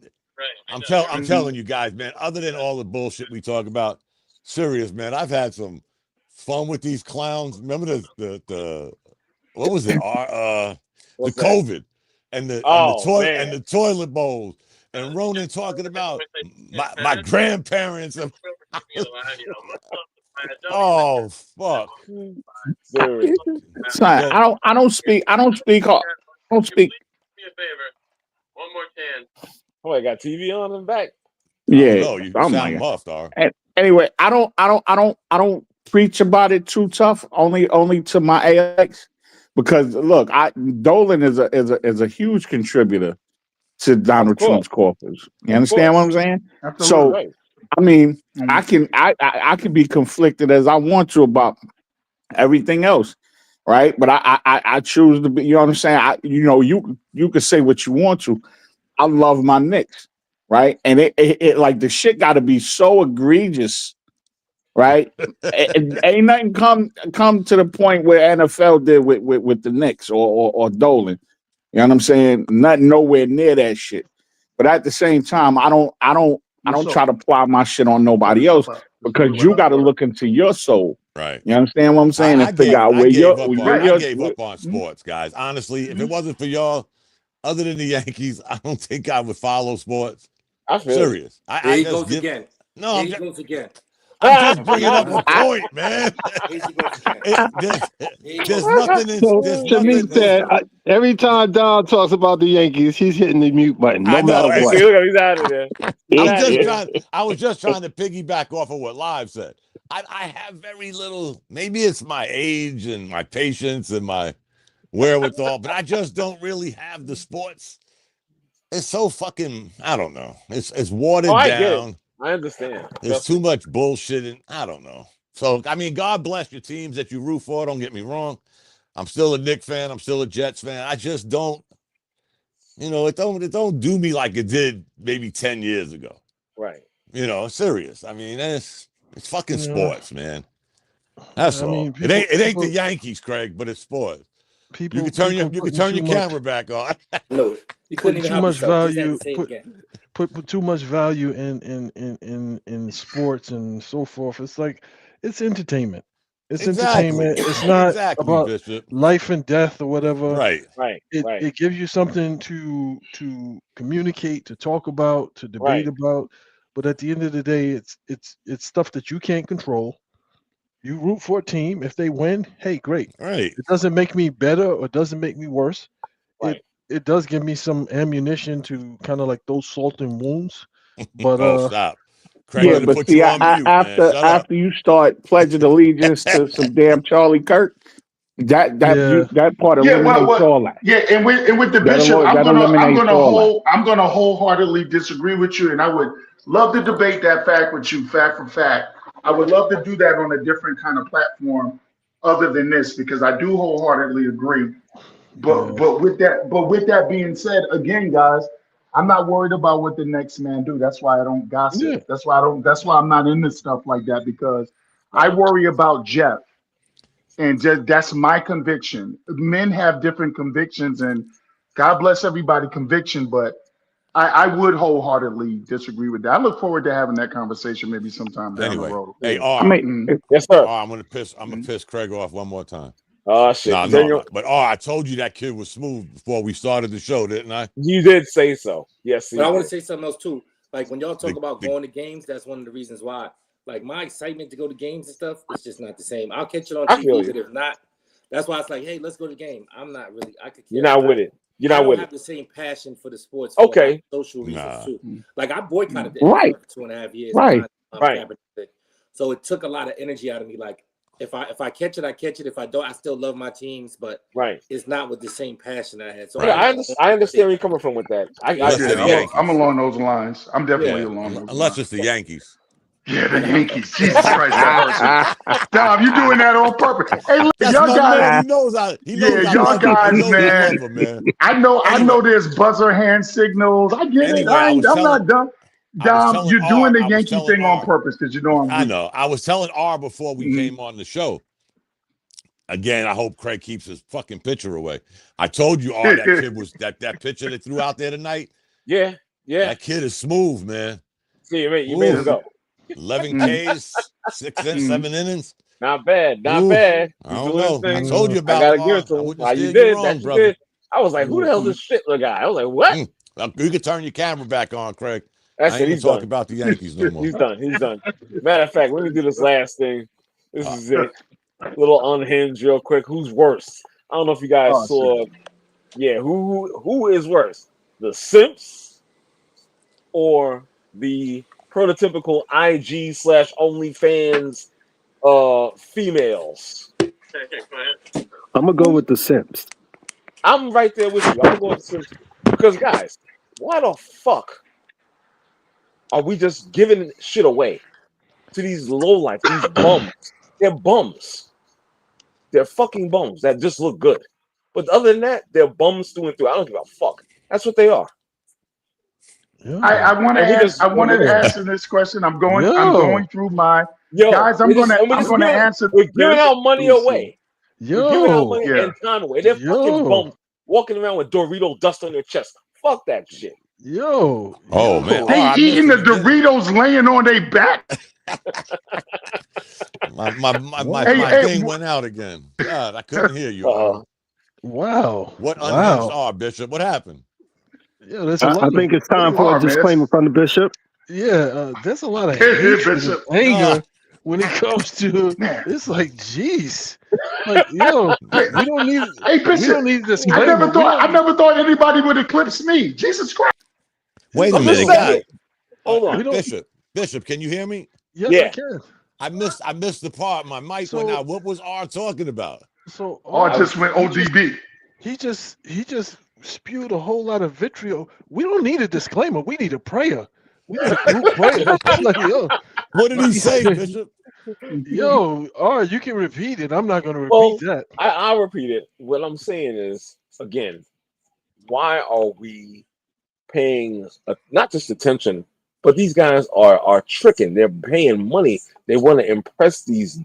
I'm telling you guys, man. Other than all the bullshit we talk about, serious, man. I've had some fun with these clowns. Remember the what was it? The COVID and the toilet bowls and Ronan talking about my grandparents. Oh fuck! I don't speak. Do me a favor. One more chance. Oh, I got TV on in the back. Yeah, no, you sound muffed, Anyway, I don't preach about it too tough. Only to my AX. Because look, Dolan is a huge contributor to Donald Trump's corpus. You understand what I'm saying? Absolutely. So, I mean, I can be conflicted as I want to about everything else, right? But I choose to be. You know what I'm saying? You can say what you want to. I love my Knicks, right? And it like the shit got to be so egregious. Right, ain't nothing come to the point where NFL did with the Knicks or Dolan. You know what I'm saying? Nothing nowhere near that shit. But at the same time, I don't try to apply my shit on nobody else because you got to look into your soul. Right. You understand what I'm saying? I gave up on sports, guys. Honestly, if it wasn't for y'all, other than the Yankees, I don't think I would follow sports. I'm serious. He goes again. No, he goes again. I'm just bringing up a point, man. There's nothing. Every time Don talks about the Yankees, he's hitting the mute button. No matter what. He's out of there. I was just trying to piggyback off of what Live said. I have very little. Maybe it's my age and my patience and my wherewithal, but I just don't really have the sports it's so fucking, I don't know. It's watered I down. get it. I understand. There's too much bullshit, and I don't know. So I mean, God bless your teams that you root for. Don't get me wrong. I'm still a Knicks fan. I'm still a Jets fan. I just don't, it don't do me like it did maybe 10 years ago. Right. Serious. I mean, it's fucking sports, man. That's all. Mean, it ain't the Yankees, Craig, but it's sports. You can turn your camera back on. No, you couldn't even help yourself. Put too much value in sports and so forth. It's like it's entertainment. It's entertainment. It's not about Bishop. Life and death or whatever. Right. It gives you something to communicate, to talk about, to debate about. But at the end of the day, it's stuff that you can't control. You root for a team. If they win, hey, great. Right. It doesn't make me better or doesn't make me worse. Right. It does give me some ammunition to kind of like those salt and wounds. But stop. Craig, but see, after you start pledging allegiance to some damn Charlie Kirk, that part eliminates all that. Yeah, and with the Bishop, I'm gonna wholeheartedly disagree with you, and I would love to debate that fact with you, fact for fact. I would love to do that on a different kind of platform other than this, because I do wholeheartedly agree. But with that being said, again, guys, I'm not worried about what the next man do. That's why I don't gossip. Yeah. That's why I'm not into stuff like that, because I worry about Jeff. And that's my conviction. Men have different convictions, and God bless everybody conviction, but I would wholeheartedly disagree with that. I look forward to having that conversation maybe sometime down the road. Hey, yes, sir. I'm gonna piss Craig off one more time. Oh shit! No. But I told you that kid was smooth before we started the show, didn't I? You did say so. Yes. But I want to say something else too. Like when y'all talk about going to games, that's one of the reasons why. Like my excitement to go to games and stuff, it's just not the same. I'll catch it on TV, but if not, that's why it's like, hey, let's go to the game. I'm not really. You're not with it. You're not with it. I don't have the same passion for the sports. Okay. For social reasons too. Like I boycotted it for 2.5 years. Right. So it took a lot of energy out of me. Like if I catch it, I catch it. If I don't, I still love my teams, but it's not with the same passion I had. So I understand where you're coming from with that. I'm along those lines. I'm definitely along those lines. Unless it's the Yankees. Yeah, the Yankees. Jesus Christ, that person. Dom, you doing that on purpose? Hey, look, y'all guys. He knows y'all guys, man. I know there's buzzer hand signals. I get it. I'm not done. Dom, you're doing the Yankee thing on purpose because you know I'm weak. I know. I was telling R before we came on the show. Again, I hope Craig keeps his fucking pitcher away. I told you, R, that kid was that pitcher they threw out there tonight. Yeah. That kid is smooth, man. See, you made it go. 11 Ks, 7 innings. Not bad. I don't know. I told you about it. I gotta give it to him. You did. I was like, who the hell is this Fittler guy? I was like, what? You can turn your camera back on, Craig. That's it. He's talking about the Yankees no more. He's done. Matter of fact, let me do this last thing. This is it. Little unhinged real quick. Who's worse? I don't know if you guys saw. Yeah, who is worse? The Simps or the prototypical IG/OnlyFans females? I'm gonna go with the Simps. I'm right there with you. I'm gonna go with the Simps because, guys, why the fuck are we just giving shit away to these lowlife, these bums? They're bums. They're fucking bums that just look good. But other than that, they're bums through and through. I don't give a fuck. That's what they are. Yeah. I want to answer this question. I'm going through my guys. I'm going to answer. We're giving out money away. We're giving out money and time away. They're fucking bums walking around with Dorito dust on their chest. Fuck that shit. Oh man, they eating the Doritos laying on their back. my thing went out again. God, I couldn't hear you. Wow. What unhinged are, Bishop? What happened? Yeah, that's a lot. I think it's time for a disclaimer from the Bishop. Yeah, there's a lot of anger when it comes to. It's like, geez, like we don't need. Hey, Bishop, we don't need this. I never thought anybody would eclipse me. Jesus Christ! Wait a minute, guys. Hold on, Bishop, can you hear me? Yes, I can. I missed the part. My mic went out. What was R talking about? So R just went ODB. He just spewed a whole lot of vitriol. We don't need a disclaimer. We need a prayer. We need a group prayer. It's like, yo, what did he say, Bishop? Yo, all right, you can repeat it. I'm not going to repeat that. I'll repeat it. What I'm saying is, again, why are we paying not just attention, but these guys are tricking. They're paying money. They want to impress these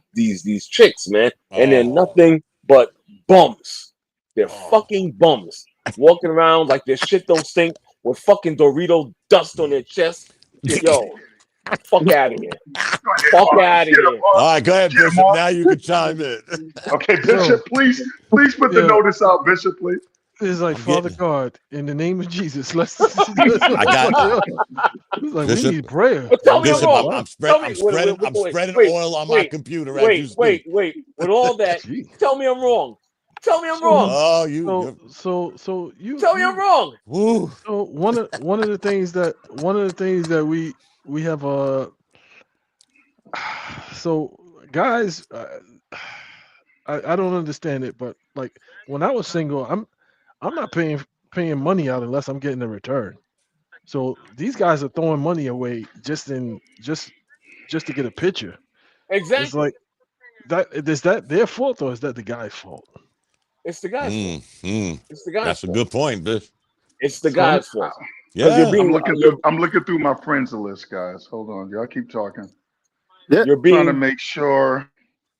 chicks, man, and they're nothing but bums. They're fucking bums, walking around like their shit don't stink with fucking Dorito dust on their chest. Yo, fuck out of here. Fuck out of here. All right, go ahead, Bishop. Now you can chime in. Okay, Bishop, please put the notice out, Bishop, please. It's like, Father God, in the name of Jesus, let's I got it's like, Bishop, we need prayer. But tell me I'm wrong. I'm spreading oil on my computer. Wait. With all that, tell me I'm wrong. Tell me I'm wrong. Oh, so you tell me I'm wrong. Woo. So one of the things that we have so guys, I don't understand it, but like when I was single, I'm not paying money out unless I'm getting a return. So these guys are throwing money away just to get a picture. Exactly. It's like that. Is that their fault or is that the guy's fault? It's the guy's fault. It's the guy's That's fault. A good point, Bish. It's the guy's fault. Yeah. I'm looking through my friends list, guys. Hold on, y'all keep talking. Yeah. You're trying to make sure.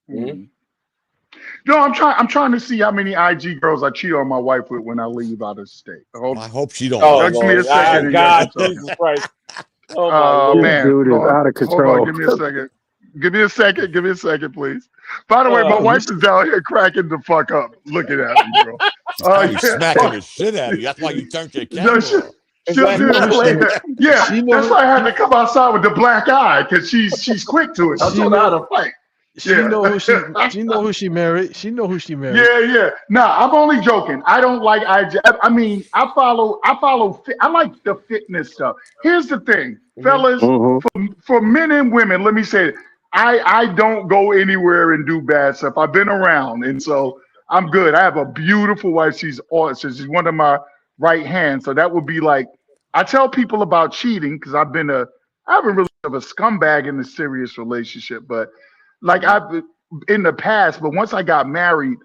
No, I'm trying to see how many IG girls I cheat on my wife with when I leave out of state. I hope she don't. Give me a second. God, Jesus Christ. Oh man, dude is out of control. Hold on, give me a second. Give me a second, please. By the way, my wife is down here cracking the fuck up, looking at me, bro. He's smacking the shit out of you. That's why you turned your camera off. She'll do that later. Yeah, that's why I had to come outside with the black eye because she's quick to it. I told her how to fight. She know who she married. She know who she married. Yeah. Nah, I'm only joking. I don't like IG. I mean, I follow. I like the fitness stuff. Here's the thing, fellas. For men and women, let me say it. I don't go anywhere and do bad stuff. I've been around, and so I'm good. I have a beautiful wife. She's awesome. She's one of my right hands. So that would be like, I tell people about cheating because I haven't really been a scumbag in a serious relationship, but like I've in the past. But once I got married,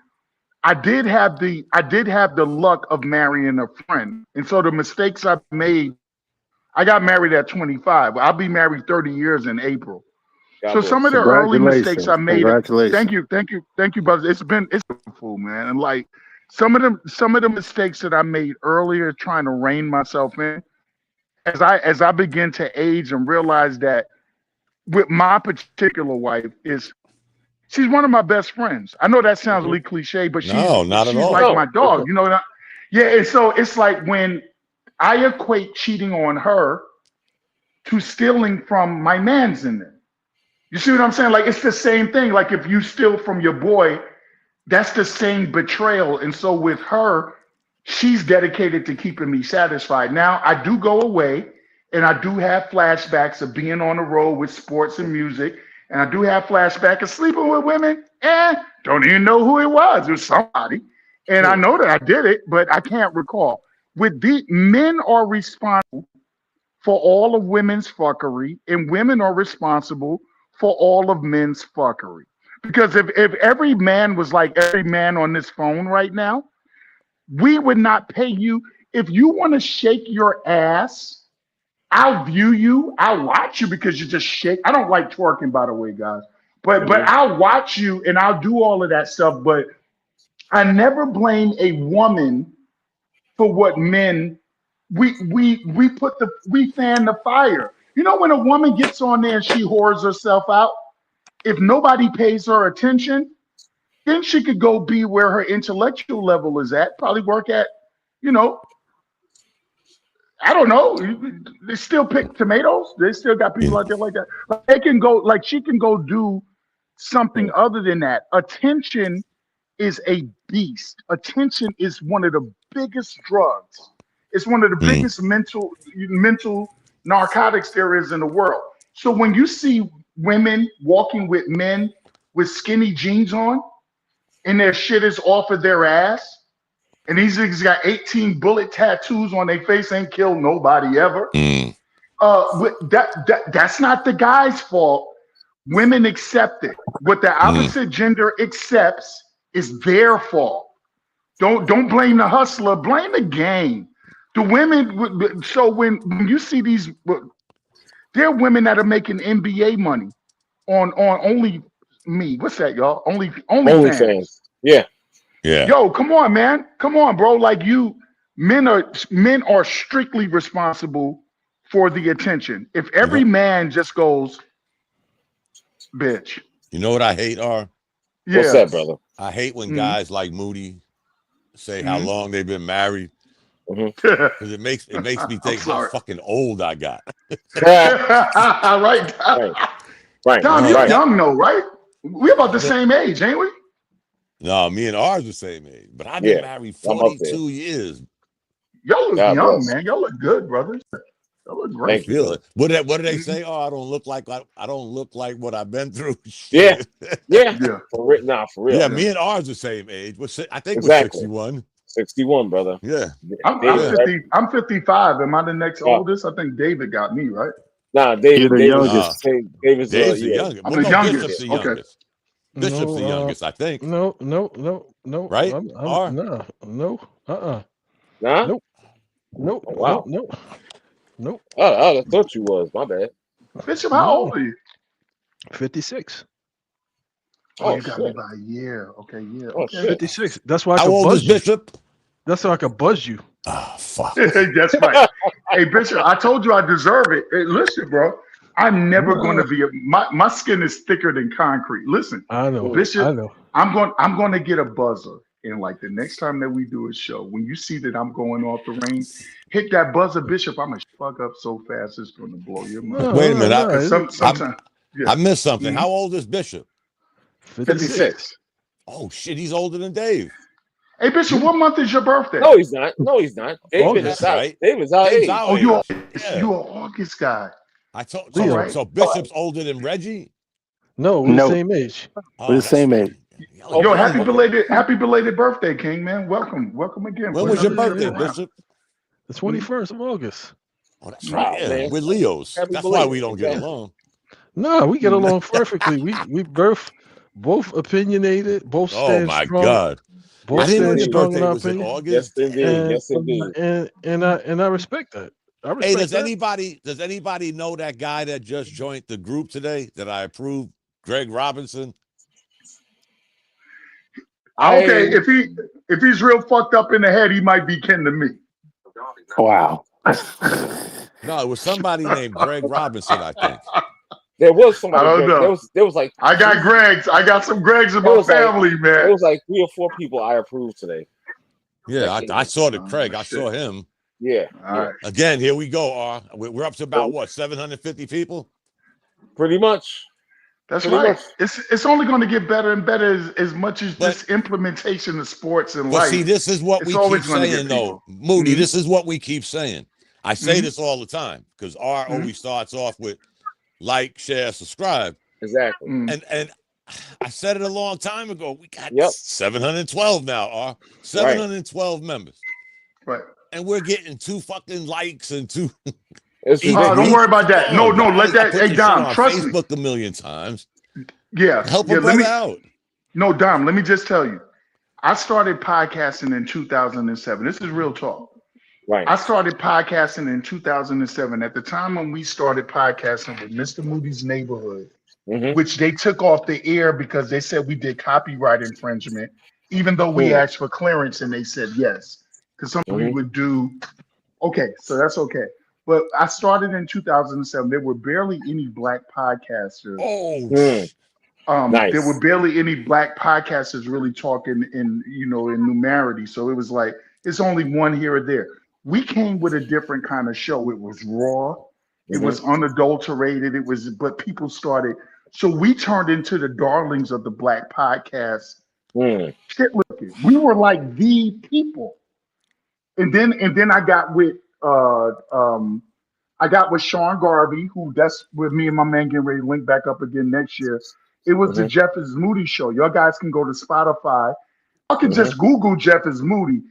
I did have the luck of marrying a friend, and so the mistakes I've made. I got married at 25. I'll be married 30 years in April. So some of the early mistakes I made. Thank you, brother. It's been full, man. And like some of the mistakes that I made earlier, trying to rein myself in, as I begin to age and realize that with my particular wife she's one of my best friends. I know that sounds really cliche, but she's like my dog. You know, yeah. And so it's like when I equate cheating on her to stealing from my man's in there. You see what I'm saying? Like, it's the same thing. Like, if you steal from your boy, that's the same betrayal. And so with her, she's dedicated to keeping me satisfied. Now, I do go away, and I do have flashbacks of being on the road with sports and music, and I do have flashbacks of sleeping with women, and don't even know who it was. It was somebody. And I know that I did it, but I can't recall. Men are responsible for all of women's fuckery, and women are responsible for all of men's fuckery. Because if every man was like every man on this phone right now, we would not pay you. If you want to shake your ass, I'll view you. I'll watch you because you just shake. I don't like twerking, by the way, guys. But I'll watch you and I'll do all of that stuff. But I never blame a woman for what men we fan the fire. You know, when a woman gets on there and she whores herself out, if nobody pays her attention, then she could go be where her intellectual level is at, probably work at, I don't know. They still pick tomatoes. They still got people out there like that. They can go, like she can go do something other than that. Attention is a beast. Attention is one of the biggest drugs. It's one of the biggest mental narcotics there is in the world. So when you see women walking with men with skinny jeans on and their shit is off of their ass, And these niggas got 18 bullet tattoos on their face, ain't killed nobody ever. That's not the guy's fault. Women accept it. What the opposite gender accepts is their fault. Don't blame the hustler, blame the game. The women. So when you see these, there are women that are making NBA money on what's that, y'all? OnlyFans. Yeah. Yo, come on, man. Come on, bro. Like men are strictly responsible for the attention. If every man just goes, bitch. You know what I hate, R? What's that, brother? I hate when guys like Moody say how long they've been married. Because it makes me think how fucking old I got. Right. Dom, you're young though, right? We're about the same age, ain't we? No, me and ours the same age. But I've been married 42 years. Y'all look young, man. Y'all look good, brothers. Y'all look great. What do they say? Oh, I don't look like what I've been through. Yeah. For real. Yeah, me and ours the same age. I think we're 61. 61, brother. Yeah. I'm 55. Am I the next oldest? I think David got me, right? Nah, David's the youngest. David's the youngest. I'm the youngest. Bishop's the youngest. Bishop's the youngest, I think. No. Right? No. Nah? Nope. Oh, wow. Nope. Oh, I thought you was. My bad. Bishop, how old are you? 56. Oh, you got me by a year. Okay, yeah. Okay. 56. That's why I How can old buzz is Bishop? That's so I can buzz you. Oh, fuck. That's right. Hey, Bishop, I told you I deserve it. Hey, listen, bro. I'm never going to be my skin is thicker than concrete. Listen, I know, Bishop. I know. I'm going to get a buzzer, and like the next time that we do a show, when you see that I'm going off the range, hit that buzzer, Bishop. I'm gonna fuck up so fast it's going to blow your mind. Wait a minute. Yeah. I missed something. How old is Bishop? 56. Oh shit, he's older than Dave. Hey, Bishop, what month is your birthday? No, he's not. David is out. Right? David's our age. Oh, you're an August guy. I told you. So Bishop's older than Reggie? No, we're the same age. We're the same age. Yo, happy belated birthday, King, man. Welcome again. When was your birthday, Bishop? The 21st of August. Oh, that's right. Yeah, we're Leos. That's why we don't get along. No, we get along perfectly. We both opinionated, both stand strong. Oh my God. Both stand strong in our was in opinion. August. Yes, indeed. And I respect that. Hey, does anybody know that guy that just joined the group today that I approved, Greg Robinson? Okay, if he's real fucked up in the head, he might be kin to me. Wow. No, it was somebody named Greg Robinson, I think. There was somebody. I don't know. There was like I got Gregs. I got some Gregs in my family, man. There was like 3 or 4 people I approved today. Yeah, I saw the Craig. I saw him. Yeah. All right. Again, here we go. We're up to about what, 750 people? Pretty much. That's right. It's only going to get better and better as much as this implementation of sports and life. See, this is what we keep saying, though, Moody. This is what we keep saying. I say this all the time because R always starts off with like, share, subscribe. Exactly. And I said it a long time ago. We got 712 now, R. 712 members. Right. And we're getting 2 fucking likes and 2. Don't worry about that. No, let that. Hey, Dom, trust me. Facebook a million times. Yeah. Help a brother out. No, Dom, let me just tell you. I started podcasting in 2007. This is real talk. Right. I started podcasting in 2007. At the time when we started podcasting with Mr. Moody's Neighborhood, which they took off the air because they said we did copyright infringement, even though we asked for clearance and they said yes. Because something we would do. Okay, so that's okay. But I started in 2007. There were barely any black podcasters. Nice. There were barely any black podcasters really talking in numerity. So it was like it's only one here or there. We came with a different kind of show. It was raw. It was unadulterated. But people started. So we turned into the darlings of the black podcast. Shit, look, we were like the people. And then I got with Sean Garvey, who that's with me and my man getting ready to link back up again next year. It was the Jeff is Moody show. Y'all guys can go to Spotify. I can just Google Jeff is Moody.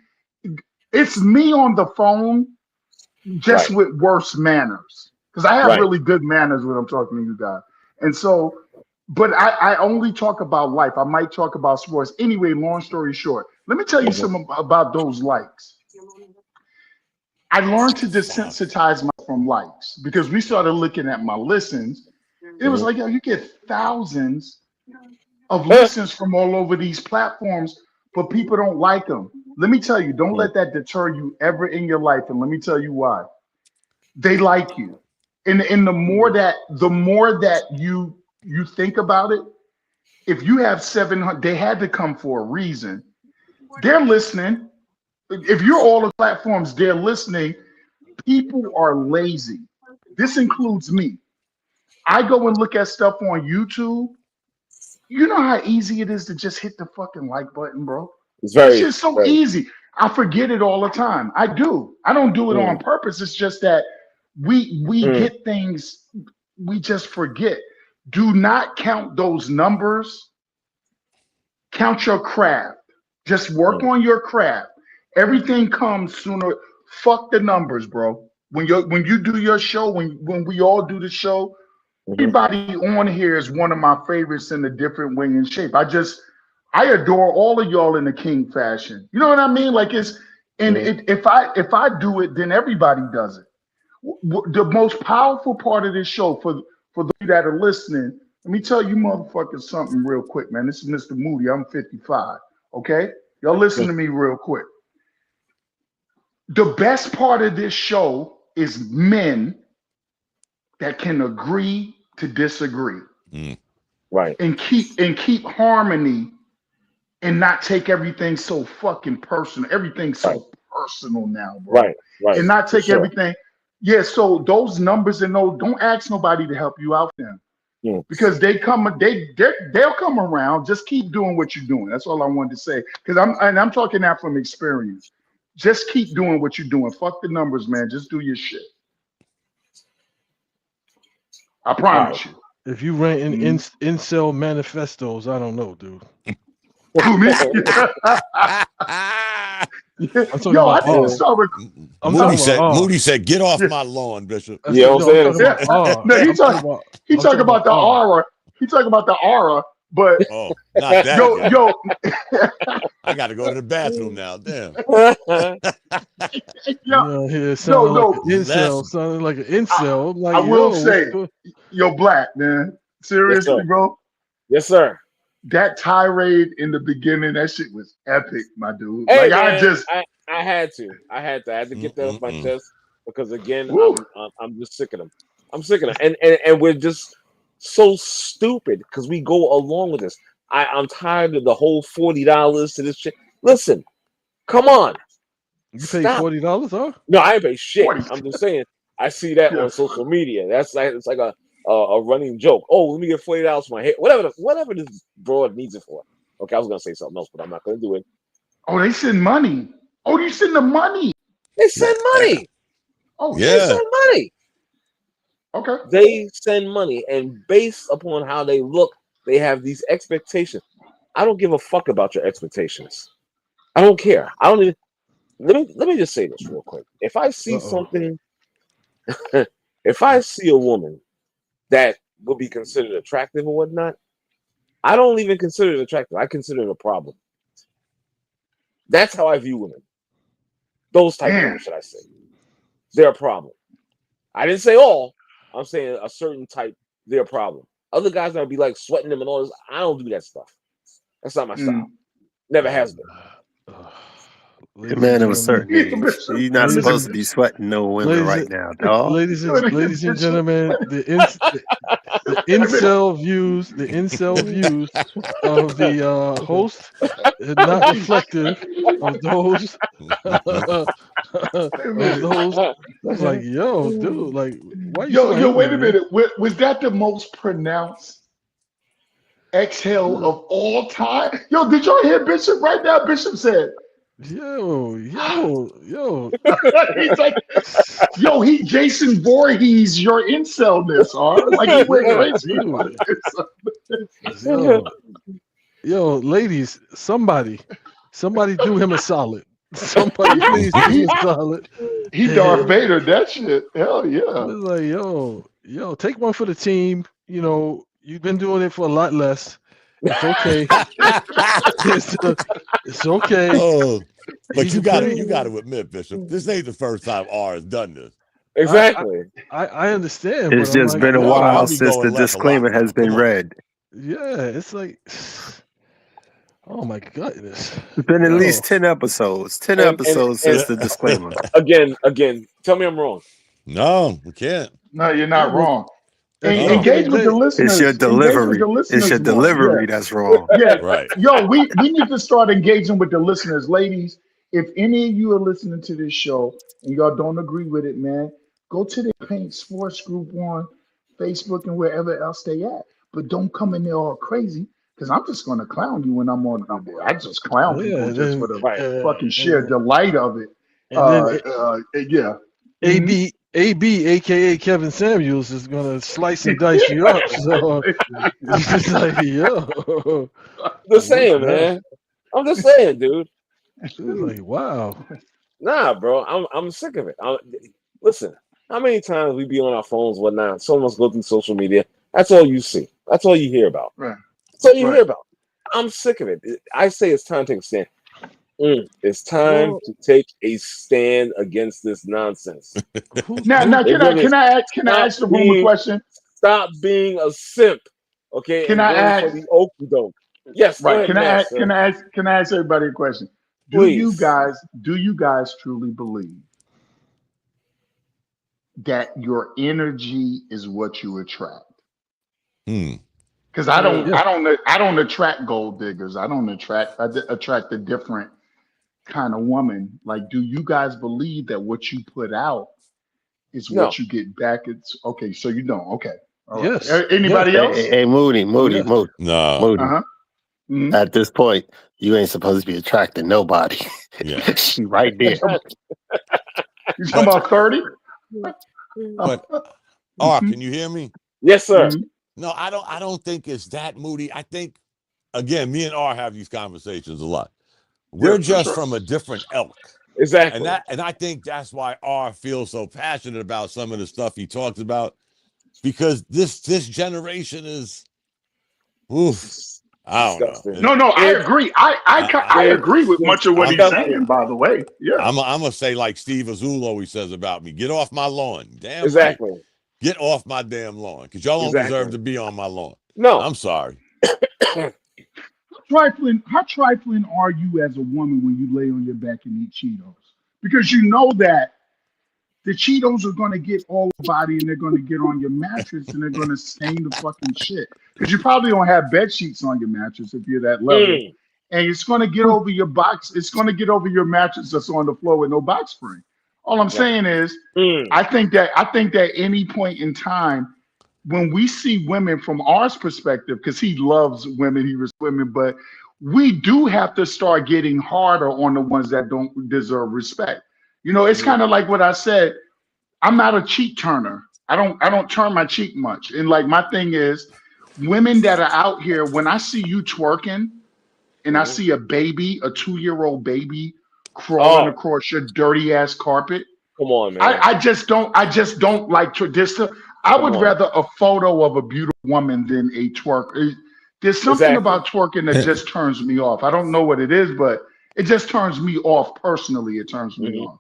It's me on the phone, just with worse manners. Because I have really good manners when I'm talking to you guys. And so, but I only talk about life. I might talk about sports. Anyway, long story short, let me tell you something about those likes. I learned to desensitize myself from likes because we started looking at my listens. It was like, yo, you get thousands of listens from all over these platforms, but people don't like them. Let me tell you, don't let that deter you ever in your life. And let me tell you why. They like you. And the more that you think about it, if you have 700, they had to come for a reason. They're listening. If you're all the platforms, they're listening. People are lazy. This includes me. I go and look at stuff on YouTube. You know how easy it is to just hit the fucking like button, bro? It's just so easy. I forget it all the time. I do. I don't do it on purpose. It's just that we get things, we just forget. Do not count those numbers. Count your craft. Just work on your craft. Everything comes sooner. Fuck the numbers, bro. When you do your show, when we all do the show, everybody on here is one of my favorites in a different way and shape. I adore all of y'all in the king fashion. You know what I mean? Like if I do it, then everybody does it. The most powerful part of this show for those that are listening, let me tell you motherfuckers something real quick, man. This is Mr. Moody. I'm 55. Okay? Y'all listen to me real quick. The best part of this show is men that can agree to disagree. Right. And keep harmony and not take everything so fucking personal. Everything's so personal now, bro. Right. And not take everything. Yeah, so those numbers and those, don't ask nobody to help you out then. Because they'll come around. Just keep doing what you're doing. That's all I wanted to say. Because I'm talking that from experience. Just keep doing what you're doing. Fuck the numbers, man. Just do your shit. I promise you. If you rant in incel manifestos, I don't know, dude. Moody said, "Get off my lawn, Bishop." Yeah, I'm saying. No, he talking about the aura. He talking about the aura, but not that. I got to go to the bathroom now. Damn. Sounding like an incel. Like, I will say, yo, Black man, seriously, bro. Yes, sir. That tirade in the beginning, that shit was epic, my dude. Hey, like man, I had to get that off my chest because again, I'm just sick of them. I'm sick of them, and we're just so stupid because we go along with this. I'm tired of the whole $40 to this shit. Listen, come on. You paid $40, huh? No, I ain't pay shit. I'm just saying. I see that on social media. It's like a running joke. Oh, let me get $40 for my hair. Whatever this broad needs it for. Okay, I was gonna say something else, but I'm not gonna do it. Oh, they send money. Oh, you send the money. They send money. Oh, yeah. They send money. Okay. They send money, and based upon how they look, they have these expectations. I don't give a fuck about your expectations. I don't care. I don't even. Let me just say this real quick. If I see something, if I see a woman that would be considered attractive or whatnot, I don't even consider it attractive. I consider it a problem. That's how I view women. Those type of women, should I say. They're a problem. I didn't say all. I'm saying a certain type, they're a problem. Other guys that would be like sweating them and all this, I don't do that stuff. That's not my style. Never has been. Man, it was certain age. You're not supposed to be sweating no women right now, dog. Ladies and gentlemen, the incel views of the host is not reflective of those. Like, yo, dude, like, why you yo, wait a minute. Was that the most pronounced exhale of all time? Yo, did y'all hear Bishop right now? Bishop said, Yo. He's like, yo, he Jason Voorhees your incelness, huh? Like he went crazy. Yo, ladies, somebody do him a solid. Somebody please do me a solid. He Darth Vader that shit. Hell yeah. It's like, yo, take one for the team. You know, you've been doing it for a lot less. It's okay. it's okay. Oh, but you got to admit, Bishop, this ain't the first time R has done this. Exactly. I understand. It's but just I'm been a like, while since the disclaimer has been read. Yeah, it's like, oh my goodness. It's been at least 10 episodes. 10 episodes since the disclaimer. Again, tell me I'm wrong. No, we can't. No, you're not wrong. Engage with the listeners. It's your delivery. It's your delivery that's wrong. Yeah, right. Yo, we need to start engaging with the listeners, ladies. If any of you are listening to this show and y'all don't agree with it, man, go to the Paint Sports group on Facebook and wherever else they at. But don't come in there all crazy, because I'm just gonna clown you when I'm on there. I just clown people just for the fucking sheer delight of it. Yeah. AB, aka Kevin Samuels, is gonna slice and dice you up. So it's just like, yo. Just saying, man. I'm just saying, dude. It's like, wow. Nah, bro. I'm sick of it. Listen, how many times we be on our phones, whatnot? Someone's go through social media. That's all you see. That's all you hear about. Right. That's all you hear about. I'm sick of it. I say it's time to take a stand. It's time to take a stand against this nonsense. Now, can I ask the room a question? Stop being a simp, okay? Can I ask for the okie doke? Yes, right? Can I ask everybody a question? Do you guys truly believe that your energy is what you attract? Because I don't attract gold diggers. I attract a different kind of woman. Like, do you guys believe that what you put out is what you get back? It's okay. So you don't. Okay. All right. Yes. Anybody else? Hey, Moody. No. Moody. Mm-hmm. At this point, you ain't supposed to be attracting nobody. Yeah. She right there. You talking about 30? But R, can you hear me? Yes, sir. Mm-hmm. No, I don't think it's that, Moody. I think, again, me and R have these conversations a lot. We're just from a different elk. Exactly. And I think that's why R feels so passionate about some of the stuff he talks about, because this generation is, I don't know. No, I agree. I agree with much of what he's saying, by the way. Yeah. I'm gonna say like Steve Azul always says about me, get off my lawn. Damn exactly. Right. Get off my damn lawn, because y'all don't deserve to be on my lawn. No. I'm sorry. How trifling are you as a woman when you lay on your back and eat Cheetos? Because you know that the Cheetos are going to get all the body and they're going to get on your mattress and they're going to stain the fucking shit. Because you probably don't have bed sheets on your mattress if you're that level. And it's going to get over your box. It's going to get over your mattress that's on the floor with no box spring. All I'm saying is, I think that any point in time, when we see women from our perspective, because he loves women, he respects women, but we do have to start getting harder on the ones that don't deserve respect. You know, it's kind of like what I said. I'm not a cheek turner. I don't turn my cheek much. And like my thing is, women that are out here, when I see you twerking and I see a baby, a 2-year-old baby crawling across your dirty ass carpet. Come on, man. I just don't like traditional. I would rather a photo of a beautiful woman than a twerk. There's something about twerking that just turns me off. I don't know what it is, but it just turns me off personally. It turns me off.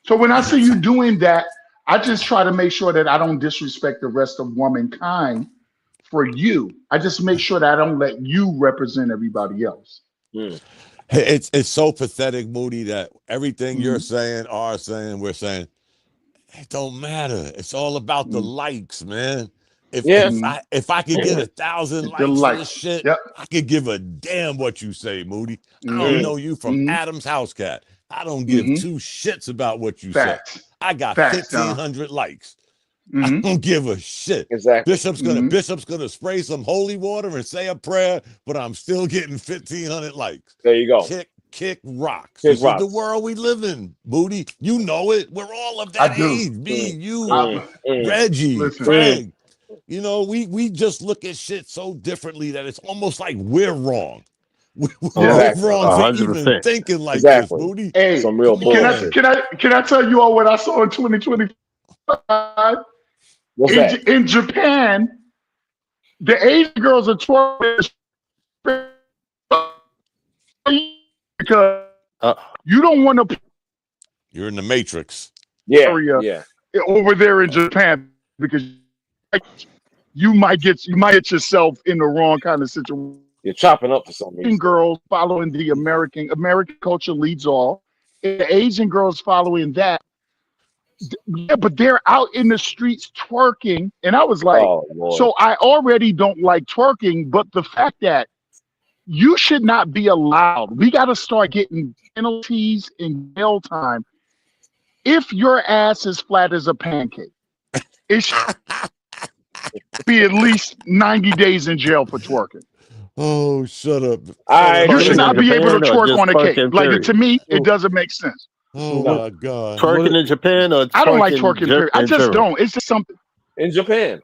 So when I see you doing that, I just try to make sure that I don't disrespect the rest of womankind for you. I just make sure that I don't let you represent everybody else. It's so pathetic, Moody, that everything you're saying, are saying, we're saying, it don't matter. It's all about the likes, man. If I could get 1,000 likes for this shit, I could give a damn what you say, Moody. I don't know you from Adam's house cat. I don't give 2 shits about what you say. I got 1,500 likes. I don't give a shit. Exactly. Bishop's gonna spray some holy water and say a prayer, but I'm still getting 1,500 likes. There you go. Kick rocks. This is the world we live in, Booty. You know it. We're all of that age. Me, you, Reggie, Frank. You know, we just look at shit so differently that it's almost like we're wrong. We're Exactly. wrong for even 100%. thinking like this, Exactly. Moody. Hey, Some real bullshit. can I tell you all what I saw in 2025? What's that? In Japan, the Asian girls are twerking because you don't want to. You're in the Matrix. Yeah. Over there in Japan, because you might get yourself in the wrong kind of situation. You're chopping up for some reason. Girls following the American culture leads all. The Asian girls following that. Yeah, but they're out in the streets twerking, and I was like, so I already don't like twerking, but the fact that you should not be allowed. We got to start getting penalties and jail time if your ass is flat as a pancake. It should be at least 90 days in jail for twerking. Oh, shut up. You should not be able to twerk on a cake. Like, to me, it doesn't make sense. Oh, my God. Twerking in Japan or twerking I don't like twerking, period. I just don't. It's just something. In Japan.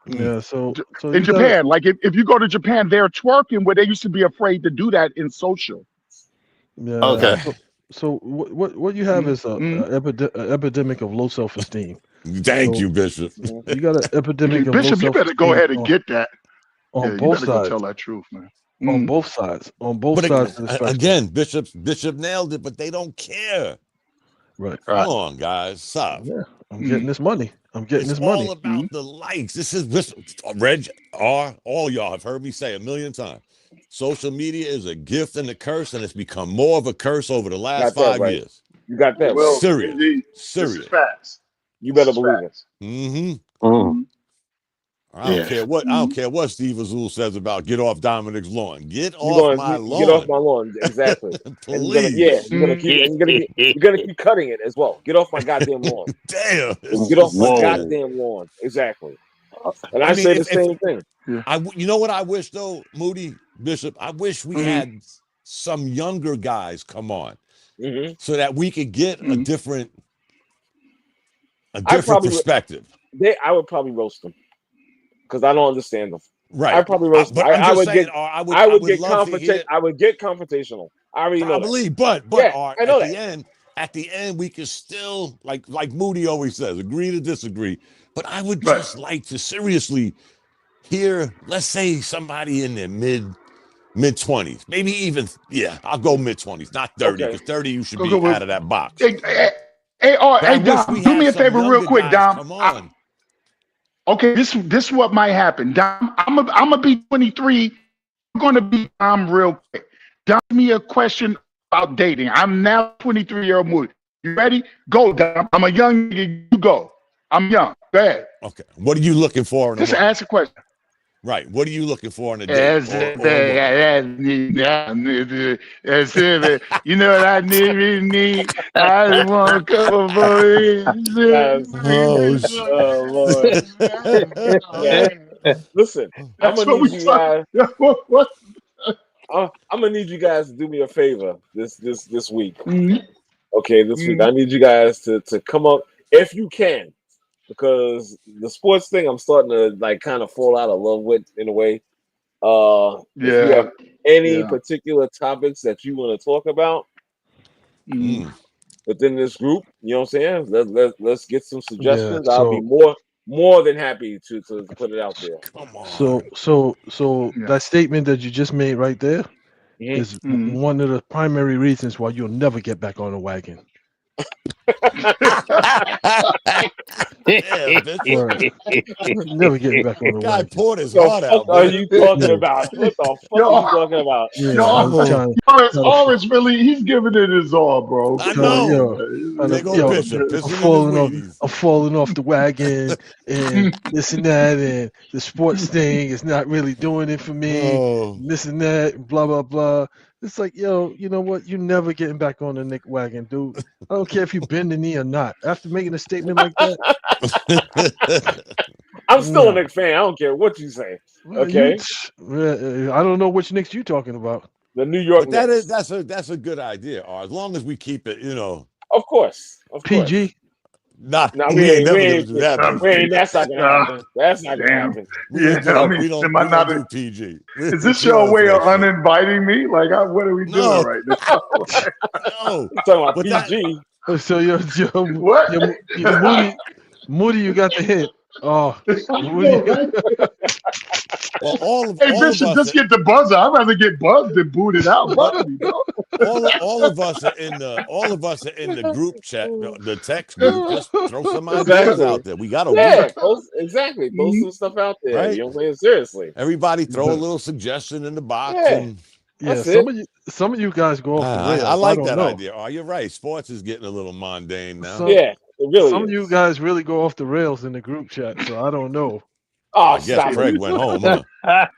Yeah, so in Japan, like if you go to Japan, they're twerking where they used to be afraid to do that in social. Yeah. Okay. So what you have is an epidemic of low self-esteem. Thank you, Bishop. You got an epidemic of Bishop, low you better go ahead and get that. On both sides. Go tell that truth, man. On both sides. On both sides of the spectrum. Again, Bishop nailed it, but they don't care. Right. Come on, guys. Stop. Yeah. I'm getting this money. It's all about the likes. This is Reg, all y'all have heard me say a million times. Social media is a gift and a curse, and it's become more of a curse over the last 5 years. You got that? Well, serious. Indeed. Serious. This is facts. You better believe it. Mm-hmm. I don't care what Steve Azul says about get off Dominic's lawn. Get off my lawn. Get off my lawn. Exactly. Please. You're gonna keep cutting it as well. Get off my goddamn lawn. Damn. Get off my goddamn lawn. Exactly. And I say the same thing. You know what I wish though, Moody, Bishop? I wish we had some younger guys come on so that we could get a different perspective. I would probably roast them. Because I don't understand them. Right. I probably roast. I would get confrontational. I already know that. But I know at the end, we can still like Moody always says, agree to disagree. But I would just like to seriously hear, let's say somebody in their mid 20s, maybe even I'll go mid 20s, not 30, because 30 you should be out of that box. Hey, Dom, do me a favor real quick, Dom. Come on. Okay, this is what might happen. Dom, I'm gonna be 23. I'm gonna be Dom real quick. Dom, me a question about dating. I'm now 23-year-old Moody. You ready? Go, Dom. I'm a young nigga. You go. I'm young. Go ahead. Okay. What are you looking for? Just ask a question. Right. What are you looking for in a date? You know what I need? I want a couple of Listen, I'm gonna need you guys to do me a favor this week. Okay, this week I need you guys to come up if you can. Because the sports thing, I'm starting to like kind of fall out of love with in a way. If you have any particular topics that you want to talk about within this group, you know what I'm saying? Let's get some suggestions. I'll be more than happy to put it out there. Come on. So that statement that you just made right there is one of the primary reasons why you'll never get back on the wagon. Never getting back on the guy wagon. poured his heart out. What are you talking about? What the fuck are you talking about? Orange really, he's giving it his all, bro. I know. I'm falling off the wagon and this and that, and the sports thing is not really doing it for me. This and that, blah blah blah. It's like, you know what? You're never getting back on the Nick wagon, dude. I don't care if you bend the knee or not. After making a statement like that, I'm still a Knicks fan. I don't care what you say. Okay. I don't know which Knicks you're talking about. The New York Knicks. That's a good idea. Or as long as we keep it, Of course. PG. We ain't never gonna do that. That's not gonna happen. That's not gonna happen. We don't do PG. Is this your way of uninviting me? Like, what are we doing right now? No, talking about PG. So what? Moody, you got the hint. Oh, well, all of Bishop, us just get the buzzer. I'd rather get buzzed than booted out. Buzz me, bro. all of us are in the group chat, the text group. Just throw some ideas out there. We got a week. Post some stuff out there. Right? You don't play it seriously. Everybody throw a little suggestion in the box. Some of you guys go off the rails. I like that idea. Oh, you're right. Sports is getting a little mundane now. Some of you guys really go off the rails in the group chat, so I don't know. Oh, I guess Craig went home, huh?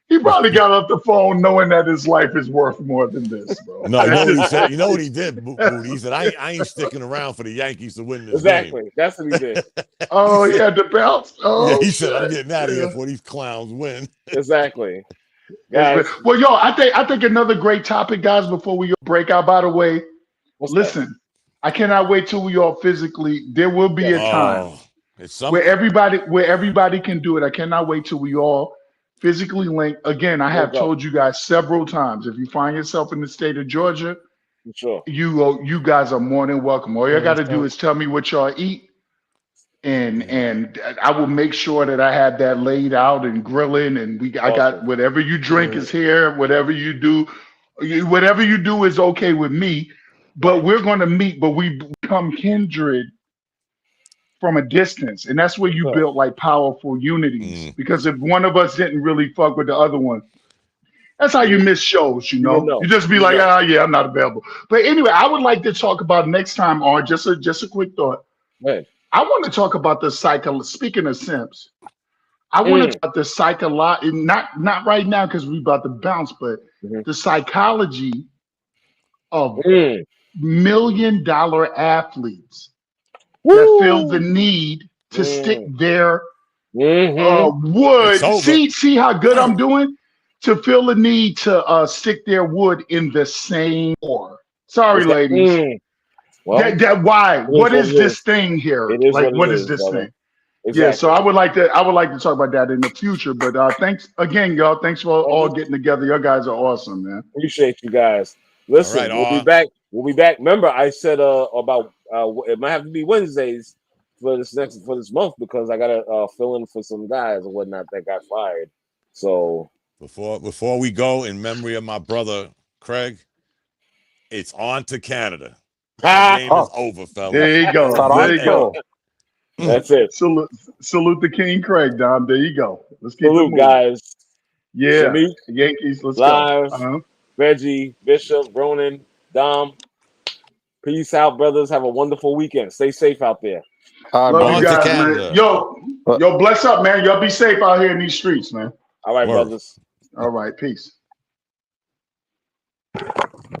He probably got off the phone knowing that his life is worth more than this, bro. No, you know what he said? You know what he did, Booty? He said, I ain't sticking around for the Yankees to win this game. That's what he did. Oh, he had to bounce? Oh, yeah, he said, I'm getting out of here before these clowns win. Exactly. Guys. Well, yo, I think another great topic, guys, before we break out, by the way, listen, I cannot wait till we all physically, there will be a time where everybody can do it. I cannot wait till we all physically link. Again, I have told you guys several times, if you find yourself in the state of Georgia, you guys are more than welcome. All you got to do is tell me what y'all eat, and I will make sure that I have that laid out and grilling, and I got whatever you drink is here. Whatever you do is okay with me. But we're going to meet, but we become kindred from a distance, and that's where you build like powerful unities. Because if one of us didn't really fuck with the other one, that's how you miss shows. You just be like, yeah, I'm not available. But anyway, I would like to talk about next time, or just a quick thought. Right. I want to talk about the Speaking of Simps, I want to talk about the psychology. Not right now because we're about to bounce, but the psychology of $1 million athletes that feel the need to stick their wood. See how good I'm doing? To feel the need to stick their wood in the same ore. Sorry, ladies. Well, why? What is this thing here? Like, what is this thing? Exactly. Yeah, so I would like to talk about that in the future. But thanks again, y'all. Thanks for all getting together. You guys are awesome, man. Appreciate you guys. Listen, we'll be back. We'll be back. Remember, I said about it might have to be Wednesdays for this month because I gotta fill in for some guys and whatnot that got fired. So before we go, in memory of my brother Craig, it's on to Canada. The game is over, fellas. There you go. There you go. That's it. Salute the King Craig, Don. There you go. Let's keep it guys. Yeah. Shamik, Yankees. Let's Live, go. Reggie, Bishop, Ronan, Dom. Peace out, brothers. Have a wonderful weekend. Stay safe out there. Love you guys, man. Yo, bless up, man. Y'all be safe out here in these streets, man. All right, brothers. All right, peace.